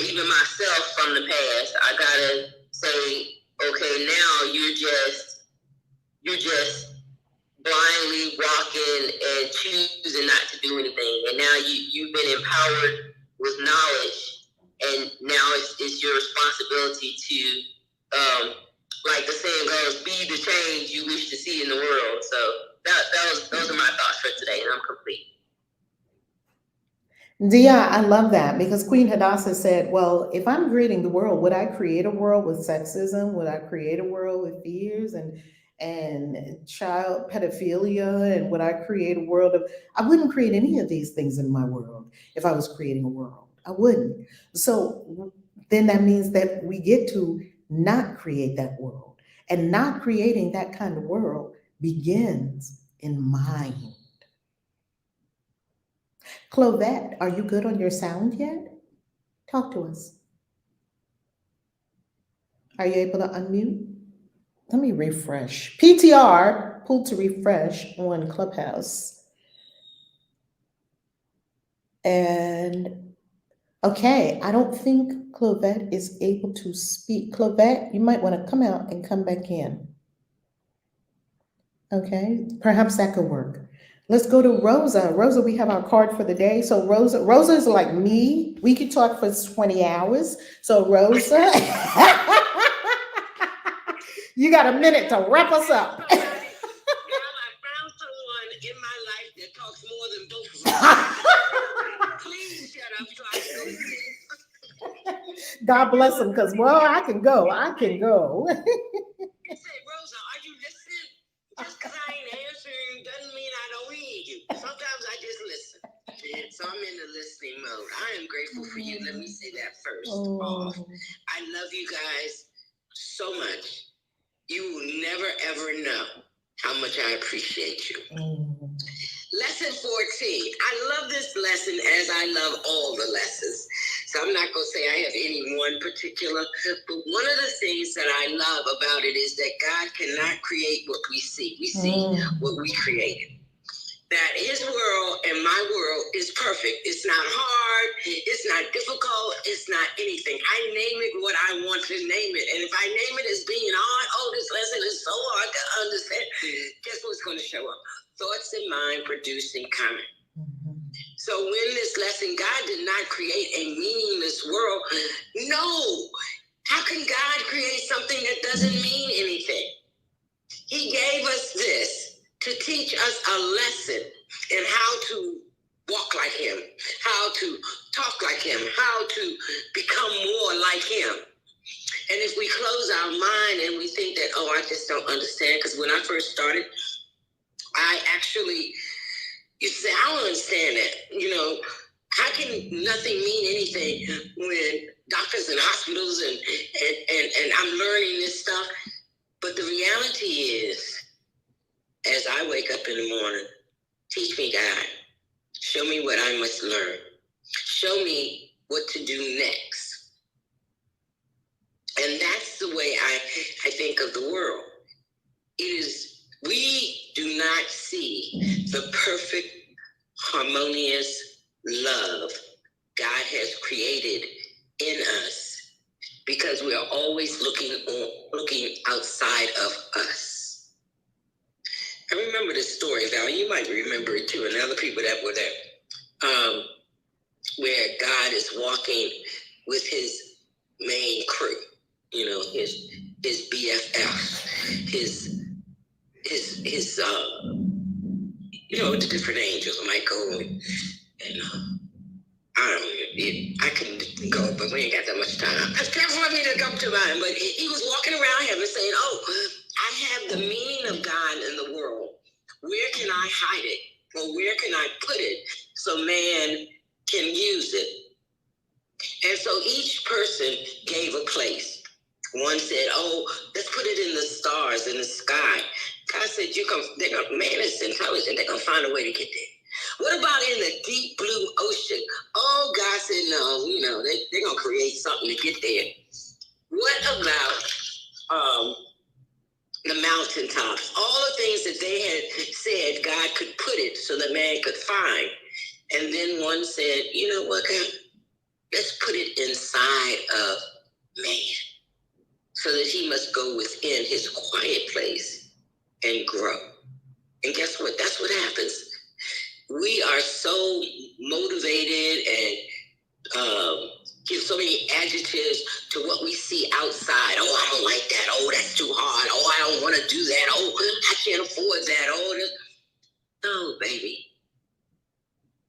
[SPEAKER 2] even myself from the past. I gotta say, okay, now you're just blindly walking and choosing not to do anything. And now you've been empowered with knowledge, and now it's your responsibility to, like the saying goes, be the change you wish to see in the world. So those are my thoughts for today, and I'm complete.
[SPEAKER 1] Dia, I love that, because Queen Hadassah said, well, if I'm creating the world, would I create a world with sexism? Would I create a world with fears and child pedophilia? And would I create a world of, I wouldn't create any of these things in my world if I was creating a world. I wouldn't. So then that means that we get to not create that world. And not creating that kind of world begins in mind. Clovette, are you good on your sound yet? Talk to us. Are you able to unmute? Let me refresh. PTR, pull to refresh on Clubhouse. And okay, I don't think Clovette is able to speak. Clovette, you might want to come out and come back in. Okay, perhaps that could work. Let's go to Rosa. Rosa, we have our card for the day. So Rosa is like me. We could talk for 20 hours. So Rosa, you got a minute to wrap us up.
[SPEAKER 2] Now I found someone in my life that talks more than both of us. Please shut up so I can listen.
[SPEAKER 1] God bless him, because, well, I can go.
[SPEAKER 2] Say, Rosa, are you listening? Just because I ain't answering doesn't mean I don't read you. Sometimes I just listen. So I'm in the listening mode. I am grateful for you. Let me say that first off. I love you guys so much. You will never, ever know how much I appreciate you. Lesson 14. I love this lesson as I love all the lessons. So I'm not going to say I have any one particular, but one of the things that I love about it is that God cannot create what we see. We see what we created. That his world and my world is perfect. It's not hard. It's not difficult. It's not anything. I name it what I want to name it. And if I name it as being hard, this lesson is so hard to understand, guess what's going to show up? Thoughts in mind producing comment. So when this lesson, God did not create a meaningless world. No. How can God create something that doesn't mean anything? He gave us this to teach us a lesson in how to walk like him, how to talk like him, how to become more like him. And if we close our mind and we think that, I just don't understand, because when I first started, I actually used to say, I don't understand that. How can nothing mean anything when doctors and hospitals and I'm learning this stuff? But the reality is, as I wake up in the morning, teach me, God. Show me what I must learn. Show me what to do next. And that's the way I think of the world. We do not see the perfect, harmonious love God has created in us because we are always looking outside of us. I remember this story, Val. You might remember it too, and other people that were there, where God is walking with his main crew. His BFF, his the different angels, Michael, and I can go, but we ain't got that much time. It's careful for me to come to mind, but he was walking around heaven saying, I have the meaning of God in the world. Where can I hide it? Or where can I put it so man can use it? And so each person gave a place. One said, let's put it in the stars, in the sky. God said, man is intelligent. They're going to find a way to get there. What about in the deep blue ocean? God said, no, they're going to create something to get there. What about the mountaintops? All the things that they had said God could put it so that man could find. And then one said, you know what, God? Let's put it inside of man so that he must go within his quiet place and grow. And guess what? That's what happens. We are so motivated and give so many adjectives to what we see outside. I don't like that. That's too hard. I don't want to do that. I can't afford that. No, baby.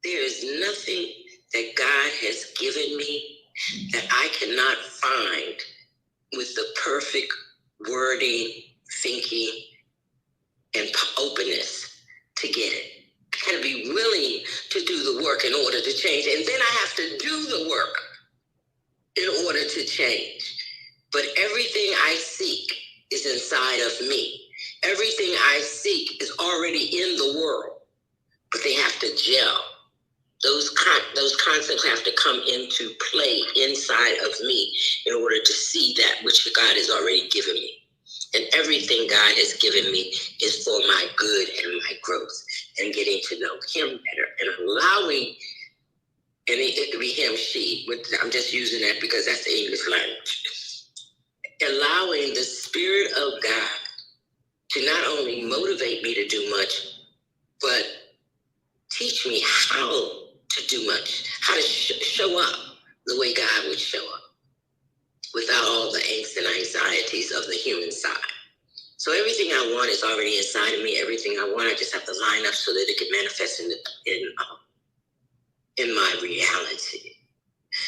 [SPEAKER 2] There is nothing that God has given me that I cannot find with the perfect wording, thinking, and openness to get it. I got to be willing to do the work in order to change. And then I have to do the work in order to change. But everything I seek is inside of me. Everything I seek is already in the world, but they have to gel. Those concepts have to come into play inside of me in order to see that which God has already given me. And everything God has given me is for my good and my growth and getting to know him better and allowing, and it could be him, she, I'm just using that because that's the English language. Allowing the Spirit of God to not only motivate me to do much, but teach me how to do much, how to show up the way God would show up without all the angst and anxieties of the human side. So everything I want is already inside of me. Everything I want, I just have to line up so that it can manifest in my reality.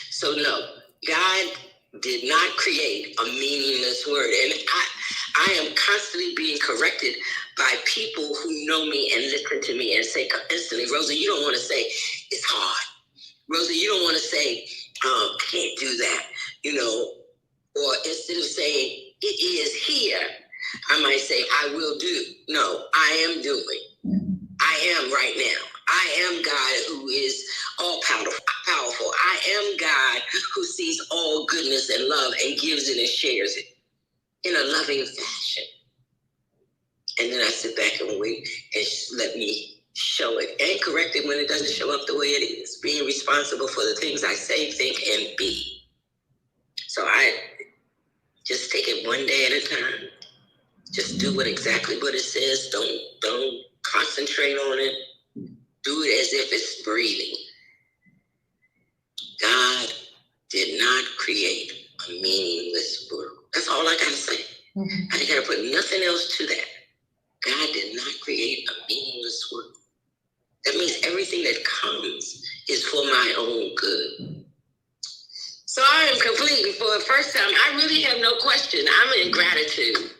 [SPEAKER 2] So no, God did not create a meaningless word. And I am constantly being corrected by people who know me and listen to me and say instantly, Rosa, you don't want to say it's hard. Rosa, you don't want to say, I can't do that, or instead of saying, it is here, I might say, I will do. No, I am doing. I am right now. I am God who is all powerful. I am God who sees all goodness and love and gives it and shares it in a loving fashion. And then I sit back and wait and let me show it and correct it when it doesn't show up the way it is. Being responsible for the things I say, think, and be. So I just take it one day at a time. Just do exactly what it says. Don't concentrate on it. Do it as if it's breathing. God did not create a meaningless world. That's all I gotta say. Mm-hmm. I ain't gotta put nothing else to that. God did not create a meaningless world. That means everything that comes is for my own good. So I am complete. For the first time, I really have no question. I'm in gratitude.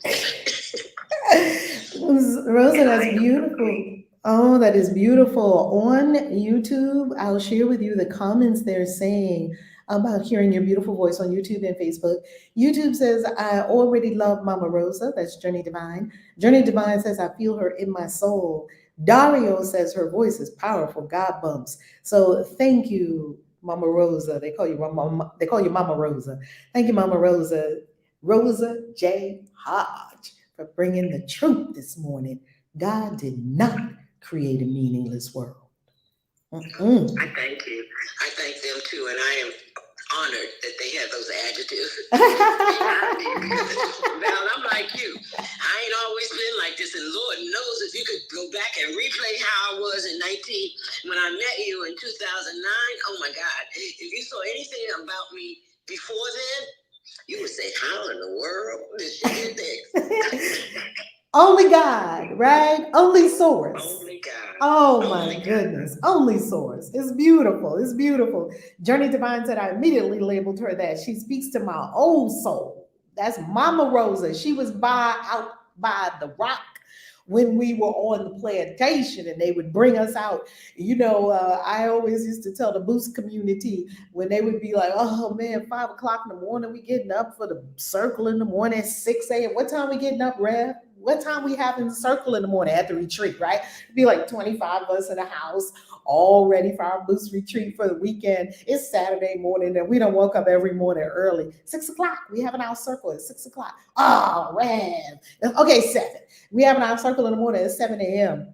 [SPEAKER 1] Rosa, that's beautiful. Oh, that is beautiful. On YouTube, I'll share with you the comments they're saying about hearing your beautiful voice on YouTube and Facebook. YouTube says, I already love Mama Rosa. That's Journey Divine. Journey Divine says, I feel her in my soul. Dario says her voice is powerful. God bumps. So thank you, Mama Rosa. They call you Mama Rosa. Thank you, Mama Rosa. Rosa J. Hodge, for bringing the truth this morning. God did not create a meaningless world. Mm-mm.
[SPEAKER 2] I thank you. I thank them too, and I am honored that they have those adjectives. Val, I'm like you. I ain't always been like this, and Lord knows if you could go back and replay how I was when I met you in 2009. Oh my God! If you saw anything about me before then, you would say, "How in the world did she get this?"
[SPEAKER 1] Only God, right? Only source.
[SPEAKER 2] Only God.
[SPEAKER 1] Oh my goodness. Only source. It's beautiful. It's beautiful. Journey Divine said, I immediately labeled her that. She speaks to my old soul. That's Mama Rosa. She was out by the rock when we were on the plantation and they would bring us out. I always used to tell the Boost community when they would be like, oh man, 5 o'clock in the morning, we getting up for the circle in the morning at 6 a.m. What time we getting up, Rev? What time we having the circle in the morning at the retreat, right? It'd be like 25 of us in the house, all ready for our Boost retreat for the weekend. It's Saturday morning and we don't woke up every morning early. 6 o'clock, we having our circle at 6 o'clock. Oh, Rev. Okay, 7. We having our circle in the morning at 7 a.m.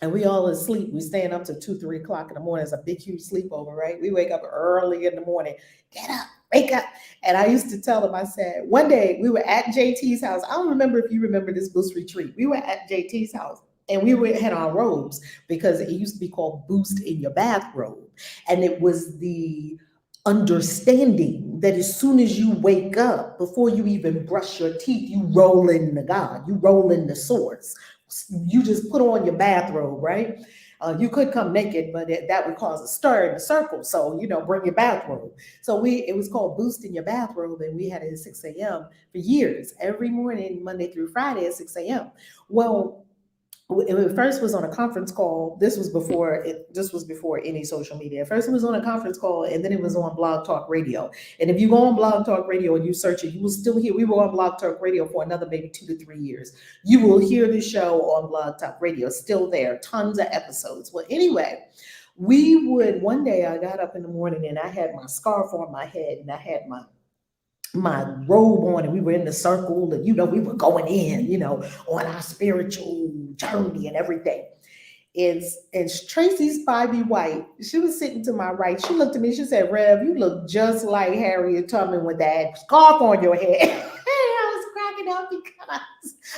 [SPEAKER 1] And we all asleep. We staying up to 2, 3 o'clock in the morning. It's a big, huge sleepover, right? We wake up early in the morning. Get up, wake up. And I used to tell them, I said, one day we were at JT's house. I don't remember if you remember this Boost retreat. We were at JT's house and we had our robes because it used to be called Boost in Your Bathrobe. And it was the understanding that as soon as you wake up, before you even brush your teeth, you roll in the God, you roll in the source. You just put on your bathrobe, right? You could come naked, but that would cause a stir in the circle. So, bring your bathrobe. So it was called Boost in Your Bathrobe, and we had it at 6 a.m. for years, every morning, Monday through Friday at 6 a.m. Well, it first was on a conference call. This was before any social media. First it was on a conference call, and then it was on Blog Talk Radio. And if you go on Blog Talk Radio and you search it, you will still hear. We were on Blog Talk Radio for another maybe 2 to 3 years. You will hear the show on Blog Talk Radio, still there, tons of episodes. Well, anyway, one day I got up in the morning and I had my scarf on my head and I had my robe on, and we were in the circle, and we were going in, on our spiritual journey and everything. And Tracy Spivey White, she was sitting to my right. She looked at me, she said, Rev, you look just like Harriet Tubman with that scarf on your head. And I was cracking up because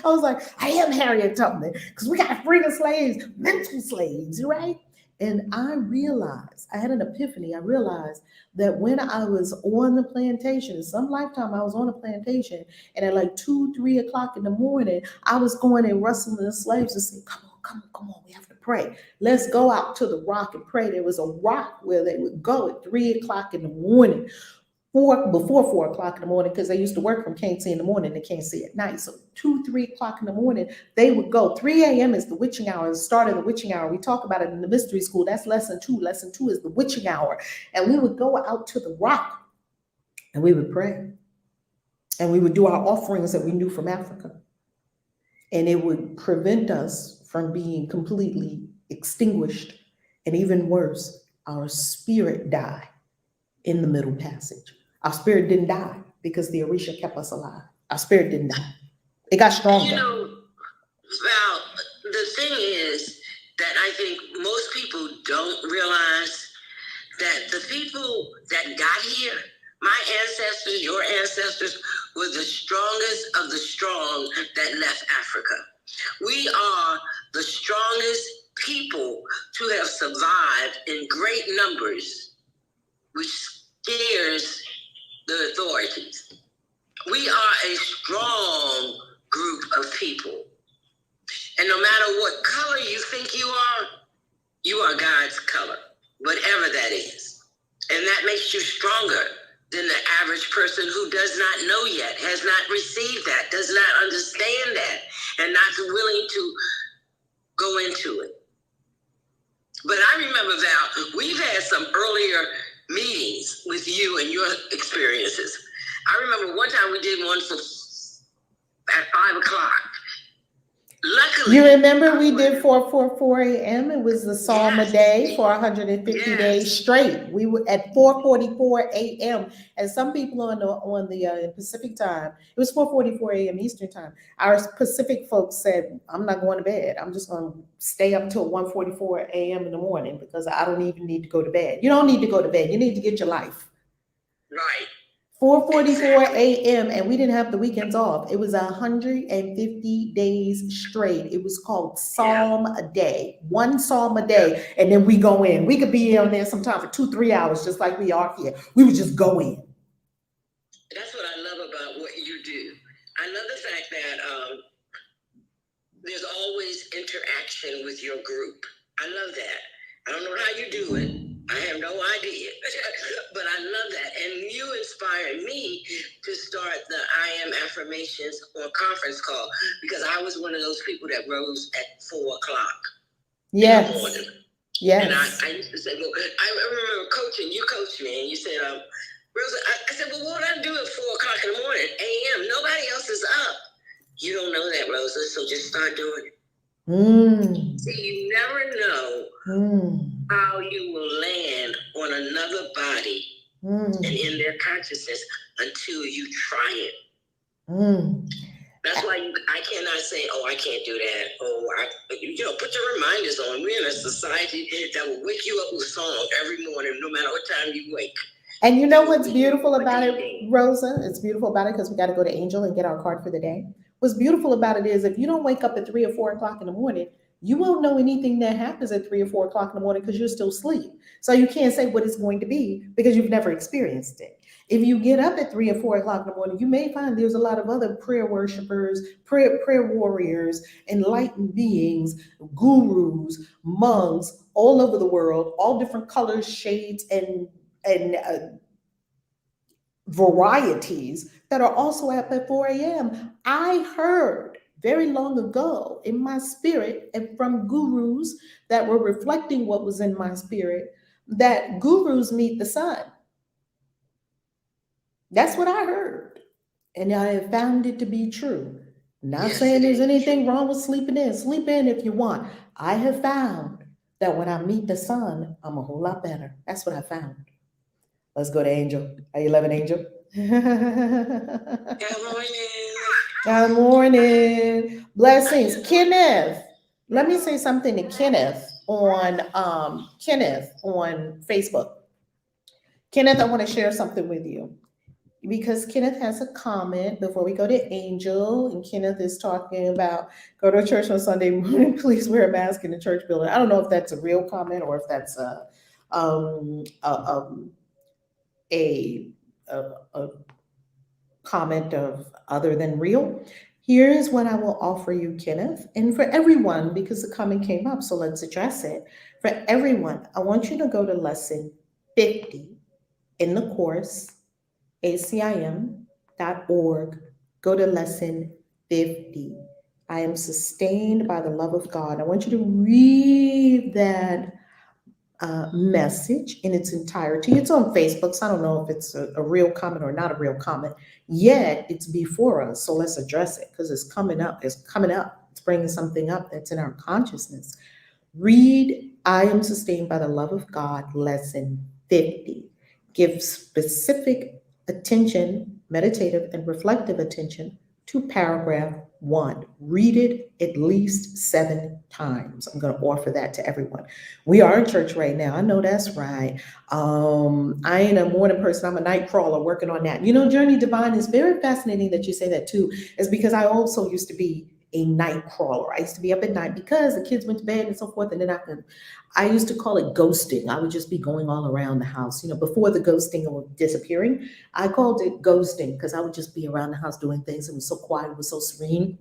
[SPEAKER 1] I was like, I am Harriet Tubman, because we got to free the slaves, mental slaves, right? And I had an epiphany. I realized that when I was on the plantation, in some lifetime, I was on a plantation, and at like 2, 3 o'clock in the morning, I was going and rustling the slaves and saying, come on, we have to pray. Let's go out to the rock and pray. There was a rock where they would go at 3 o'clock in the morning before 4 o'clock in the morning, because they used to work from can't see in the morning to can't see at night. So 2, 3 o'clock in the morning, they would go. 3 a.m. is the witching hour, the start of the witching hour. We talk about it in the mystery school. That's lesson 2. Lesson 2 is the witching hour. And we would go out to the rock and we would pray. And we would do our offerings that we knew from Africa. And it would prevent us from being completely extinguished. And even worse, our spirit died in the middle passage. Our spirit didn't die because the Orisha kept us alive. Our spirit didn't die. It got stronger.
[SPEAKER 2] You know, Val, the thing is that I think most people don't realize that the people that got here, my ancestors, your ancestors, were the strongest of the strong that left Africa. We are the strongest people to have survived in great numbers, which scares the authorities. We are a strong group of people. And no matter what color you think you are God's color, whatever that is. And that makes you stronger than the average person who does not know yet, has not received that, does not understand that, and not willing to go into it. But I remember, Val, we've had some earlier meetings with you and your experiences. I remember one time we did one at 5 o'clock. Luckily,
[SPEAKER 1] you remember we did 4 a.m. It was the Psalm a day for 150 days straight. We were at 4:44 a.m. And some people on the Pacific time, it was 4:44 a.m. Eastern time. Our Pacific folks said, "I'm not going to bed. I'm just going to stay up till 1:44 a.m. in the morning because I don't even need to go to bed." You don't need to go to bed. You need to get your life.
[SPEAKER 2] Right.
[SPEAKER 1] 4:44 a.m. and we didn't have the weekends off. It was 150 days straight. It was called Psalm a day, 1 Psalm a day, and then we go in. We could be on there sometime for 2-3 hours, just like we are here. We would just go in.
[SPEAKER 2] That's what I love about what you do. I love the fact that there's always interaction with your group. I love that. I don't know how you do it. I have no idea, but I love that. And you inspired me to start the I Am Affirmations on conference call because I was one of those people that rose at 4 o'clock in the morning.
[SPEAKER 1] Yes.
[SPEAKER 2] And I used to say, well, I remember coaching, you coached me and you said, Rosa, I said, well, what do I do at 4 o'clock in the morning, a.m.? Nobody else is up. You don't know that, Rosa, so just start doing it. See, you never know how you will land on another body and in their consciousness until you try it. That's why I cannot say, oh, I can't do that. Put your reminders on. We're in a society that will wake you up with song every morning, no matter what time you wake.
[SPEAKER 1] And you know what's beautiful about it, Rosa? It's beautiful about it because we got to go to Angel and get our card for the day. What's beautiful about it is if you don't wake up at 3 or 4 o'clock in the morning, you won't know anything that happens at 3 or 4 o'clock in the morning because you're still asleep. So you can't say what it's going to be because you've never experienced it. If you get up at 3 or 4 o'clock in the morning, you may find there's a lot of other prayer worshipers, prayer warriors, enlightened beings, gurus, monks all over the world, all different colors, shades, and varieties that are also up at 4 a.m. I heard very long ago in my spirit and from gurus that were reflecting what was in my spirit that gurus meet the sun. That's what I heard. And I have found it to be true. Not saying there's anything wrong with sleeping in. Sleep in if you want. I have found that when I meet the sun, I'm a whole lot better. That's what I found. Let's go to Angel. Are you loving Angel?
[SPEAKER 2] Good morning.
[SPEAKER 1] Good morning. Blessings. Kenneth. Let me say something to Kenneth on Facebook. Kenneth, I want to share something with you because Kenneth has a comment before we go to Angel, and Kenneth is talking about go to church on Sunday morning, please wear a mask in the church building. I don't know if that's a real comment or if that's a comment of other than real. Here's what I will offer you, Kenneth, and for everyone, because the comment came up, so let's address it. For everyone, I want you to go to lesson 50 in the course, acim.org. Go to lesson 50. I am sustained by the love of God. I want you to read that message in its entirety. It's on Facebook, so I don't know if it's a real comment or not a real comment. Yet it's before us, so let's address it because it's coming up. It's coming up. It's bringing something up that's in our consciousness. Read I Am Sustained by the Love of God, lesson 50. Give specific attention, meditative and reflective attention to paragraph 1. Read it at least 7 times. I'm going to offer that to everyone. We are in church right now. I know that's right. I ain't a morning person. I'm a night crawler working on that. You know, Journey Divine is very fascinating that you say that too, is because I also used to be a night crawler. I used to be up at night because the kids went to bed and so forth. And then I used to call it ghosting. I would just be going all around the house. You know, before the ghosting or disappearing, I called it ghosting because I would just be around the house doing things. It was so quiet. It was so serene.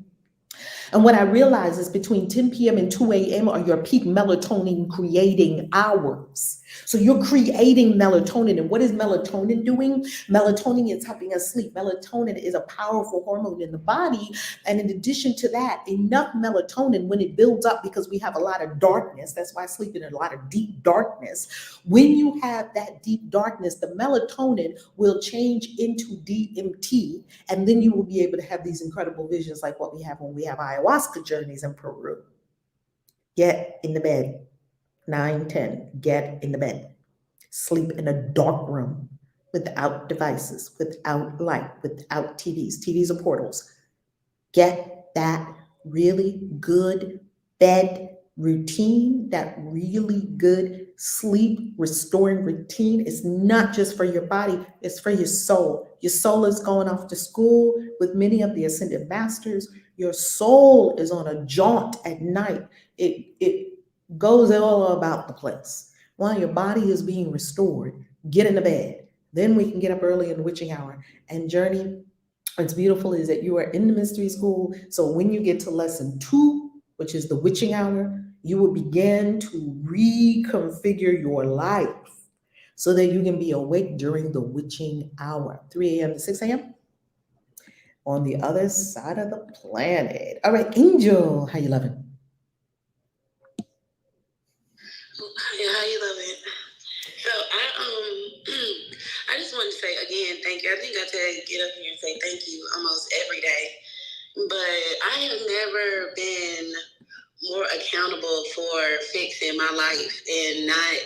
[SPEAKER 1] And what I realize is between 10 p.m. and 2 a.m. are your peak melatonin creating hours. So you're creating melatonin. And what is melatonin doing? Melatonin is helping us sleep. Melatonin is a powerful hormone in the body. And in addition to that, enough melatonin, when it builds up, because we have a lot of darkness, that's why I sleep in a lot of deep darkness. When you have that deep darkness, the melatonin will change into DMT, and then you will be able to have these incredible visions like what we have when we have ayahuasca journeys in Peru. Get in the bed. 9, 10, get in the bed. Sleep in a dark room without devices, without light, without TVs. TVs are portals. Get that really good bed routine, that really good sleep restoring routine. Is not just for your body, it's for your soul. Your soul is going off to school with many of the ascended masters. Your soul is on a jaunt at night. It goes all about the place. While your body is being restored, get in the bed. Then we can get up early in the witching hour and journey. What's beautiful is that you are in the mystery school. So when you get to lesson 2, which is the witching hour, you will begin to reconfigure your life so that you can be awake during the witching hour, 3 a.m. to 6 a.m. on the other side of the planet. All right, Angel, how you loving?
[SPEAKER 2] How you loving? So I just want to say again, thank you. I think I get up here and say thank you almost every day. But I have never been more accountable for fixing my life and not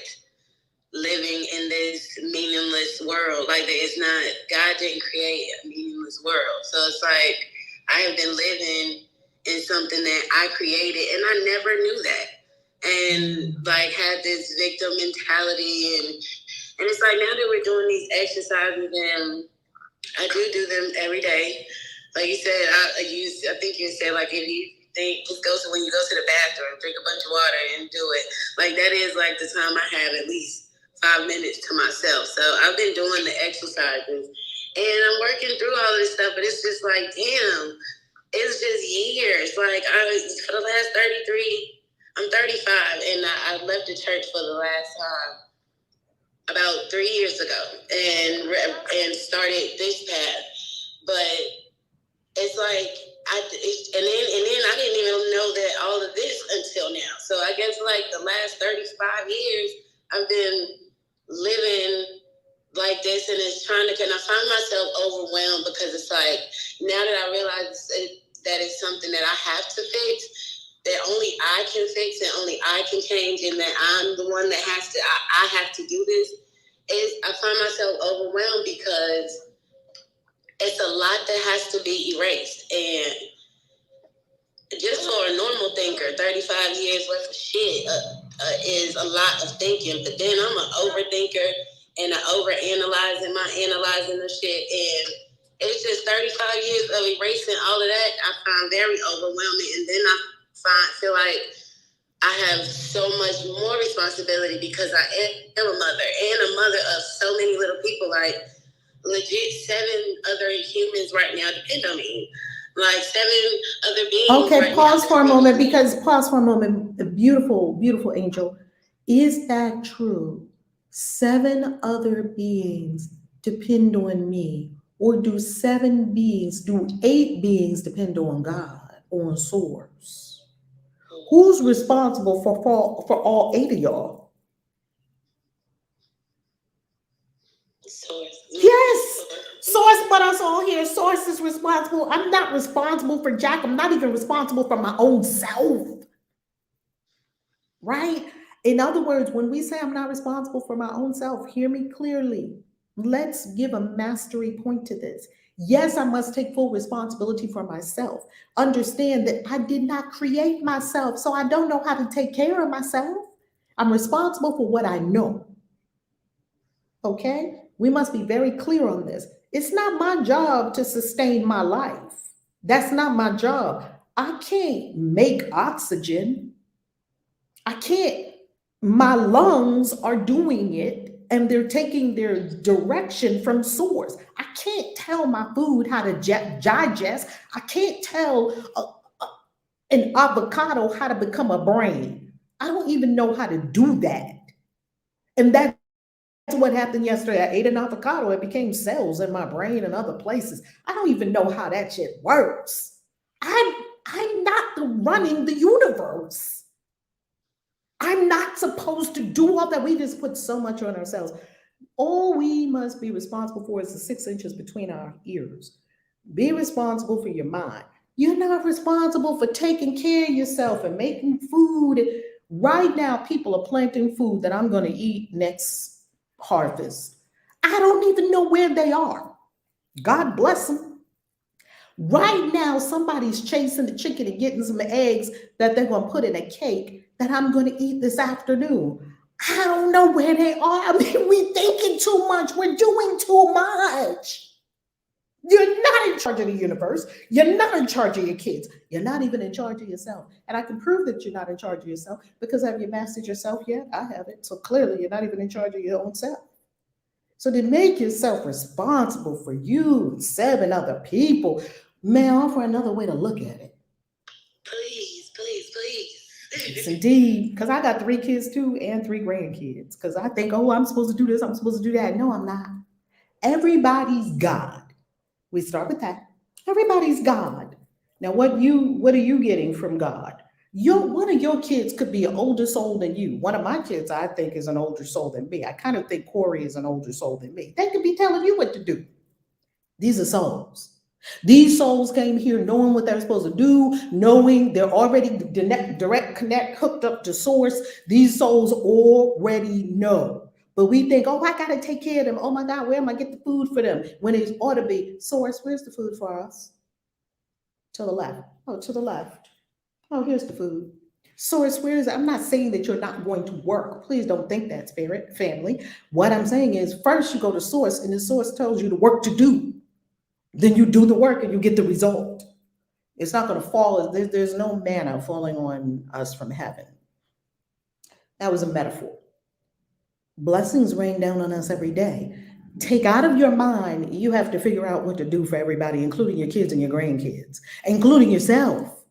[SPEAKER 2] living in this meaningless world. Like, it's not, God didn't create a meaningless world. So it's like I have been living in something that I created, and I never knew that. And like had this victim mentality, and it's like now that we're doing these exercises, and I do them every day. Like you said, I think you said, like, if you think, just go to when you go to the bathroom, drink a bunch of water and do it. Like, that is like the time I have at least 5 minutes to myself. So I've been doing the exercises, and I'm working through all of this stuff, but it's just like, damn, it's just years. Like, for the last 33, I'm 35, and I left the church for the last time about 3 years ago, and started this path. But it's like and then I didn't even know that all of this until now. So I guess like the last 35 years I've been living like this, and it's and I find myself overwhelmed because it's like now that I realize that it's something that I have to fix, that only I can fix and only I can change, and that I'm the one that has to, I have to do this, I find myself overwhelmed because it's a lot that has to be erased. And just for a normal thinker, 35 years worth of shit is a lot of thinking. But then I'm an overthinker, and I overanalyzing the shit. And it's just 35 years of erasing all of that. I find very overwhelming. And then I feel like I have so much more responsibility because I am a mother, and a mother of so many little people. Like, legit 7 other humans right now depend on me. Like 7 other beings.
[SPEAKER 1] Okay,
[SPEAKER 2] right
[SPEAKER 1] pause
[SPEAKER 2] now
[SPEAKER 1] for a moment, pause for a moment. Beautiful, beautiful Angel. Is that true? 7 other beings depend on me? Or do 7 beings, do 8 beings depend on God, on Source? Who's responsible for all 8 of y'all?
[SPEAKER 2] Source.
[SPEAKER 1] Yes, Source put us all here. Source is responsible. I'm not responsible for Jack. I'm not even responsible for my own self. Right? In other words, when we say I'm not responsible for my own self, hear me clearly. Let's give a mastery point to this. Yes, I must take full responsibility for myself. Understand that I did not create myself, so I don't know how to take care of myself. I'm responsible for what I know. Okay? We must be very clear on this. It's not my job to sustain my life. That's not my job. I can't make oxygen. I can't. My lungs are doing it and they're taking their direction from Source. I can't tell my food how to digest. I can't tell an avocado how to become a brain. I don't even know how to do that. And that's what happened yesterday. I ate an avocado. It became cells in my brain and other places. I don't even know how that shit works. I'm not running the universe. I'm not supposed to do all that. We just put so much on ourselves. All we must be responsible for is the 6 inches between our ears. Be responsible for your mind. You're not responsible for taking care of yourself and making food. Right now, people are planting food that I'm going to eat next harvest. I don't even know where they are. God bless them. Right now, somebody's chasing the chicken and getting some eggs that they're going to put in a cake that I'm going to eat this afternoon. I don't know where they are. I mean, we're thinking too much. We're doing too much. You're not in charge of the universe. You're not in charge of your kids. You're not even in charge of yourself. And I can prove that you're not in charge of yourself because have you mastered yourself yet? I haven't. So clearly, you're not even in charge of your own self. So to make yourself responsible for you and 7 other people, may I offer another way to look at it?
[SPEAKER 2] Please, please, please.
[SPEAKER 1] Yes, indeed. Because I got 3 kids too and 3 grandkids. Because I think, oh, I'm supposed to do this, I'm supposed to do that. No, I'm not. Everybody's God. We start with that. Everybody's God. Now, what are you getting from God? One of your kids could be an older soul than you. One of my kids, I think, is an older soul than me. I kind of think Corey is an older soul than me. They could be telling you what to do. These are souls. These souls came here knowing what they're supposed to do, knowing they're already direct connect, hooked up to Source. These souls already know. But we think, oh, I got to take care of them. Oh my God, where am I get the food for them? When it ought to be, Source, where's the food for us? To the left. Oh, to the left. Oh, here's the food. Source, where is it? I'm not saying that you're not going to work. Please don't think that, spirit, family. What I'm saying is first you go to Source and the Source tells you the work to do. Then you do the work and you get the result. It's not going to fall. There's no manna falling on us from heaven. That was a metaphor. Blessings rain down on us every day. Take out of your mind, you have to figure out what to do for everybody, including your kids and your grandkids, including yourself.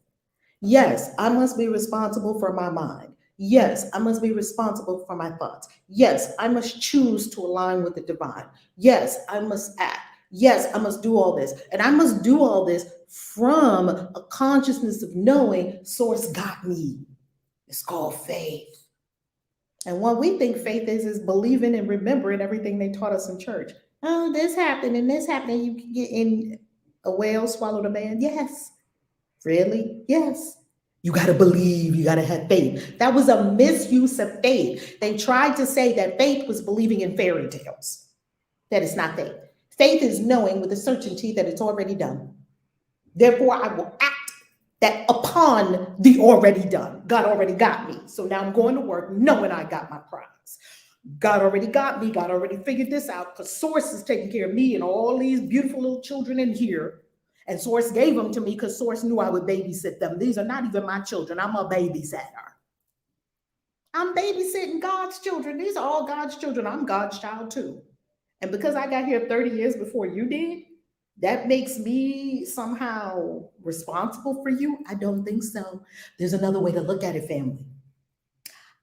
[SPEAKER 1] Yes, I must be responsible for my mind. Yes, I must be responsible for my thoughts. Yes, I must choose to align with the divine. Yes, I must act. Yes, I must do all this. And I must do all this from a consciousness of knowing Source got me. It's called faith. And what we think faith is believing and remembering everything they taught us in church. Oh, this happened and this happened. And you can get in a whale swallowed a man. Yes. Really? Yes. You got to believe, you got to have faith. That was a misuse of faith. They tried to say that faith was believing in fairy tales. That is not faith. Faith is knowing with a certainty that it's already done. Therefore, I will act that upon the already done. God already got me. So now I'm going to work knowing I got my prize. God already got me. God already figured this out because Source is taking care of me and all these beautiful little children in here. And Source gave them to me because Source knew I would babysit them. These are not even my children. I'm a babysitter. I'm babysitting God's children. These are all God's children. I'm God's child too. And because I got here 30 years before you did, that makes me somehow responsible for you? I don't think so. There's another way to look at it, family.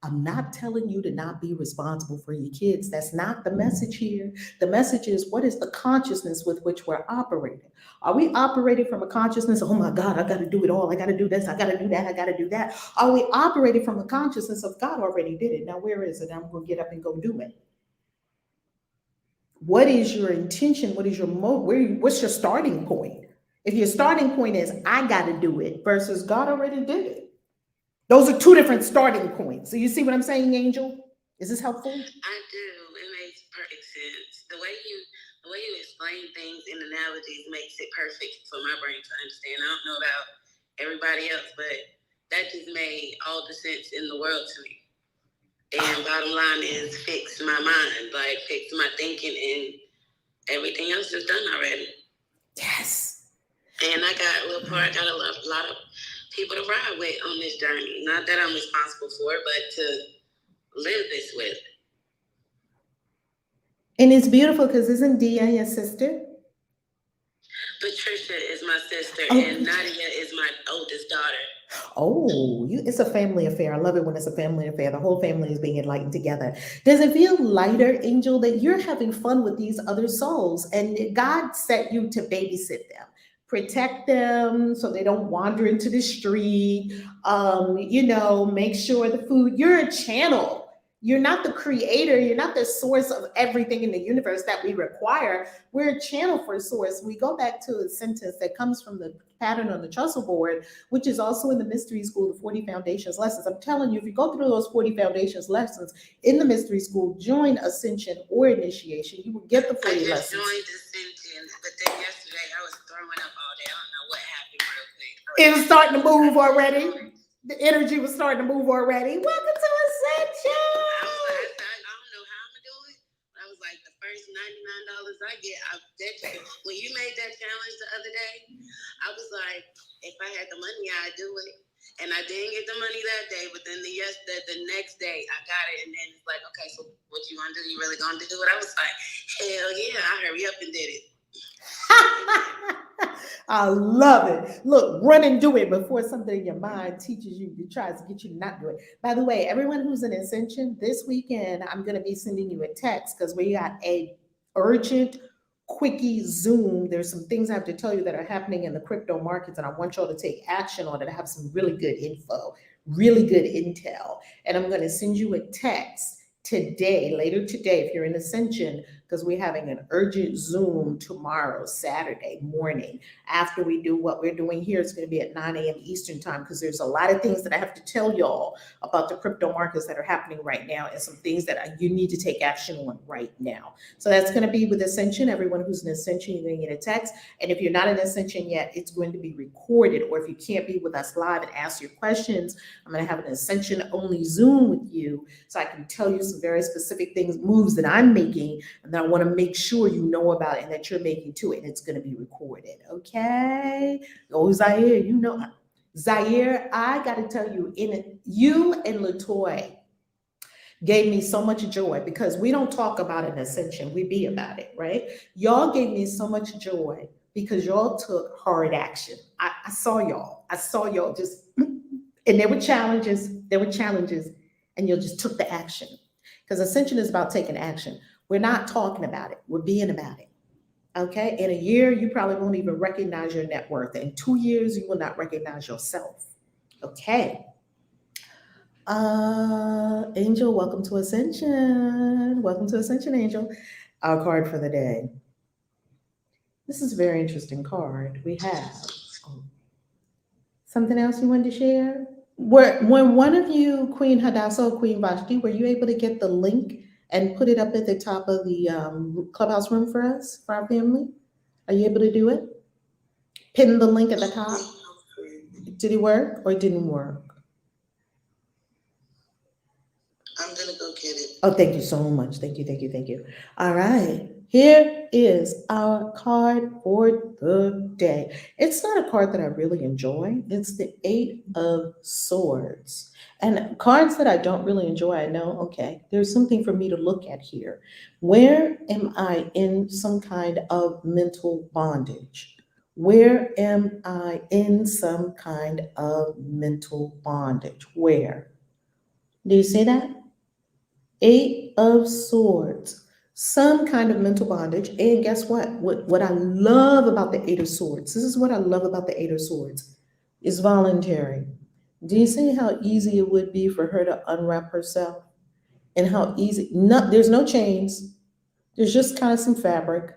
[SPEAKER 1] I'm not telling you to not be responsible for your kids. That's not the message here. The message is, what is the consciousness with which we're operating? Are we operating from a consciousness, oh my God, I got to do it all. I got to do this. I got to do that. I got to do that. Are we operating from a consciousness of God already did it? Now, where is it? I'm going to get up and go do it. What is your intention? What is your what's your starting point? If your starting point is, I got to do it versus God already did it. Those are two different starting points. So you see what I'm saying, Angel? Is this helpful?
[SPEAKER 2] I do. It makes perfect sense. The way you explain things in analogies makes it perfect for my brain to understand. I don't know about everybody else, but that just made all the sense in the world to me. And bottom line is, fix my mind, like fix my thinking, and everything else is done already.
[SPEAKER 1] Yes.
[SPEAKER 2] And I got a lot of people to ride with on this journey. Not that I'm responsible for it, but to live this with.
[SPEAKER 1] And it's beautiful because isn't Dia your sister?
[SPEAKER 2] Patricia is my sister, and Nadia is my oldest daughter.
[SPEAKER 1] Oh, it's a family affair. I love it when it's a family affair. The whole family is being enlightened together. Does it feel lighter, Angel, that you're having fun with these other souls and God set you to babysit them? Protect them so they don't wander into the street. Make sure the food. You're a channel. You're not the creator. You're not the source of everything in the universe that we require. We're a channel for a source. We go back to a sentence that comes from the pattern on the trestle board, which is also in the mystery school, the 40 foundations lessons. I'm telling you, if you go through those 40 foundations lessons in the mystery school, join Ascension or Initiation, you will get the 40 lessons.
[SPEAKER 2] I just joined Ascension, but then yesterday I was throwing up all day. I don't know what happened real quick.
[SPEAKER 1] It was starting to move already. The energy was starting to move already. Welcome to Ascension.
[SPEAKER 2] I don't know how I'm gonna do it. I was like, the first $99 I get, I bet you. When you made that challenge the other day, I was like, if I had the money, I'd do it. And I didn't get the money that day, but then the next day I got it, and then it's like, okay, so what you gonna do? You really gonna do it? I was like, hell yeah! I hurry up and did it.
[SPEAKER 1] I love it. Look, run and do it before something in your mind teaches you, tries to get you to not do it. By the way, everyone who's in Ascension, this weekend, I'm going to be sending you a text because we got a urgent quickie Zoom. There's some things I have to tell you that are happening in the crypto markets, and I want y'all to take action on it. I have some really good info, really good intel, and I'm going to send you a text later today, if you're in Ascension, because we're having an urgent Zoom tomorrow, Saturday morning. After we do what we're doing here, it's going to be at 9 a.m. Eastern time, because there's a lot of things that I have to tell y'all about the crypto markets that are happening right now, and some things that you need to take action on right now. So that's going to be with Ascension. Everyone who's in Ascension, you're going to get a text. And if you're not in Ascension yet, it's going to be recorded. Or if you can't be with us live and ask your questions, I'm going to have an Ascension-only Zoom with you so I can tell you some very specific things, moves that I'm making, and that I want to make sure you know about and that you're making too, and it's going to be recorded, okay? Oh, Zaire, Zaire, I got to tell you, you and Latoya gave me so much joy, because we don't talk about an Ascension, we be about it, right? Y'all gave me so much joy because y'all took hard action. I saw y'all just, and there were challenges, and you just took the action. Because Ascension is about taking action. We're not talking about it. We're being about it. Okay? In a year, you probably won't even recognize your net worth. In 2 years, you will not recognize yourself. Okay. Angel, welcome to Ascension. Welcome to Ascension, Angel. Our card for the day. This is a very interesting card. We have something else you wanted to share? When one of you, Queen Hadassah or Queen Vashti, were you able to get the link and put it up at the top of the clubhouse room for us, for our family? Are you able to do it? Pin the link at the top. Did it work or it didn't work?
[SPEAKER 2] I'm gonna go get it.
[SPEAKER 1] Oh, thank you so much. Thank you. All right. Here is our card for the day. It's not a card that I really enjoy. It's the 8 of Swords. And cards that I don't really enjoy, I know, okay, there's something for me to look at here. Where am I in some kind of mental bondage? Where am I in some kind of mental bondage? Where? Do you see that? 8 of Swords. Some kind of mental bondage. And guess what? What I love about the 8 of Swords, this is what I love about the 8 of Swords, is voluntary. Do you see how easy it would be for her to unwrap herself? And how easy, no, there's no chains, there's just kind of some fabric.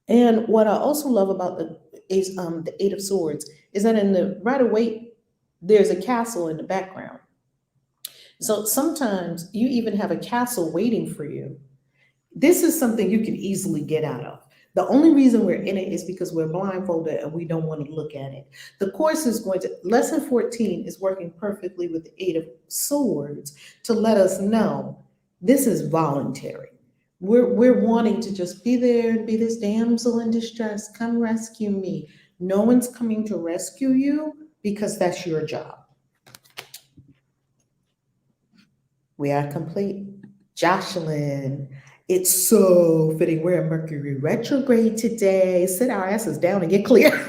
[SPEAKER 1] And what I also love about the 8 of Swords is that in the Rider Waite, there's a castle in the background. So sometimes you even have a castle waiting for you. This is something you can easily get out of. The only reason we're in it is because we're blindfolded and we don't want to look at it. The course is going to, lesson 14 is working perfectly with the 8 of Swords to let us know this is voluntary. We're wanting to just be there and be this damsel in distress, come rescue me. No one's coming to rescue you because that's your job. We are complete. Jocelyn, it's so fitting. We're in Mercury retrograde today. Sit our asses down and get clear.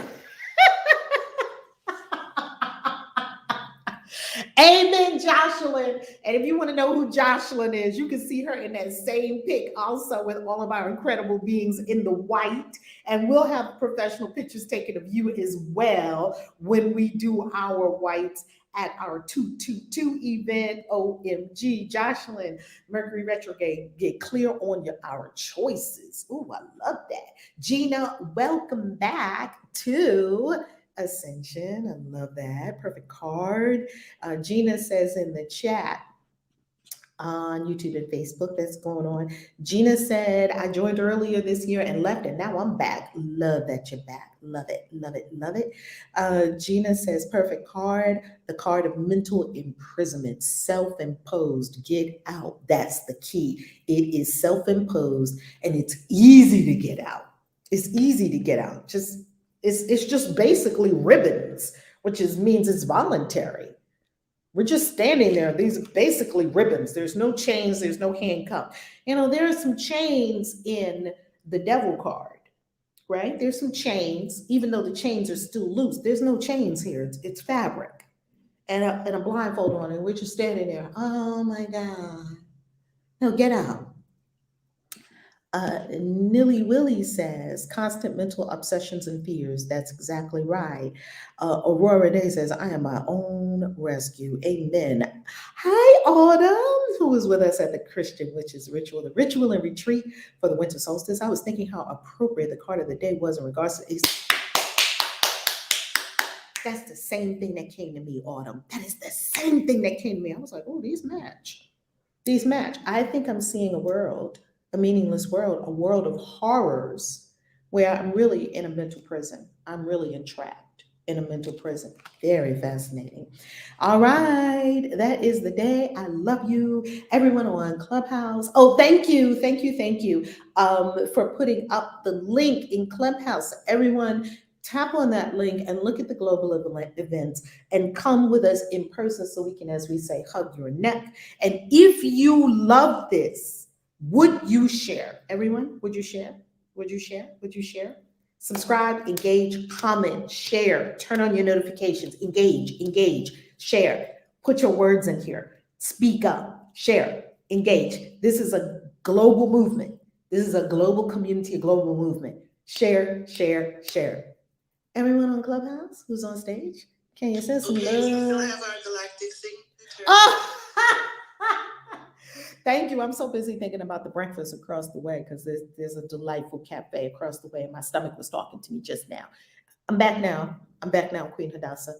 [SPEAKER 1] Amen, Jocelyn. And if you want to know who Jocelyn is, you can see her in that same pic also with all of our incredible beings in the white. And we'll have professional pictures taken of you as well when we do our whites at our 222 event. OMG, Jocelyn, Mercury retrograde, get clear on our choices. Ooh, I love that. Gina, welcome back to Ascension. I love that. Perfect card. Gina says in the chat on YouTube and Facebook that's going on. Gina said, I joined earlier this year and left, and now I'm back. Love that you're back. Love it, love it, love it. Gina says, perfect card. The card of mental imprisonment, self-imposed. Get out. That's the key. It is self-imposed, and it's easy to get out. It's easy to get out. It's just basically ribbons, which means it's voluntary. We're just standing there. These are basically ribbons. There's no chains. There's no handcuff. There are some chains in the devil card, right? There's some chains, even though the chains are still loose. There's no chains here. It's fabric and a blindfold on, and we're just standing there. Oh my God. No, get out. Nilly Willie says, constant mental obsessions and fears. That's exactly right. Aurora Day says, I am my own rescue. Amen. Hi, Autumn, who is with us at the Christian Witches Ritual, the ritual and retreat for the winter solstice. I was thinking how appropriate the card of the day was in regards to That's the same thing that came to me, Autumn. That is the same thing that came to me. I was like, oh, these match. These match. I think I'm seeing a meaningless world, a world of horrors where I'm really in a mental prison. I'm really entrapped in a mental prison. Very fascinating. All right, that is the day. I love you, everyone on Clubhouse. Oh, thank you for putting up the link in Clubhouse. Everyone, tap on that link and look at the global events and come with us in person so we can, as we say, hug your neck. And if you love this, would you share? Everyone, would you share? Would you share? Would you share? Subscribe, engage, comment, share, turn on your notifications, engage, share. Put your words in here. Speak up, share, engage. This is a global movement. This is a global community, a global movement. Share, share, share. Everyone on Clubhouse who's on stage, can you send some love?
[SPEAKER 2] We still have our galactic signature.
[SPEAKER 1] Oh! Thank you. I'm so busy thinking about the breakfast across the way because there's a delightful cafe across the way, and my stomach was talking to me just now. I'm back now, Queen Hadassah.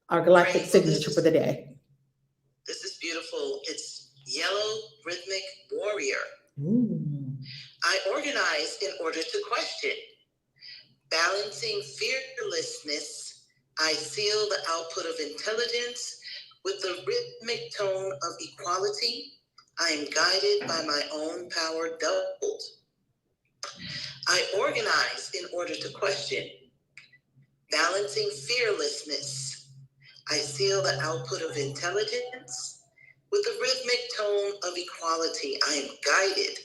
[SPEAKER 1] Our galactic signature for the day.
[SPEAKER 2] This is beautiful. It's yellow rhythmic warrior.
[SPEAKER 1] Ooh.
[SPEAKER 2] I organize in order to question. Balancing fearlessness, I seal the output of intelligence with the rhythmic tone of equality. I am guided by my own power doubled. I organize in order to question. Balancing fearlessness, I seal the output of intelligence with the rhythmic tone of equality. I am guided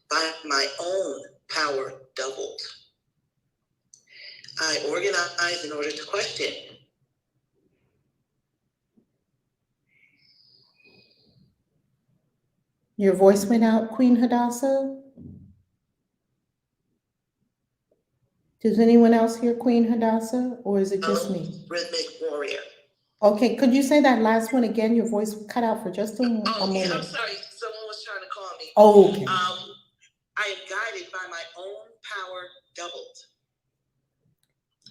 [SPEAKER 2] by my own power doubled. I organize in order to question.
[SPEAKER 1] Your voice went out, Queen Hadassah. Does anyone else hear Queen Hadassah, or is it just me?
[SPEAKER 2] Rhythmic warrior.
[SPEAKER 1] Okay, could you say that last one again? Your voice cut out for just a moment.
[SPEAKER 2] Yeah, I'm sorry. Someone was trying to call me.
[SPEAKER 1] Oh, okay.
[SPEAKER 2] I am guided by my own power doubled.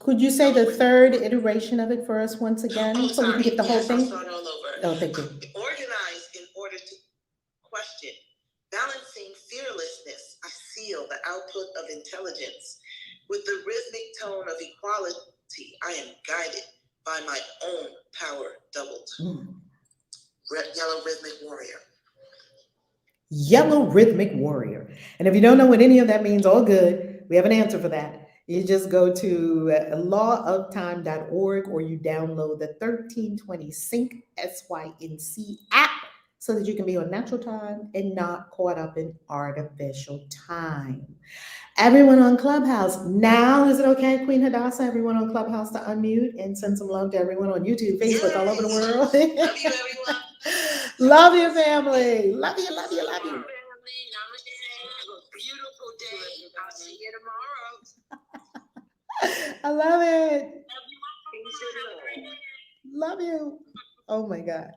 [SPEAKER 1] Could you say the third iteration of it for us once again, so we can get the whole thing?
[SPEAKER 2] I'll start all over.
[SPEAKER 1] Oh, thank you.
[SPEAKER 2] Organized in order to question. Balancing fearlessness, I seal the output of intelligence. With the rhythmic tone of equality, I am guided by my own power doubled. Yellow rhythmic warrior.
[SPEAKER 1] Yellow rhythmic warrior. And if you don't know what any of that means, all good. We have an answer for that. You just go to lawoftime.org or you download the 1320 Sync SYNC app so that you can be on natural time and not caught up in artificial time. Everyone on Clubhouse, now is it okay, Queen Hadassah, everyone on Clubhouse to unmute and send some love to everyone on YouTube, Facebook, all over the world?
[SPEAKER 2] Love you, everyone.
[SPEAKER 1] Love you, family. Love you, love you, love you.
[SPEAKER 2] Have a beautiful day. I'll see you tomorrow.
[SPEAKER 1] I love it. Love you. Oh my God.